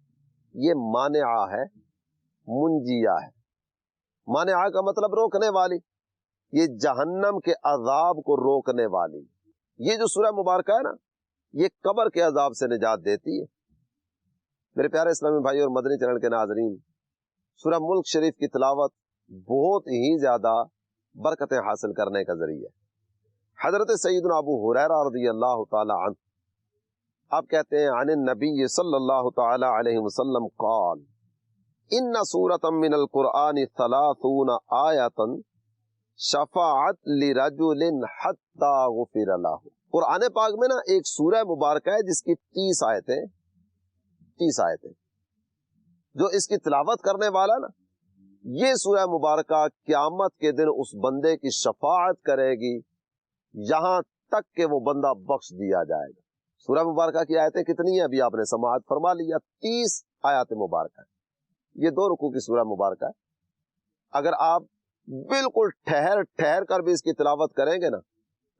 یہ مانعہ ہے، منجیہ ہے۔ مانعہ کا مطلب روکنے والی، یہ جہنم کے عذاب کو روکنے والی۔ یہ جو سورہ مبارکہ ہے نا، یہ قبر کے عذاب سے نجات دیتی ہے۔ میرے پیارے اسلامی بھائی اور مدنی چینل کے ناظرین، سورہ ملک شریف کی تلاوت بہت ہی زیادہ برکتیں حاصل کرنے کا ذریعہ ہے۔ حضرت سیدنا ابو ہریرہ رضی اللہ تعالی عنہ آپ کہتے ہیں عن النبی صلی اللہ تعالی علیہ وسلم قال ان سورۃ من القرآن 30 آیۃ شفاعت لرجل حتی غفر له۔ قرآن پاک میں نا ایک سورہ مبارکہ ہے جس کی 30 آیتیں جو اس کی تلاوت کرنے والا نا، یہ سورہ مبارکہ قیامت کے دن اس بندے کی شفاعت کرے گی یہاں تک کہ وہ بندہ بخش دیا جائے گا۔ سورہ مبارکہ کی آیتیں کتنی ہیں ابھی آپ نے سماعت فرما لیا، 30 آیات مبارکہ ہے۔ یہ 2 رکوع کی سورہ مبارکہ ہے۔ اگر آپ بالکل ٹھہر کر بھی اس کی تلاوت کریں گے نا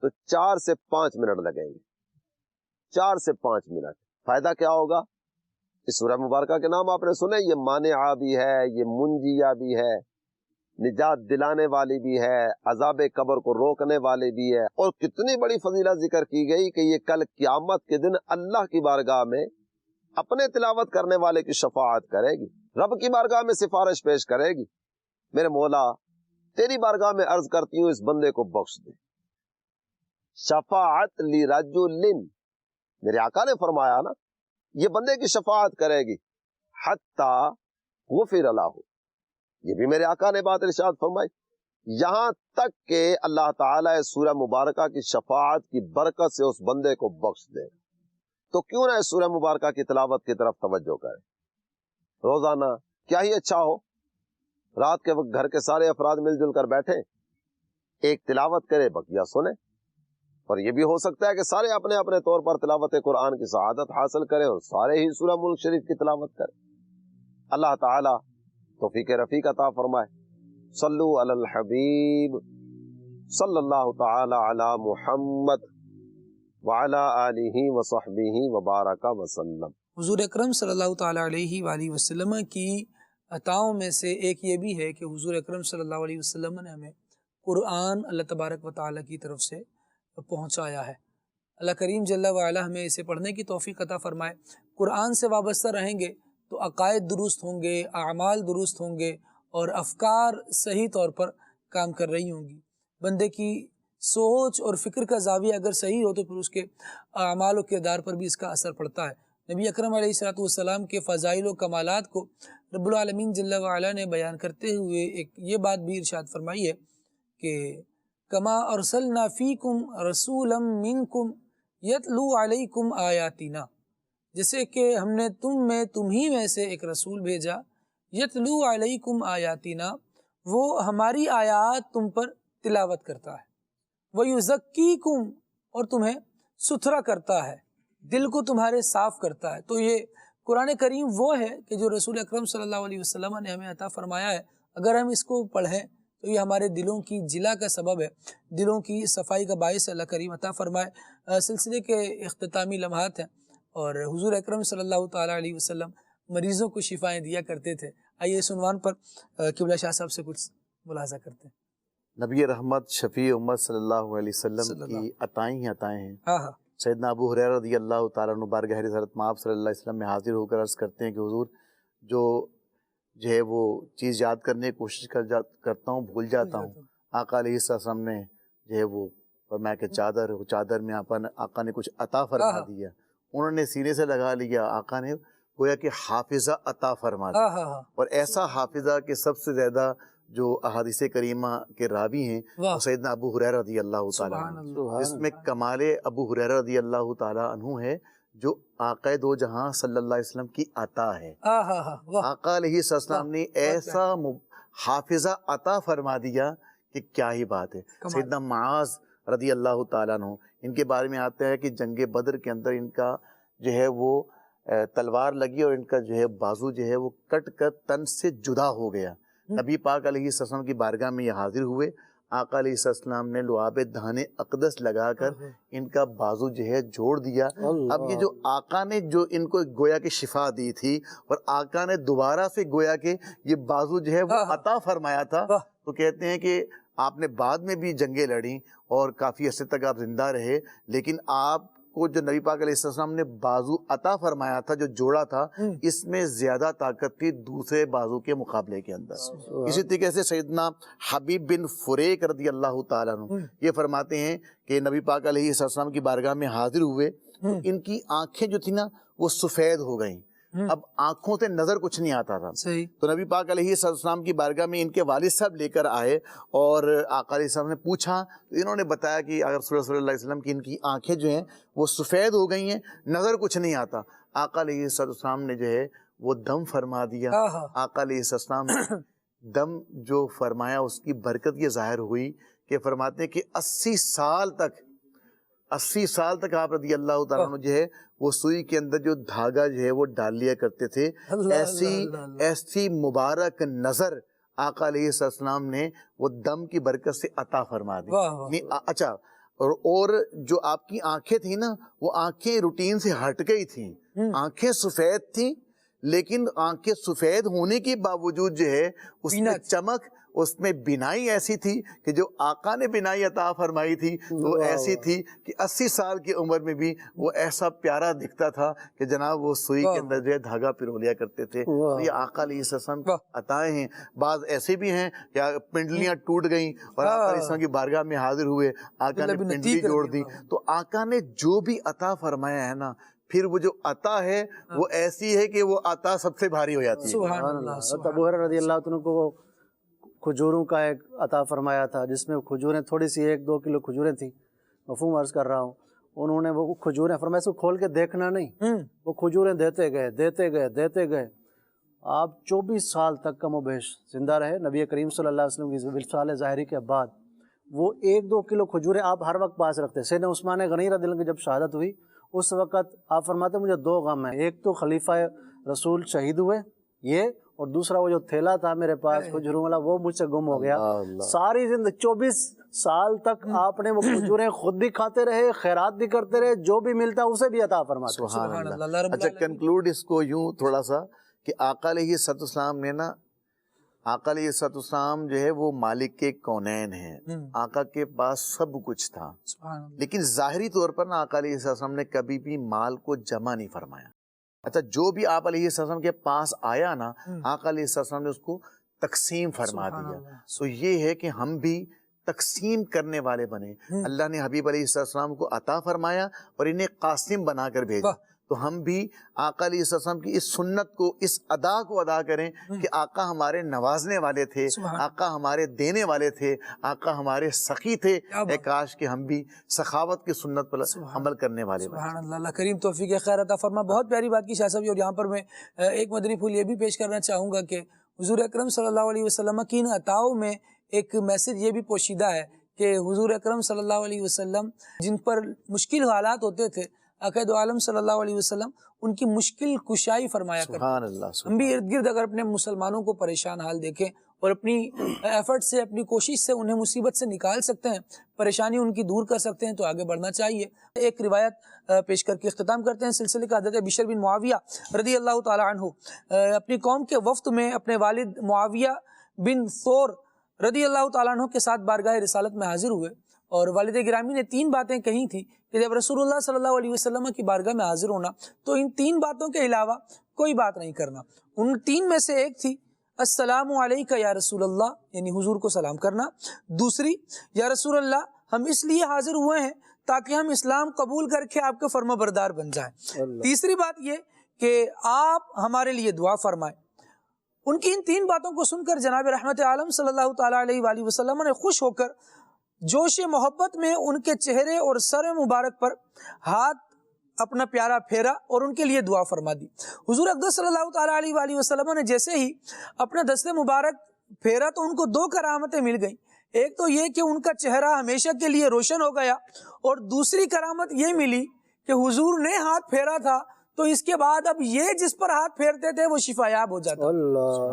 تو 4 سے 5 منٹ لگیں گے، 4 سے 5 منٹ۔ فائدہ کیا ہوگا؟ اس سورہ مبارکہ کے نام آپ نے سنے، یہ مانعہ بھی ہے، یہ منجیہ بھی ہے، نجات دلانے والی بھی ہے، عذاب قبر کو روکنے والی بھی ہے، اور کتنی بڑی فضیلت ذکر کی گئی کہ یہ کل قیامت کے دن اللہ کی بارگاہ میں اپنے تلاوت کرنے والے کی شفاعت کرے گی، رب کی بارگاہ میں سفارش پیش کرے گی، میرے مولا تیری بارگاہ میں عرض کرتی ہوں اس بندے کو بخش دے۔ شفاعت لرجل، میرے آقا نے فرمایا نا یہ بندے کی شفاعت کرے گی حتی غفر له، یہ بھی میرے آقا نے بات ارشاد فرمائی، یہاں تک کہ اللہ تعالیٰ سورہ مبارکہ کی شفاعت کی برکت سے اس بندے کو بخش دے۔ تو کیوں نہ اس سورہ مبارکہ کی تلاوت کی طرف توجہ کرے، روزانہ کیا ہی اچھا ہو رات کے وقت گھر کے سارے افراد مل جل کر بیٹھیں، ایک تلاوت کرے بقیہ سنے، اور یہ بھی ہو سکتا ہے کہ سارے اپنے اپنے طور پر تلاوت قرآن کی سعادت حاصل کریں اور سارے ہی سورہ ملک شریف کی تلاوت کریں. اللہ تعالی توفیق رفیق عطا فرمائے. صلو علی الحبیب صلی اللہ تعالی علی محمد وعلی آلہ وصحبہ وبارک وسلم. حضور اکرم صلی اللہ تعالی علیہ وآلہ وسلم کی عطاؤں میں سے ایک یہ بھی ہے کہ حضور اکرم صلی اللہ علیہ وسلم نے ہمیں قرآن اللہ تبارک و تعالی کی طرف سے پہنچایا ہے. اللہ کریم جل وعلا ہمیں اسے پڑھنے کی توفیق عطا فرمائے. قرآن سے وابستہ رہیں گے تو عقائد درست ہوں گے، اعمال درست ہوں گے اور افکار صحیح طور پر کام کر رہی ہوں گی. بندے کی سوچ اور فکر کا زاویہ اگر صحیح ہو تو پھر اس کے اعمال و کردار پر بھی اس کا اثر پڑتا ہے. نبی اکرم علیہ السلام کے فضائل و کمالات کو رب العالمین جل وعلا نے بیان کرتے ہوئے ایک یہ بات بھی ارشاد فرمائی ہے کہ کما ارسلنا فیکم رسولا منکم یتلو علیکم آیاتنا، جیسے کہ ہم نے تم ہی میں سے ایک رسول بھیجا، یتلو علیکم آیاتنا، وہ ہماری آیات تم پر تلاوت کرتا ہے، ویزکیکم، اور تمہیں ستھرا کرتا ہے، دل کو تمہارے صاف کرتا ہے. تو یہ قرآن کریم وہ ہے کہ جو رسول اکرم صلی اللہ علیہ وسلم نے ہمیں عطا فرمایا ہے. اگر ہم اس کو پڑھیں تو یہ ہمارے دلوں کی جلا کا سبب ہے، دلوں کی صفائی کا باعث اللہ کریم عطا فرمائے. سلسلے کے اختتامی لمحات ہیں اور حضور اکرم صلی اللہ تعالیٰ علیہ وسلم مریضوں کو شفائیں دیا کرتے تھے. آئیے اس عنوان پر قبلہ شاہ صاحب سے کچھ ملاحظہ کرتے ہیں. نبی رحمت شفیع امت صلی اللہ علیہ وسلم کی عطائیں ہی عطائیں ہیں. سیدنا ابو ہریرہ رضی اللہ تعالیٰ عنہ بارگاہ حضرت مآب صلی اللہ علیہ وسلم میں حاضر ہو کر عرض کرتے ہیں کہ حضور جو ہے وہ چیز یاد کرنے کی کوشش کرتا ہوں بھول جاتا ہوں. آقا علیہ السلام نے جو ہے وہ فرمایا کہ چادر میں آقا نے کچھ عطا فرما دیا. انہوں نے سینے سے لگا لیا. آقا نے گویا کہ حافظہ عطا فرما دیا، اور ایسا حافظہ کہ سب سے زیادہ جو احادیث کریمہ کے راوی ہیں وہ سیدنا ابو ہریرہ رضی اللہ تعالیٰ عنہ. اس میں کمال ابو ہریرہ رضی اللہ تعالیٰ عنہ ہے جو آقا دو جہاں صلی اللہ علیہ وسلم کی عطا ہے. آقا علیہ السلام نے ایسا حافظہ عطا فرما دیا کہ کیا ہی بات ہے. سیدنا معاذ رضی اللہ تعالیٰ عنہ، ان کے بارے میں آتا ہے کہ جنگ بدر کے اندر ان کا جو ہے وہ تلوار لگی اور ان کا جو ہے بازو جو ہے وہ کٹ کر تن سے جدا ہو گیا. نبی پاک علیہ السلام کی بارگاہ میں یہ حاضر ہوئے. آقا علیہ السلام نے لعاب دہن اقدس لگا کر ان کا بازو جو ہے جوڑ دیا. اب یہ جو آقا نے جو ان کو گویا کہ شفا دی تھی اور آقا نے دوبارہ سے گویا کہ یہ بازو جو ہے وہ عطا فرمایا تھا، تو کہتے ہیں کہ آپ نے بعد میں بھی جنگیں لڑیں اور کافی عرصے تک آپ زندہ رہے، لیکن آپ کو جو نبی پاک علیہ السلام نے بازو عطا فرمایا تھا، جو جوڑا تھا، اس میں زیادہ طاقت تھی دوسرے بازو کے مقابلے کے اندر. اسی طریقے سے سیدنا حبیب بن فریق رضی اللہ تعالیٰ عنہ یہ فرماتے ہیں کہ نبی پاک علیہ السلام کی بارگاہ میں حاضر ہوئے تو ان کی آنکھیں جو تھی نا وہ سفید ہو گئیں. اب آنکھوں سے نظر کچھ نہیں آتا تھا. تو نبی پاک علیہ السلام کی بارگاہ میں ان کے والد صاحب لے کر آئے اور آقا علیہ السلام نے پوچھا، انہوں نے بتایا کہ اگر صلی اللہ علیہ وسلم کی ان کی آنکھیں جو ہیں وہ سفید ہو گئی ہیں، نظر کچھ نہیں آتا. آقا علیہ السلام نے جو ہے وہ دم فرما دیا. آقا علیہ السلام دم جو فرمایا اس کی برکت یہ ظاہر ہوئی کہ فرماتے ہیں کہ 80 سال تک آپ رضی اللہ تعالیٰ عنہ جو ہے وہ سوئی کے اندر جو دھاگا جو ہے وہ ڈال لیا کرتے تھے. ایسی مبارک نظر آقا علیہ السلام نے وہ دم کی برکت سے عطا فرما دی. اچھا، اور جو آپ کی آنکھیں تھیں نا وہ آنکھیں روٹین سے ہٹ گئی تھیں. آنکھیں سفید تھیں لیکن آنکھیں سفید ہونے کے باوجود جو ہے اس میں چمک، اس میں بینائی ایسی تھی کہ جو آقا نے بینائی عطا فرمائی تھی وہ ایسی تھی کہ 80 سال کی عمر میں بھی وہ ایسا پیارا دکھتا تھا کہ جناب وہ سوئی کے اندر جو ہے دھاگا پرو لیا کرتے تھے. یہ آقا علیہ السلام کی عطائیں ہیں. بعض ایسے بھی ہیں کہ پنڈلیاں ٹوٹ گئیں اور آقا علیہ السلام کی بارگاہ میں حاضر ہوئے، آقا نے پنڈلی جوڑ دی. تو آقا نے جو بھی عطا فرمایا ہے نا، پھر وہ جو عطا ہے وہ ایسی ہے کہ وہ عطا سب سے بھاری ہو جاتی ہے. سبحان اللہ. ابو ہریرہ رضی اللہ عنہ کو کھجوروں کا ایک عطا فرمایا تھا جس میں کھجوریں تھوڑی سی 1-2 کلو کھجوریں تھیں. مفہوم عرض کر رہا ہوں. انہوں نے وہ کھجوریں فرمایا اس کو کھول کے دیکھنا نہیں، وہ کھجوریں دیتے گئے. آپ 24 سال تک کم و بیش زندہ رہے. نبی کریم صلی اللہ علیہ وسلم کی وصال ظاہری کے بعد وہ 1-2 کلو کھجوریں آپ ہر وقت پاس رکھتے. سیدنا عثمان غنی رضی اللہ عنہ کی جب شہادت ہوئی اس وقت آپ فرماتے مجھے 2 غم ہیں. ایک تو خلیفہ رسول شہید ہوئے یہ، اور دوسرا وہ جو تھیلا تھا میرے پاس کھجوروں والا وہ مجھ سے گم ہو گیا. ساری زندگی 24 سال تک آپ نے وہ کھجوریں خود بھی کھاتے رہے، خیرات بھی کرتے رہے، جو بھی ملتا اسے بھی عطا فرماتے. سبحان اللہ. اچھا کنکلوڈ اس کو یوں تھوڑا سا کہ آقا علیہ السلام نے نا، آقا علیہ السلام جو ہے وہ مالک کے کونین ہیں، آقا کے پاس سب کچھ تھا، لیکن ظاہری طور پر نا آقا علیہ السلام نے کبھی بھی مال کو جمع نہیں فرمایا. اچھا جو بھی آپ علیہ السلام کے پاس آیا نا آقا علیہ السلام نے اس کو تقسیم فرما دیا. تو یہ ہے کہ ہم بھی تقسیم کرنے والے بنے. اللہ نے حبیب علیہ السلام کو عطا فرمایا اور انہیں قاسم بنا کر بھیجا. تو ہم بھی آقا علیہ السلام کی اس سنت کو، اس ادا کو ادا کریں کہ آقا ہمارے نوازنے والے تھے، آقا ہمارے دینے والے تھے، آقا ہمارے سخی تھے. کاش کہ ہم بھی سخاوت کی سنت پر عمل کرنے والے بنے. سبحان اللہ. اللہ کریم توفیق خیر عطا فرما. بہت پیاری بات کی شاہ صاحب. اور یہاں پر میں ایک مدنی پھول یہ بھی پیش کرنا چاہوں گا کہ حضور اکرم صلی اللہ علیہ وسلم کی ان عطاؤں میں ایک میسج یہ بھی پوشیدہ ہے کہ حضور اکرم صلی اللہ علیہ وسلم جن پر مشکل حالات ہوتے تھے عقائد عالم صلی اللہ علیہ وسلم ان کی مشکل کشائی فرمایا کرتے. ہم بھی ارد گرد اگر اپنے مسلمانوں کو پریشان حال دیکھیں اور اپنی ایفرٹ سے، اپنی کوشش سے انہیں مصیبت سے نکال سکتے ہیں، پریشانی ان کی دور کر سکتے ہیں تو آگے بڑھنا چاہیے. ایک روایت پیش کر کے اختتام کرتے ہیں سلسلے کا. حضرت بشر بن معاویہ رضی اللہ تعالی عنہ اپنی قوم کے وفد میں اپنے والد معاویہ بن ثور رضی اللہ تعالیٰ عنہ کے ساتھ بارگاہ رسالت میں حاضر ہوئے اور والد گرامی نے 3 باتیں کہی تھی کہ جب رسول اللہ صلی اللہ علیہ وسلم کی بارگاہ میں حاضر ہونا تو ان 3 باتوں کے علاوہ کوئی بات نہیں کرنا. ان 3 میں سے ایک تھی السلام علیکہ یا رسول اللہ، یعنی حضور کو سلام کرنا. دوسری، یا رسول اللہ ہم اس لیے حاضر ہوئے ہیں تاکہ ہم اسلام قبول کر کے آپ کے فرما بردار بن جائیں. تیسری بات یہ کہ آپ ہمارے لیے دعا فرمائیں. ان کی ان 3 باتوں کو سن کر جناب رحمت عالم صلی اللہ تعالیٰ علیہ وآلہ وسلم نے خوش ہو کر جوش محبت میں ان کے چہرے اور سر مبارک پر ہاتھ اپنا پیارا پھیرا اور ان کے لیے دعا فرما دی. حضور اقدس صلی اللہ تعالیٰ علیہ وآلہ وسلم نے جیسے ہی اپنا دست مبارک پھیرا تو ان کو 2 کرامتیں مل گئیں. ایک تو یہ کہ ان کا چہرہ ہمیشہ کے لیے روشن ہو گیا، اور دوسری کرامت یہ ملی کہ حضور نے ہاتھ پھیرا تھا تو اس کے بعد اب یہ جس پر ہاتھ پھیرتے تھے وہ شفا یاب ہو جاتا.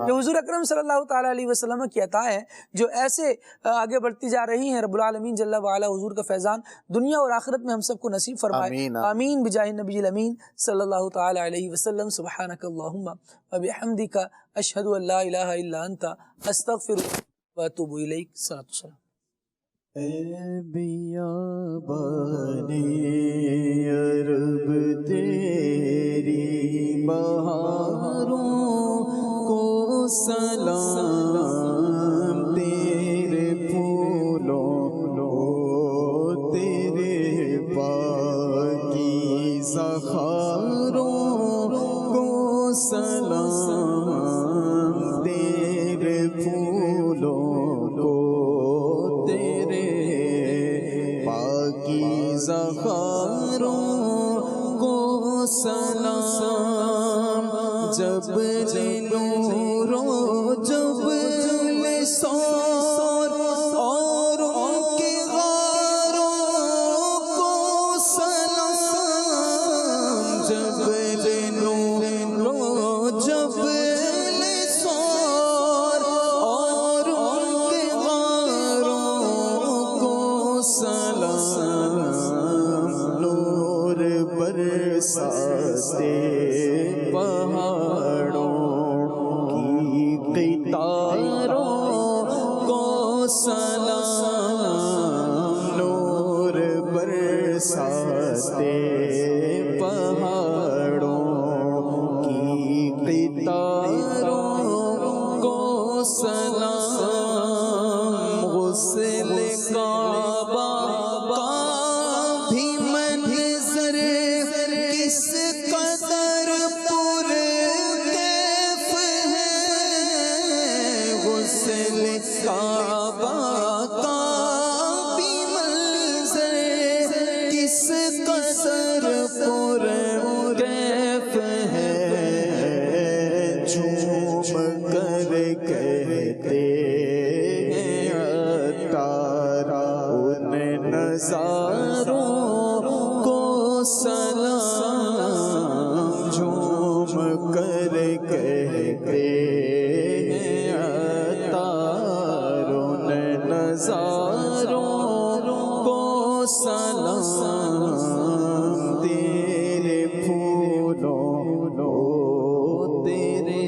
یہ حضور اکرم صلی اللہ تعالیٰ علیہ وسلم کی عطا ہے جو ایسے آگے بڑھتی جا رہی ہیں. رب العالمین جل وعلا حضور کا فیضان دنیا اور آخرت میں ہم سب کو نصیب فرمائے. آمین بجاہ نبی الامین صلی اللہ تعالیٰ علیہ وسلم. سبحانک اللہم و بحمدک اشہد ان لا الہ الا انت استغفرک و اتوب الیک. صلاۃ والسلام. اے بیابان عرب تیری بہاروں کو سلام، تیرے پھولوں تیرے پاکیزہ خاروں کو سلام، تیرے پھولوں خاروں کو سلام. جب نور و جب سور اور ان کے غاروں کو سلام. جب نور و جب سور اور ان کے غاروں کو سلام. برساتے پہاڑوں کی قطاروں کو سلام. نور برساتے پہاڑوں کی قطاروں کو سلام. غسل کعبہ کہتے ہیں عطار کو سلام، تیرے پھولوں تیرے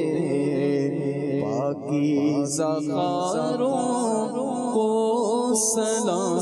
پاکیزہ خاروں کو سلام،